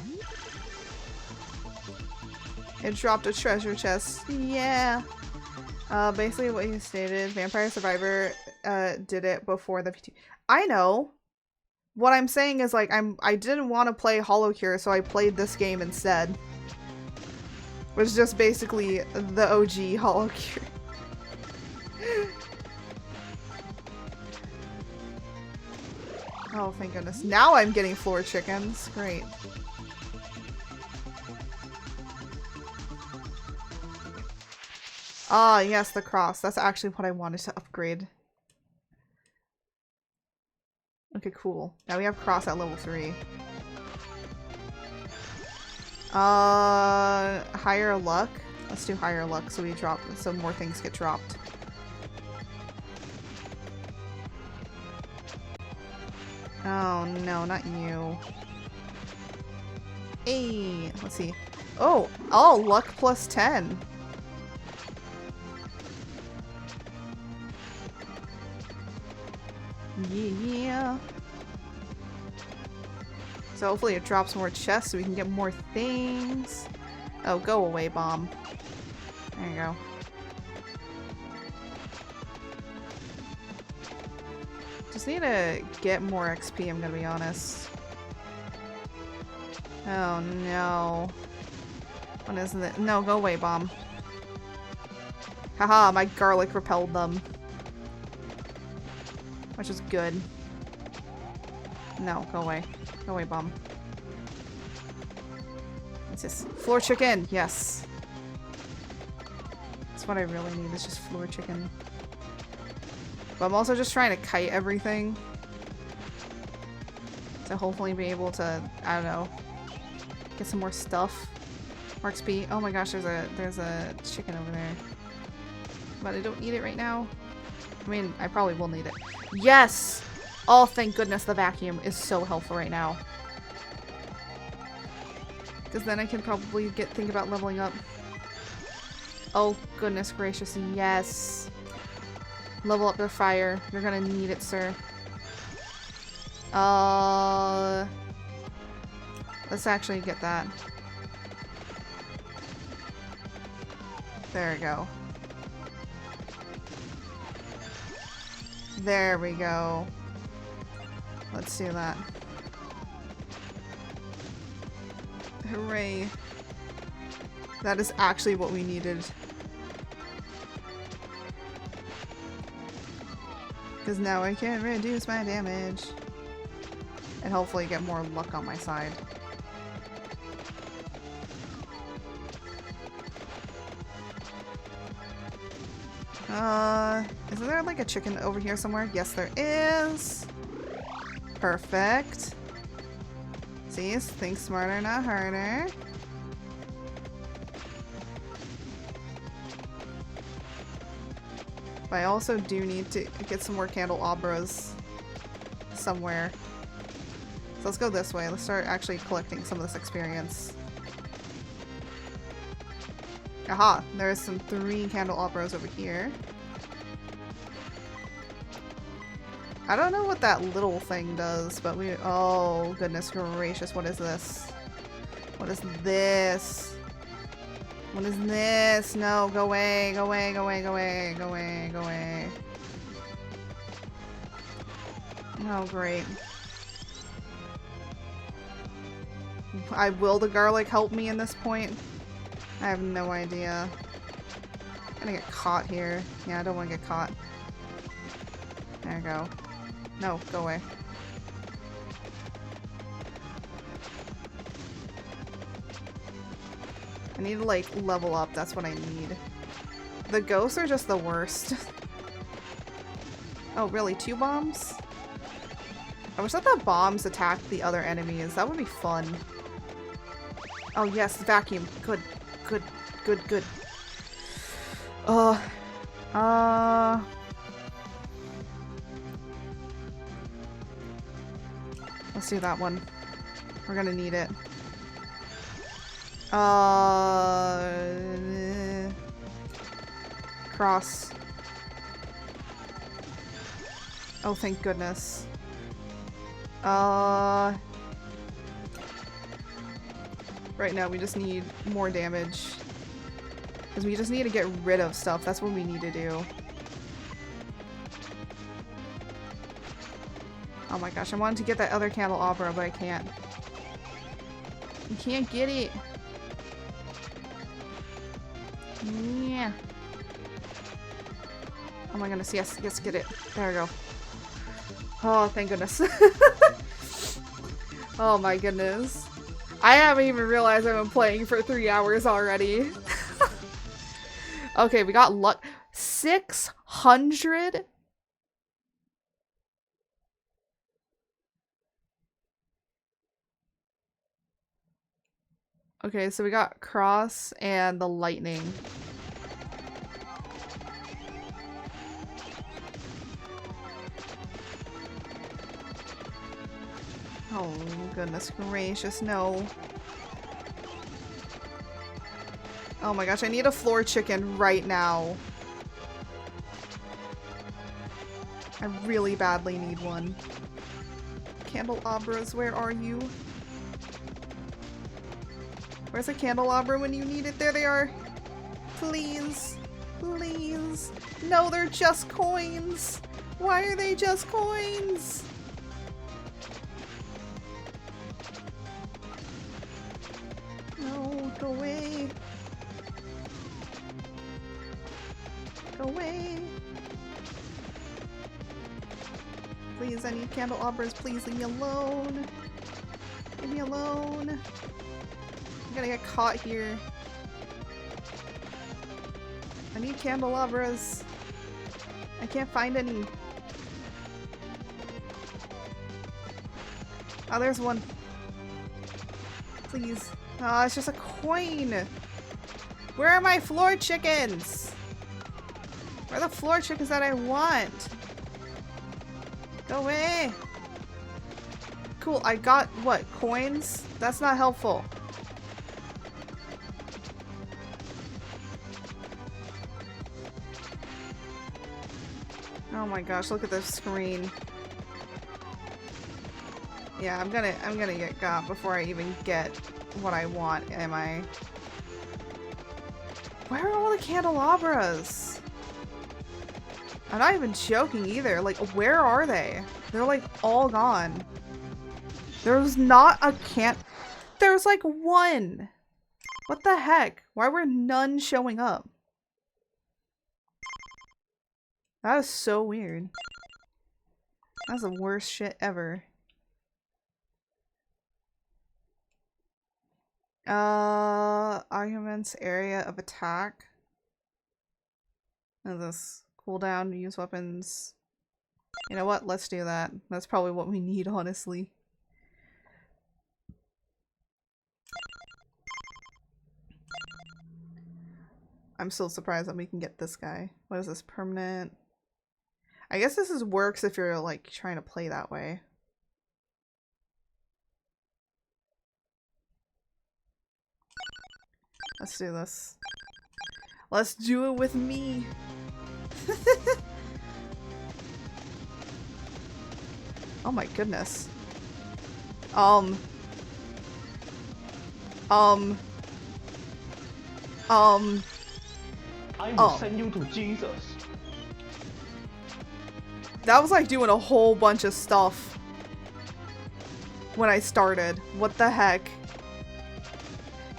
It dropped a treasure chest. Yeah. Basically what you stated, Vampire Survivor did it before the PT. I know. What I'm saying is, like, I didn't want to play Hollow Cure, so I played this game instead. Which is just basically the OG Hollow Cure. Oh, thank goodness. Now I'm getting floor chickens. Great. Ah, yes, the cross. That's actually what I wanted to upgrade. Okay, cool. Now we have cross at level 3. Higher luck? Let's do higher luck so we drop, so more things get dropped. Oh no, not you. Hey, let's see. Oh, luck plus 10. Yeah. So hopefully it drops more chests so we can get more things. Oh, go away, bomb. There you go. Just need to get more XP, I'm gonna be honest. Oh no. What isn't it? No, go away, bomb. Haha, my garlic repelled them. Which is good. No, go away. Go away, bomb. What's this? Floor chicken! Yes. That's what I really need, is just floor chicken. But I'm also just trying to kite everything. To hopefully be able to, I don't know, get some more stuff. More XP. Oh my gosh, there's a chicken over there. But I don't need it right now. I mean, I probably will need it. Yes! Oh, thank goodness the vacuum is so helpful right now. Because then I can probably think about leveling up. Oh, goodness gracious, yes. Level up the fire. You're gonna need it, sir. Let's actually get that. There we go. There we go. Let's do that. Hooray. That is actually what we needed. Because now I can reduce my damage. And hopefully get more luck on my side. Is there like a chicken over here somewhere? Yes, there is. Perfect. See? Think smarter, not harder. But I also do need to get some more candelabras somewhere. So let's go this way. Let's start actually collecting some of this experience. Aha! There's some 3 candelabras over here. I don't know what that little thing does, but we- oh, goodness gracious, what is this? What is this? What is this? No, go away, go away, go away, go away, go away, go away. Oh, great. Will the garlic help me in this point? I have no idea. I'm gonna get caught here. Yeah, I don't want to get caught. There you go. No, go away. I need to, like, level up. That's what I need. The ghosts are just the worst. Oh, really? 2 bombs? I wish that the bombs attacked the other enemies. That would be fun. Oh, yes, vacuum. Good. Good. Good, good. Let's do that one. We're gonna need it. Cross. Oh, thank goodness. Right now we just need more damage. Because we just need to get rid of stuff. That's what we need to do. Oh my gosh, I wanted to get that other candelabra, but I can't. You can't get it. Yeah. Oh my goodness, yes, yes, get it. There we go. Oh, thank goodness. Oh my goodness. I haven't even realized I've been playing for 3 hours already. Okay, we got luck. 600? Okay, so we got cross and the lightning. Oh, goodness gracious, no. Oh my gosh, I need a floor chicken right now. I really badly need one. Candelabras, where are you? Where's a candelabra when you need it? There they are. Please. Please. No, they're just coins. Why are they just coins? No, go away. Go away. Please, I need candelabras. Please leave me alone. Leave me alone. I'm gonna get caught here. I need candelabras. I can't find any. Oh, there's one. Please. Oh, it's just a coin. Where are my floor chickens? Where are the floor chickens that I want? Go away. Cool, I got, what, coins? That's not helpful. Oh my gosh, look at this screen. Yeah, I'm gonna get got before I even get what I want, am I? Where are all the candelabras? I'm not even joking either. Like, where are they? They're like all gone. There's not a There's like one. What the heck? Why were none showing up? That is so weird. That's the worst shit ever. Arguments area of attack. What is this? Cooldown to use weapons. You know what? Let's do that. That's probably what we need, honestly. I'm still surprised that we can get this guy. What is this? Permanent? I guess this works if you're like trying to play that way. Let's do this. Let's do it with me. Oh my goodness. I
will send you to Jesus.
That was like doing a whole bunch of stuff when I started. What the heck?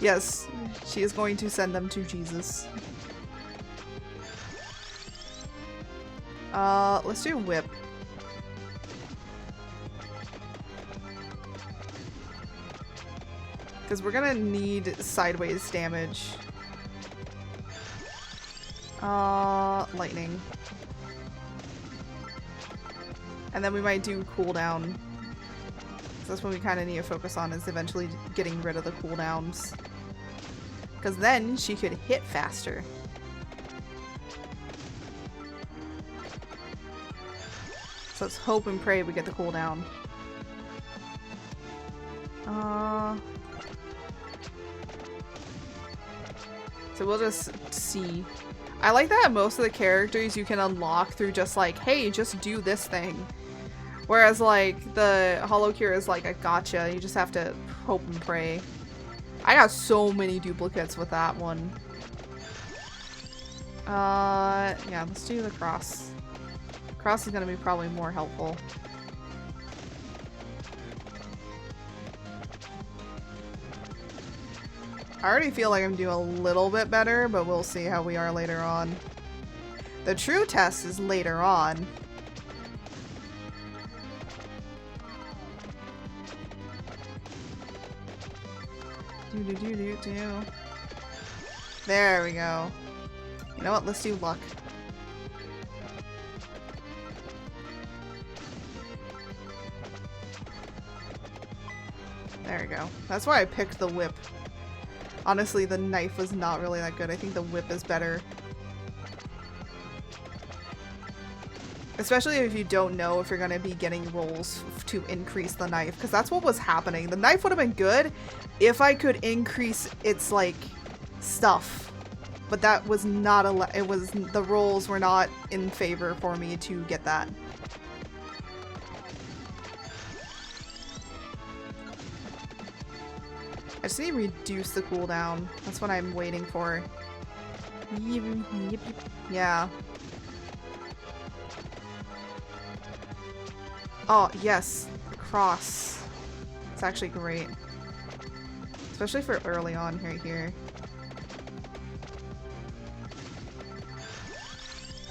Yes, she is going to send them to Jesus. Let's do whip. Because we're gonna need sideways damage. Lightning. And then we might do cooldown. So that's what we kind of need to focus on, is eventually getting rid of the cooldowns. Because then she could hit faster. So let's hope and pray we get the cooldown. So we'll just see. I like that most of the characters you can unlock through just like, hey, just do this thing. Whereas like the Hollow Cure is like a gotcha. You just have to hope and pray. I got so many duplicates with that one. Yeah, let's do the cross. Cross is gonna be probably more helpful. I already feel like I'm doing a little bit better, but we'll see how we are later on. The true test is later on. Do. There we go. You know what? Let's do luck. There we go. That's why I picked the whip. Honestly, the knife was not really that good. I think the whip is better. Especially if you don't know if you're going to be getting rolls to increase the knife. Because that's what was happening. The knife would have been good if I could increase its, like, stuff. But that was not the rolls were not in favor for me to get that. I just need to reduce the cooldown. That's what I'm waiting for. Yeah. Oh, yes. The cross. It's actually great. Especially for early on right here.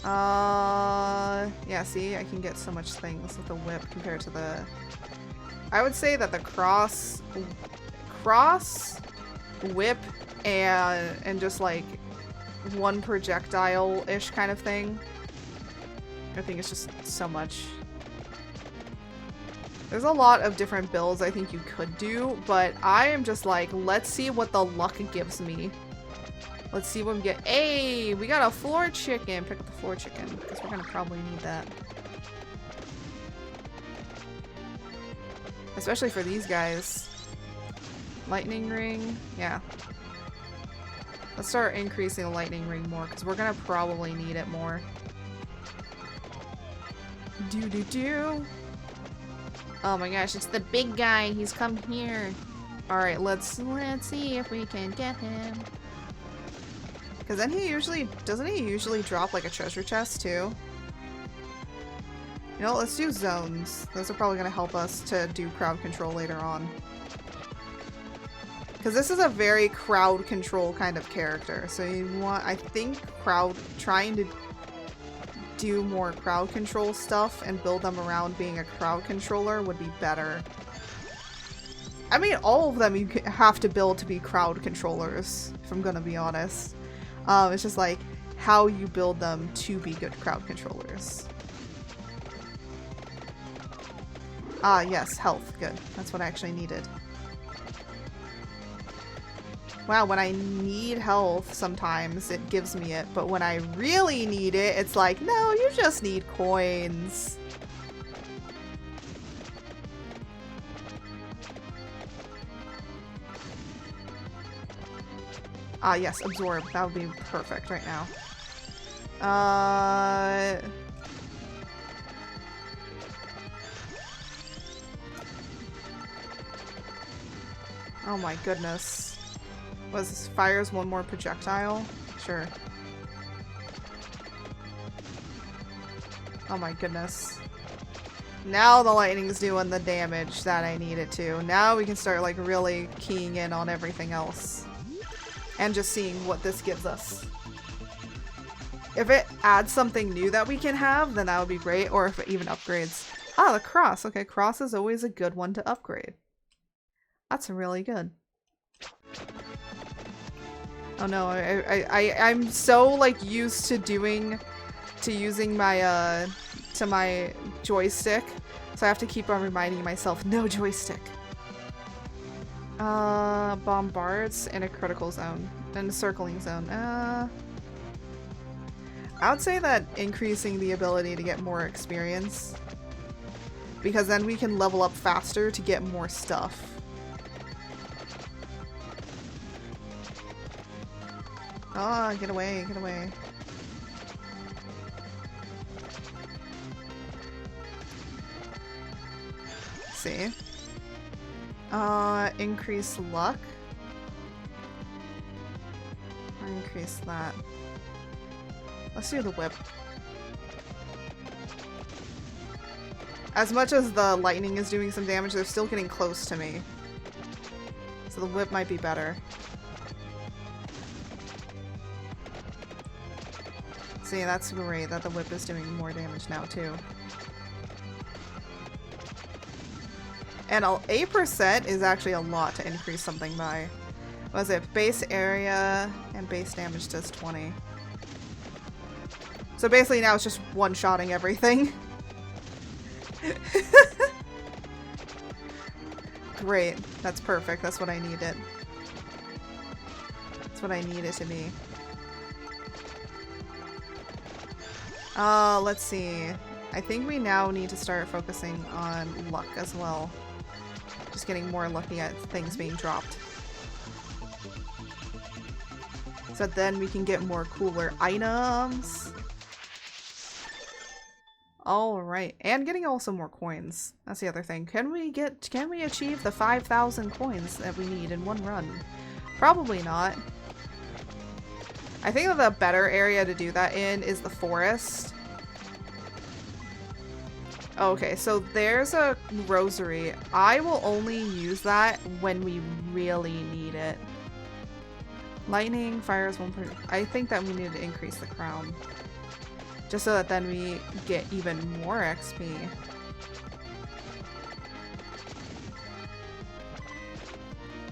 Yeah, see? I can get so much things with the whip compared to the... I would say that the cross, whip, and just like one projectile-ish kind of thing. I think it's just so much. There's a lot of different builds I think you could do, but I am just like, let's see what the luck gives me. Let's see what we get. Hey, we got a floor chicken. Pick up the floor chicken, because we're gonna probably need that. Especially for these guys. Lightning ring, yeah. Let's start increasing the lightning ring more, because we're gonna probably need it more. Do. Oh my gosh, it's the big guy. He's come here. All right, let's see if we can get him. Because then doesn't he usually drop like a treasure chest too? You know, let's do zones. Those are probably going to help us to do crowd control later on. Because this is a very crowd control kind of character. So you want, I think, trying to do more crowd control stuff and build them around being a crowd controller would be better. I mean, all of them you have to build to be crowd controllers, if I'm gonna be honest. It's just like how you build them to be good crowd controllers. Ah, yes, health. Good. That's what I actually needed. Wow, when I need health, sometimes it gives me it, but when I really need it, it's like, no, you just need coins. Ah, yes, absorb. That would be perfect right now. Oh my goodness. Was this fires one more projectile? Sure. Oh my goodness. Now the lightning's doing the damage that I need it to. Now we can start like really keying in on everything else. And just seeing what this gives us. If it adds something new that we can have, then that would be great. Or if it even upgrades. Ah, the cross. Okay, cross is always a good one to upgrade. That's really good. Oh no, I'm so like used to using my my joystick, so I have to keep on reminding myself, no joystick. Bombards in a critical zone, in a circling zone. I would say that increasing the ability to get more experience, because then we can level up faster to get more stuff. Oh, get away, get away. Let's see. Increase luck. Increase that. Let's do the whip. As much as the lightning is doing some damage, they're still getting close to me. So the whip might be better. See, that's great that the whip is doing more damage now, too. And 8% is actually a lot to increase something by. What was it? Base area and base damage does 20. So basically now it's just one-shotting everything. Great. That's perfect. That's what I needed. That's what I needed to be. Let's see. I think we now need to start focusing on luck as well. Just getting more lucky at things being dropped. So then we can get more cooler items. Alright, and getting also more coins. That's the other thing. Can we achieve the 5,000 coins that we need in one run? Probably not. I think that the better area to do that in is the forest. Okay, so there's a rosary. I will only use that when we really need it. Lightning, fires 1 per... I think that we need to increase the crown. Just so that then we get even more XP.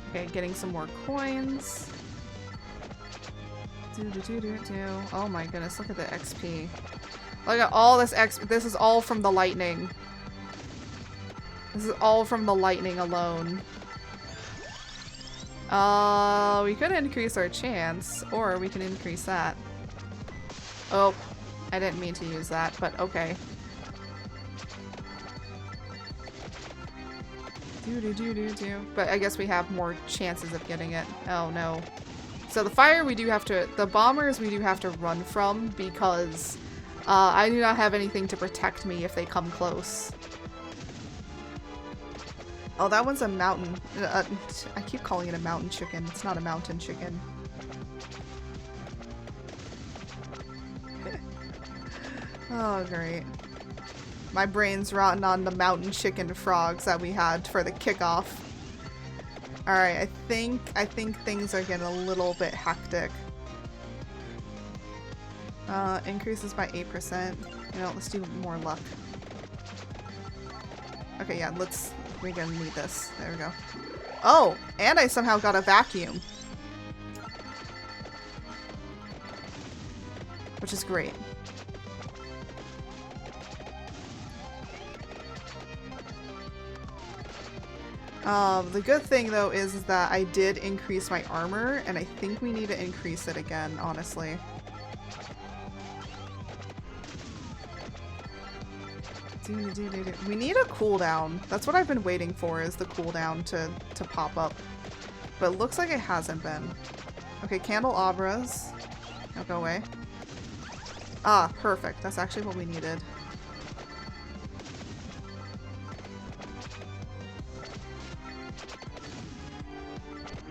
Okay, getting some more coins. Oh my goodness, look at the XP. Look at all this XP. This is all from the lightning. This is all from the lightning alone. We could increase our chance, or we can increase that. Oh, I didn't mean to use that, but okay. But I guess we have more chances of getting it. Oh no. So the fire we do have to, the bombers we do have to run from because I do not have anything to protect me if they come close. Oh, that one's a mountain. I keep calling it a mountain chicken. It's not a mountain chicken. Oh, great. My brain's rotten on the mountain chicken frogs that we had for the kickoff. Alright, I think things are getting a little bit hectic. Increases by 8%. You know, let's do more luck. Okay, yeah, we're gonna need this. There we go. Oh, and I somehow got a vacuum. Which is great. The good thing though is that I did increase my armor, and I think we need to increase it again, honestly. We need a cooldown. That's what I've been waiting for, is the cooldown to pop up. But it looks like it hasn't been. Okay, candelabras. Now go away. Ah, perfect. That's actually what we needed.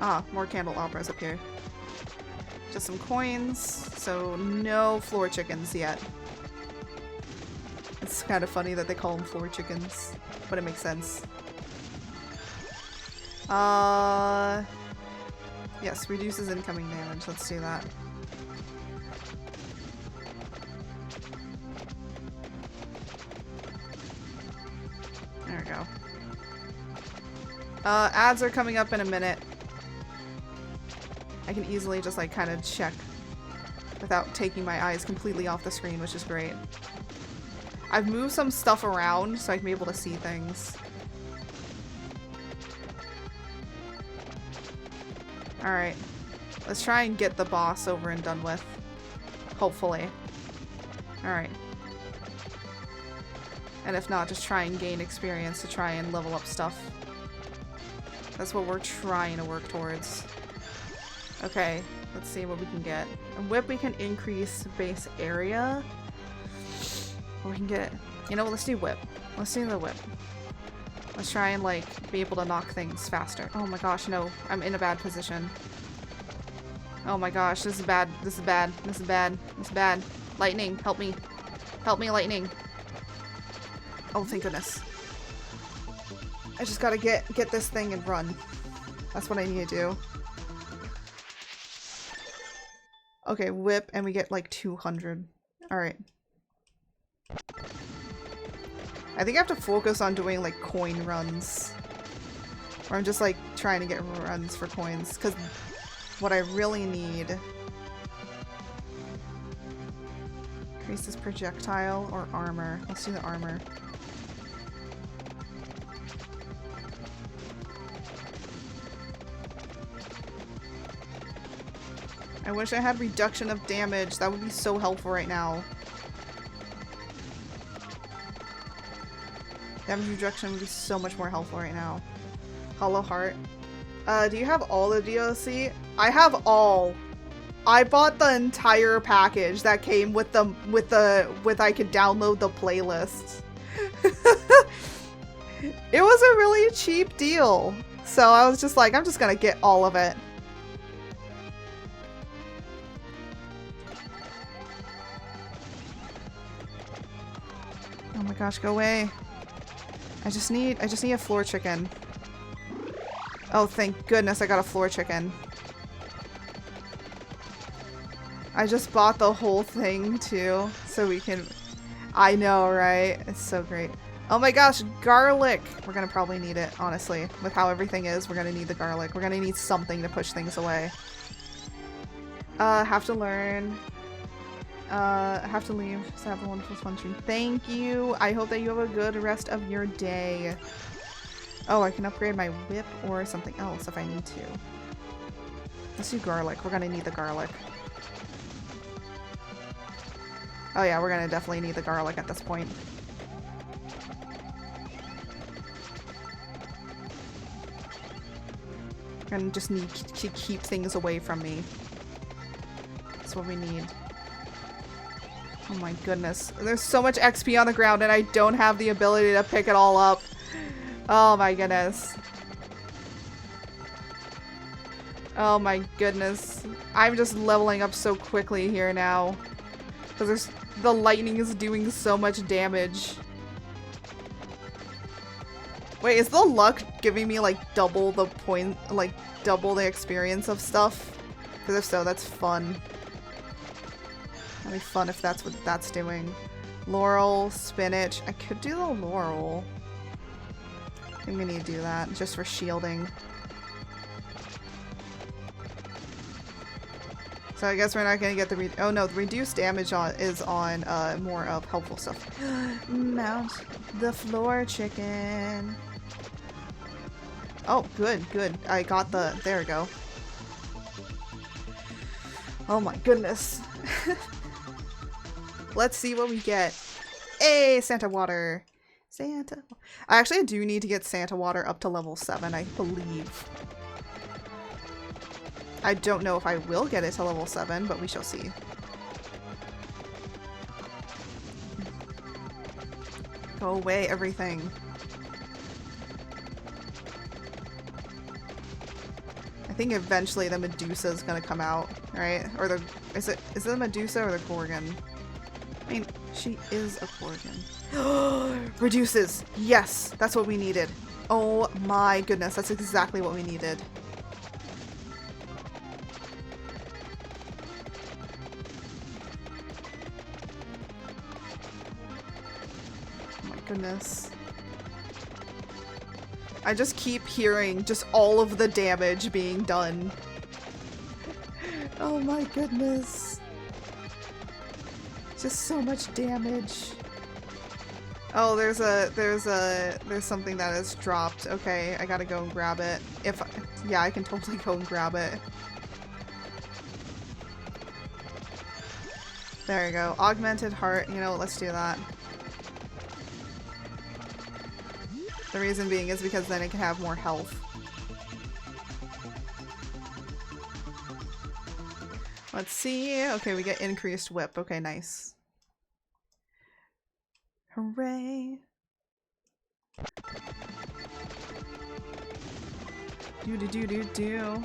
Ah, more candelabras up here. Just some coins, so no floor chickens yet. It's kind of funny that they call them floor chickens, but it makes sense. Yes, reduces incoming damage. Let's do that. There we go. Ads are coming up in a minute. I can easily just like kind of check without taking my eyes completely off the screen, which is great. I've moved some stuff around so I can be able to see things. Alright. Let's try and get the boss over and done with. Hopefully. Alright. And if not, just try and gain experience to try and level up stuff. That's what we're trying to work towards. Okay, let's see what we can get. A whip, we can increase base area. Or we can get, you know what, let's do whip. Let's do the whip. Let's try and like be able to knock things faster. Oh my gosh, no, I'm in a bad position. Oh my gosh, this is bad, this is bad, this is bad, this is bad. Lightning, help me. Help me, lightning. Oh, thank goodness. I just gotta get this thing and run. That's what I need to do. Okay, whip, and we get like 200. Alright. I think I have to focus on doing like coin runs. Or I'm just like trying to get runs for coins, because what I really need... Increase this projectile or armor. Let's do the armor. I wish I had reduction of damage. That would be so helpful right now. Damage reduction would be so much more helpful right now. Hollow Heart. Do you have all the DLC? I have all. I bought the entire package that came with I could download the playlists. It was a really cheap deal. So I was just like, I'm just gonna get all of it. Oh my gosh, go away. I just need a floor chicken. Oh, thank goodness I got a floor chicken. I just bought the whole thing too, so we can... I know, right? It's so great. Oh my gosh, garlic! We're gonna probably need it, honestly. With how everything is, we're gonna need the garlic. We're gonna need something to push things away. Have to learn. Have to leave. So have a wonderful fun stream. Thank you! I hope that you have a good rest of your day. Oh, I can upgrade my whip or something else if I need to. Let's do garlic. We're gonna need the garlic. Oh yeah, we're gonna definitely need the garlic at this point. We're gonna just need to keep things away from me. That's what we need. Oh my goodness. There's so much XP on the ground and I don't have the ability to pick it all up. Oh my goodness. Oh my goodness. I'm just leveling up so quickly here now. Because the lightning is doing so much damage. Wait, is the luck giving me like double the point, like double the experience of stuff? Because if so, that's fun. That'd be fun if that's what that's doing. Laurel, spinach. I could do the laurel. I think we need to do that just for shielding. So I guess we're not gonna get the oh no, the reduced damage is on more of helpful stuff. Mount the floor chicken. Oh, good, good. I got the... There we go. Oh my goodness. Let's see what we get. Hey, Santa water. Santa. I actually do need to get Santa water up to level 7, I believe. I don't know if I will get it to level 7, but we shall see. Go away, everything. I think eventually the Medusa is gonna come out, right? Or the... Is it the Medusa or the Gorgon? I mean, she is a Gorgon. Reduces! Yes! That's what we needed. Oh my goodness, that's exactly what we needed. Oh my goodness. I just keep hearing just all of the damage being done. Oh my goodness. Just so much damage. Oh, there's something that is dropped. Okay, I gotta go and grab it. Yeah, I can totally go and grab it. There you go. Augmented heart. You know what, let's do that. The reason being is because then it can have more health. Let's see. Okay, we get increased whip. Okay, nice. Hooray. Do.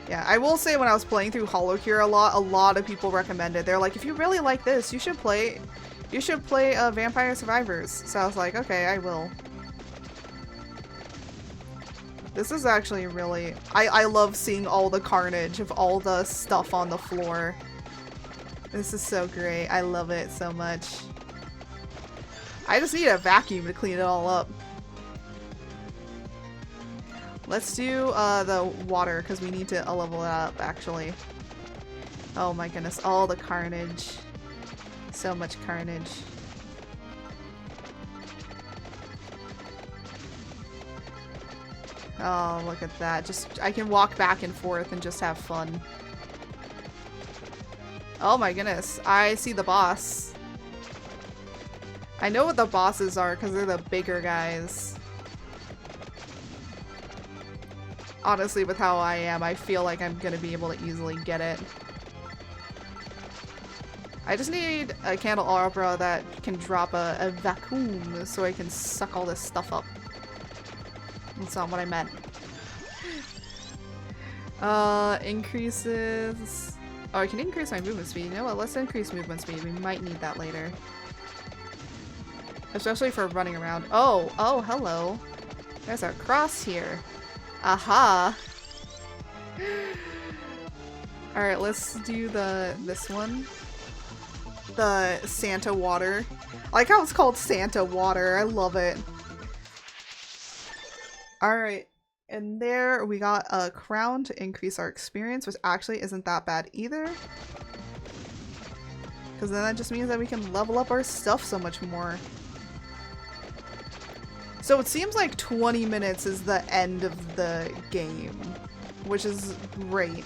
Yeah, I will say when I was playing through Holocure a lot of people recommended. They're like, if you really like this, you should play Vampire Survivors. So I was like, okay, I will. This is actually really... I love seeing all the carnage of all the stuff on the floor. This is so great. I love it so much. I just need a vacuum to clean it all up. Let's do the water, because we need to level it up, actually. Oh my goodness, all the carnage. So much carnage. Oh, look at that. I can walk back and forth and just have fun. Oh my goodness, I see the boss. I know what the bosses are because they're the bigger guys. Honestly, with how I am, I feel like I'm gonna be able to easily get it. I just need a candelabra that can drop a vacuum so I can suck all this stuff up. That's not what I meant. Increases... Oh, I can increase my movement speed. You know what? Let's increase movement speed. We might need that later. Especially for running around. Oh, hello. There's our cross here. Aha! Alright, let's do this one. The Santa water. I like how it's called Santa water. I love it. Alright, and there we got a crown to increase our experience, which actually isn't that bad either. Because then that just means that we can level up our stuff so much more. So it seems like 20 minutes is the end of the game, which is great.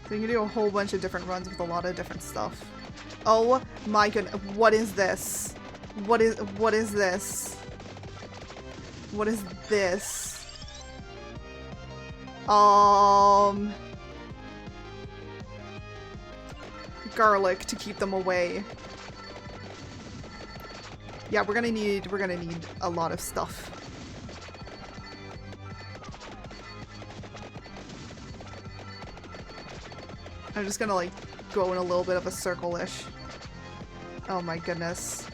So you can do a whole bunch of different runs with a lot of different stuff. Oh my goodness, what is this? What is this? What is this? Garlic to keep them away. Yeah, we're gonna need a lot of stuff. I'm just gonna like go in a little bit of a circle-ish. Oh my goodness.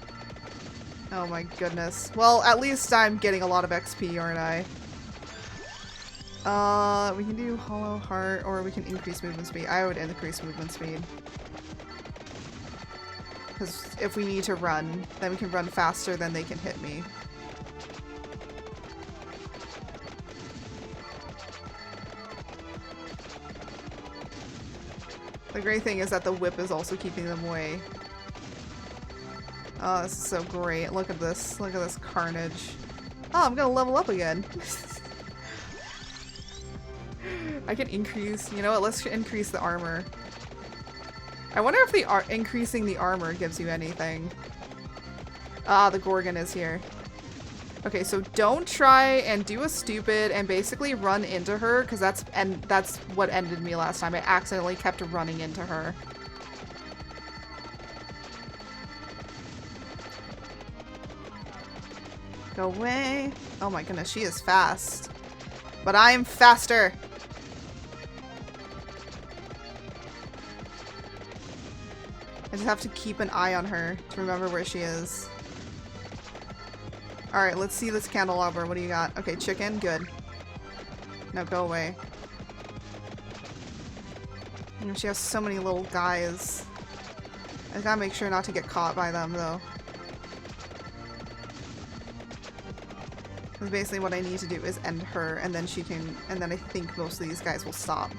Oh my goodness. Well, at least I'm getting a lot of XP, aren't I? We can do Hollow Heart, or we can increase movement speed. I would increase movement speed. Because if we need to run, then we can run faster than they can hit me. The great thing is that the whip is also keeping them away. Oh, this is so great. Look at this. Look at this carnage. Oh, I'm gonna level up again. I can increase, you know what, let's increase the armor. I wonder if the increasing the armor gives you anything. Ah, the Gorgon is here. Okay, so don't try and do a stupid and basically run into her, because that's what ended me last time. I accidentally kept running into her. Go away. Oh my goodness, she is fast. But I'm faster. I just have to keep an eye on her to remember where she is. Alright, let's see this candelabra. What do you got? Okay, chicken. Good. No, go away. You know, she has so many little guys. I gotta make sure not to get caught by them, though. Because basically what I need to do is end her, and then she can... And then I think most of these guys will stop.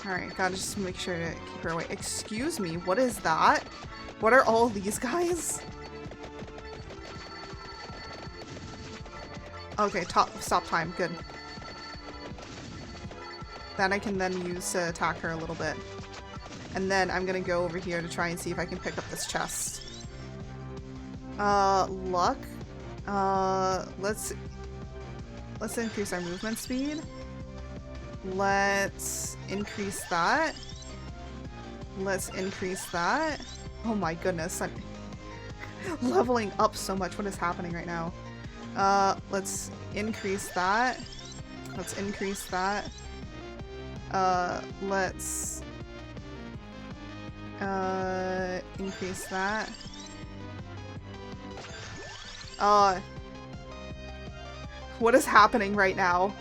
Alright, gotta just make sure to keep her away. Excuse me, what is that? What are all these guys? Okay, stop time, good. That I can then use to attack her a little bit. And then I'm gonna go over here to try and see if I can pick up this chest. Luck? Let's increase our movement speed. Let's increase that. Let's increase that. Oh my goodness, I'm leveling up so much. What is happening right now? Let's increase that. Let's increase that. Let's increase that. What is happening right now?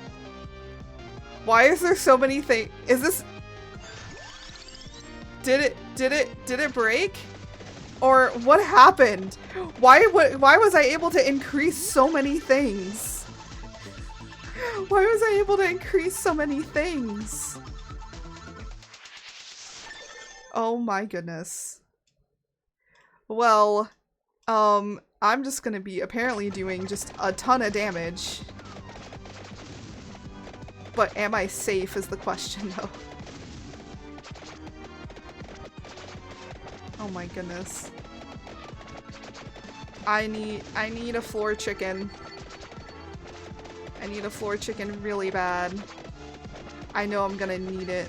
Why is there so many things? Is this... Did it break? Or what happened? Why was I able to increase so many things? Why was I able to increase so many things? Oh my goodness. Well, I'm just gonna be apparently doing just a ton of damage. But am I safe is the question, though. Oh my goodness. I need a floor chicken. I need a floor chicken really bad. I know I'm gonna need it.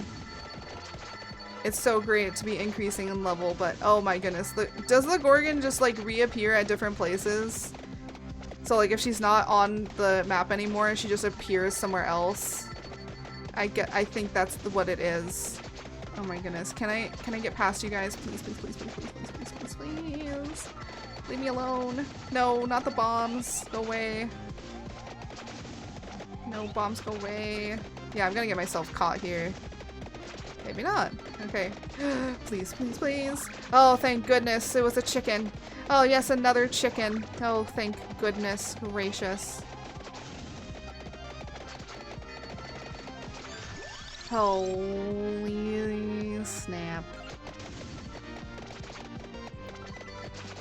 It's so great to be increasing in level, but oh my goodness. Does the Gorgon just like reappear at different places? So like if she's not on the map anymore, she just appears somewhere else? I think that's what it is. Oh my goodness. Can I get past you guys? Please, please, please, please, please, please, please, please, please. Leave me alone. No, not the bombs. Go away. No, bombs, go away. Yeah, I'm gonna get myself caught here. Maybe not. Okay. Please, please, please. Oh, thank goodness. It was a chicken. Oh, yes, another chicken. Oh, thank goodness gracious. Holy snap.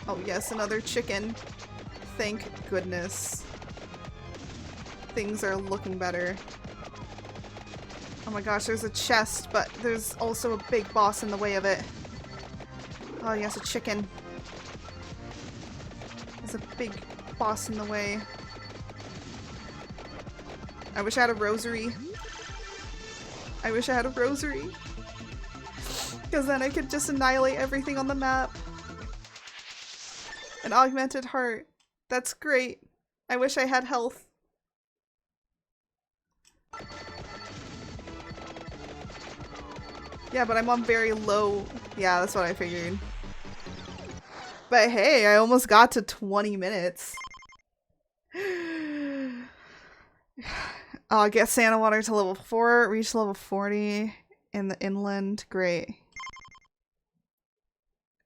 Oh yes, another chicken. Thank goodness. Things are looking better. Oh my gosh, there's a chest, but there's also a big boss in the way of it. Oh yes, a chicken. There's a big boss in the way. I wish I had a rosary. I wish I had a rosary. Because then I could just annihilate everything on the map. An augmented heart. That's great. I wish I had health. Yeah, but I'm on very low. Yeah, that's what I figured. But hey, I almost got to 20 minutes. Get Santa Water to level 4, reach level 40 in the inland. Great.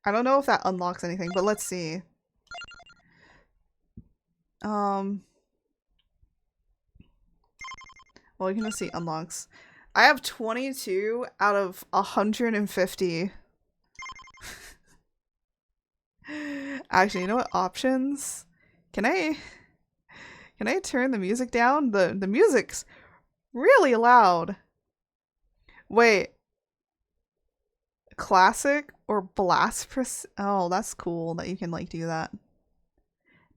I don't know if that unlocks anything, but let's see. Well, you can just see unlocks. I have 22 out of 150. Actually, you know what? Options? Can I turn the music down? The music's really loud. Wait. Classic or blast oh, that's cool that you can like do that.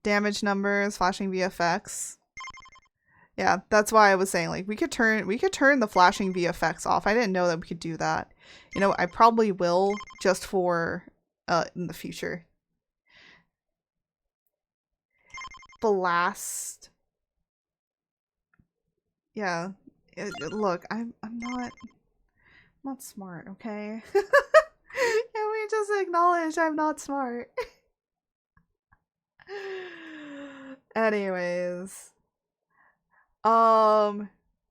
Damage numbers, flashing VFX. Yeah, that's why I was saying like we could turn the flashing VFX off. I didn't know that we could do that. You know, I probably will just for in the future. Blast. Yeah. Look, I'm not smart, okay? Can we just acknowledge I'm not smart? Anyways. Oh,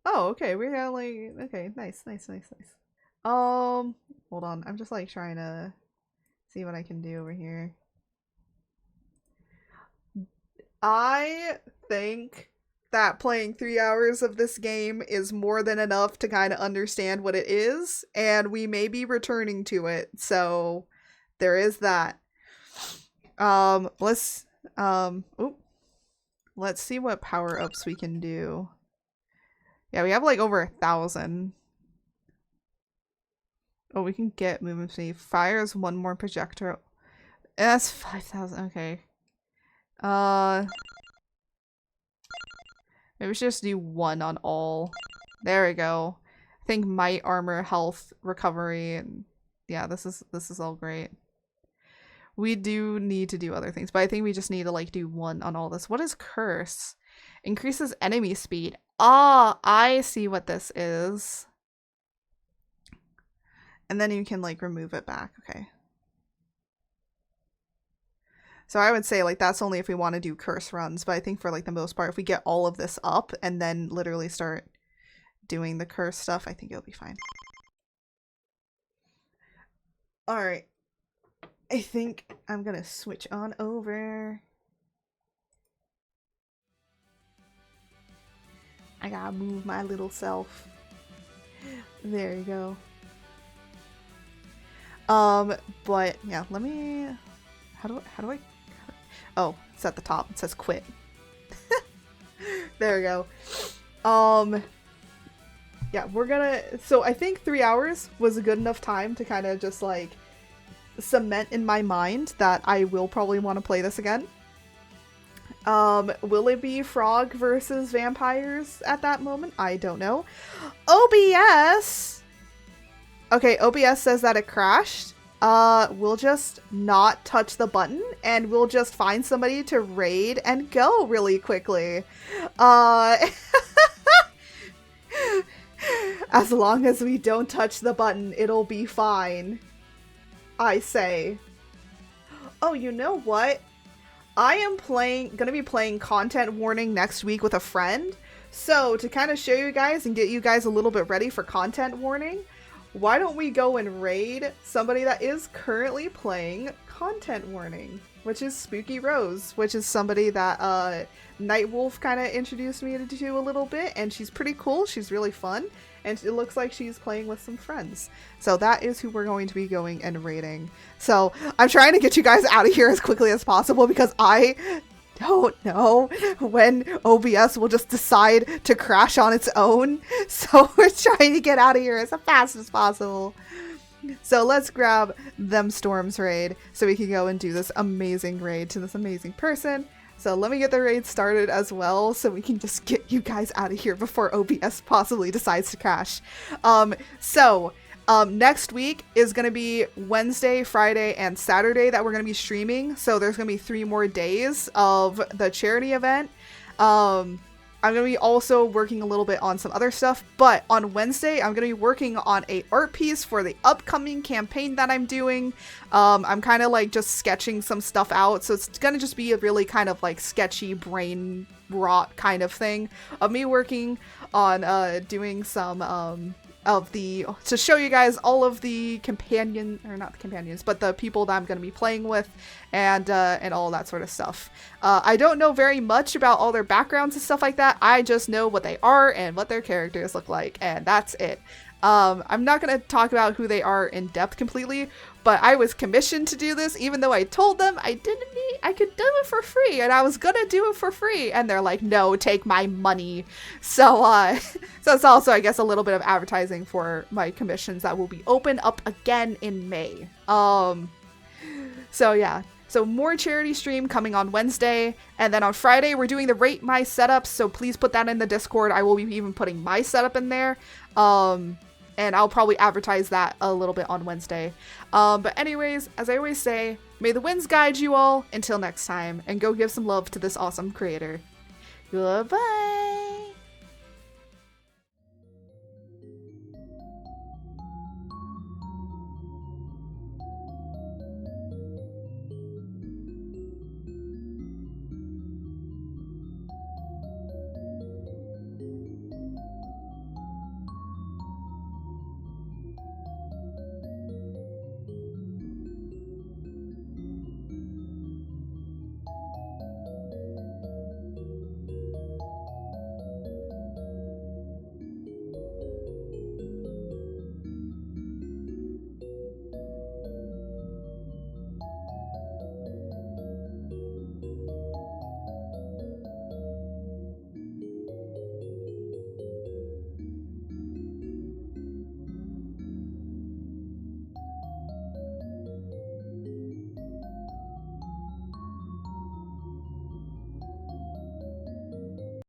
okay, we got like okay, nice. Hold on, I'm just like trying to see what I can do over here. I think that playing 3 hours of this game is more than enough to kind of understand what it is, and we may be returning to it, so there is that. Let's see what power-ups we can do. Yeah, we have like over 1,000. Oh, we can get movement speed. Fires one more projectile. That's 5,000, okay. Maybe we should just do 1 on all. There we go. I think might, armor, health, recovery, and yeah, this is all great. We do need to do other things, but I think we just need to like do 1 on all this. What is curse? Increases enemy speed. Ah, I see what this is. And then you can like remove it back. Okay. So I would say like that's only if we want to do curse runs, but I think for like the most part, if we get all of this up and then literally start doing the curse stuff, I think it'll be fine. All right. I think I'm gonna switch on over. I gotta move my little self. There you go. But yeah, let me. How do I? Oh, it's at the top. It says quit. There we go. Yeah, we're gonna. So I think 3 hours was a good enough time to kind of just like cement in my mind that I will probably want to play this again. Will it be frog versus vampires at that moment? I don't know. OBS! Okay, OBS says that it crashed. We'll just not touch the button and we'll just find somebody to raid and go really quickly. As long as we don't touch the button, it'll be fine. I say. Oh, you know what? I am gonna be playing Content Warning next week with a friend. So to kind of show you guys and get you guys a little bit ready for Content Warning, why don't we go and raid somebody that is currently playing Content Warning, which is Spooky Rose, which is somebody that Nightwolf kind of introduced me to a little bit, and she's pretty cool. She's really fun, and it looks like she's playing with some friends. So that is who we're going to be going and raiding. So I'm trying to get you guys out of here as quickly as possible because I don't know when OBS will just decide to crash on its own. So we're trying to get out of here as fast as possible. So let's grab them Storms raid so we can go and do this amazing raid to this amazing person. So let me get the raid started as well so we can just get you guys out of here before OBS possibly decides to crash. Next week is going to be Wednesday, Friday, and Saturday that we're going to be streaming. So there's going to be 3 more days of the charity event. I'm going to be also working a little bit on some other stuff, but on Wednesday, I'm going to be working on a art piece for the upcoming campaign that I'm doing. I'm kind of like just sketching some stuff out. So it's going to just be a really kind of like sketchy brain rot kind of thing of me working on doing some to show you guys all of the not the companions, but the people that I'm going to be playing with, and all that sort of stuff. I don't know very much about all their backgrounds and stuff like that. I just know what they are and what their characters look like, and that's it. I'm not going to talk about who they are in depth completely, but I was commissioned to do this, even though I told them I could do it for free, and I was gonna do it for free, and they're like, no, take my money. So, so it's also, I guess, a little bit of advertising for my commissions that will be open up again in May. So yeah. So more charity stream coming on Wednesday, and then on Friday we're doing the Rate My Setups, so please put that in the Discord. I will be even putting my setup in there. And I'll probably advertise that a little bit on Wednesday. But anyways, as I always say, may the winds guide you all until next time, and go give some love to this awesome creator. Goodbye!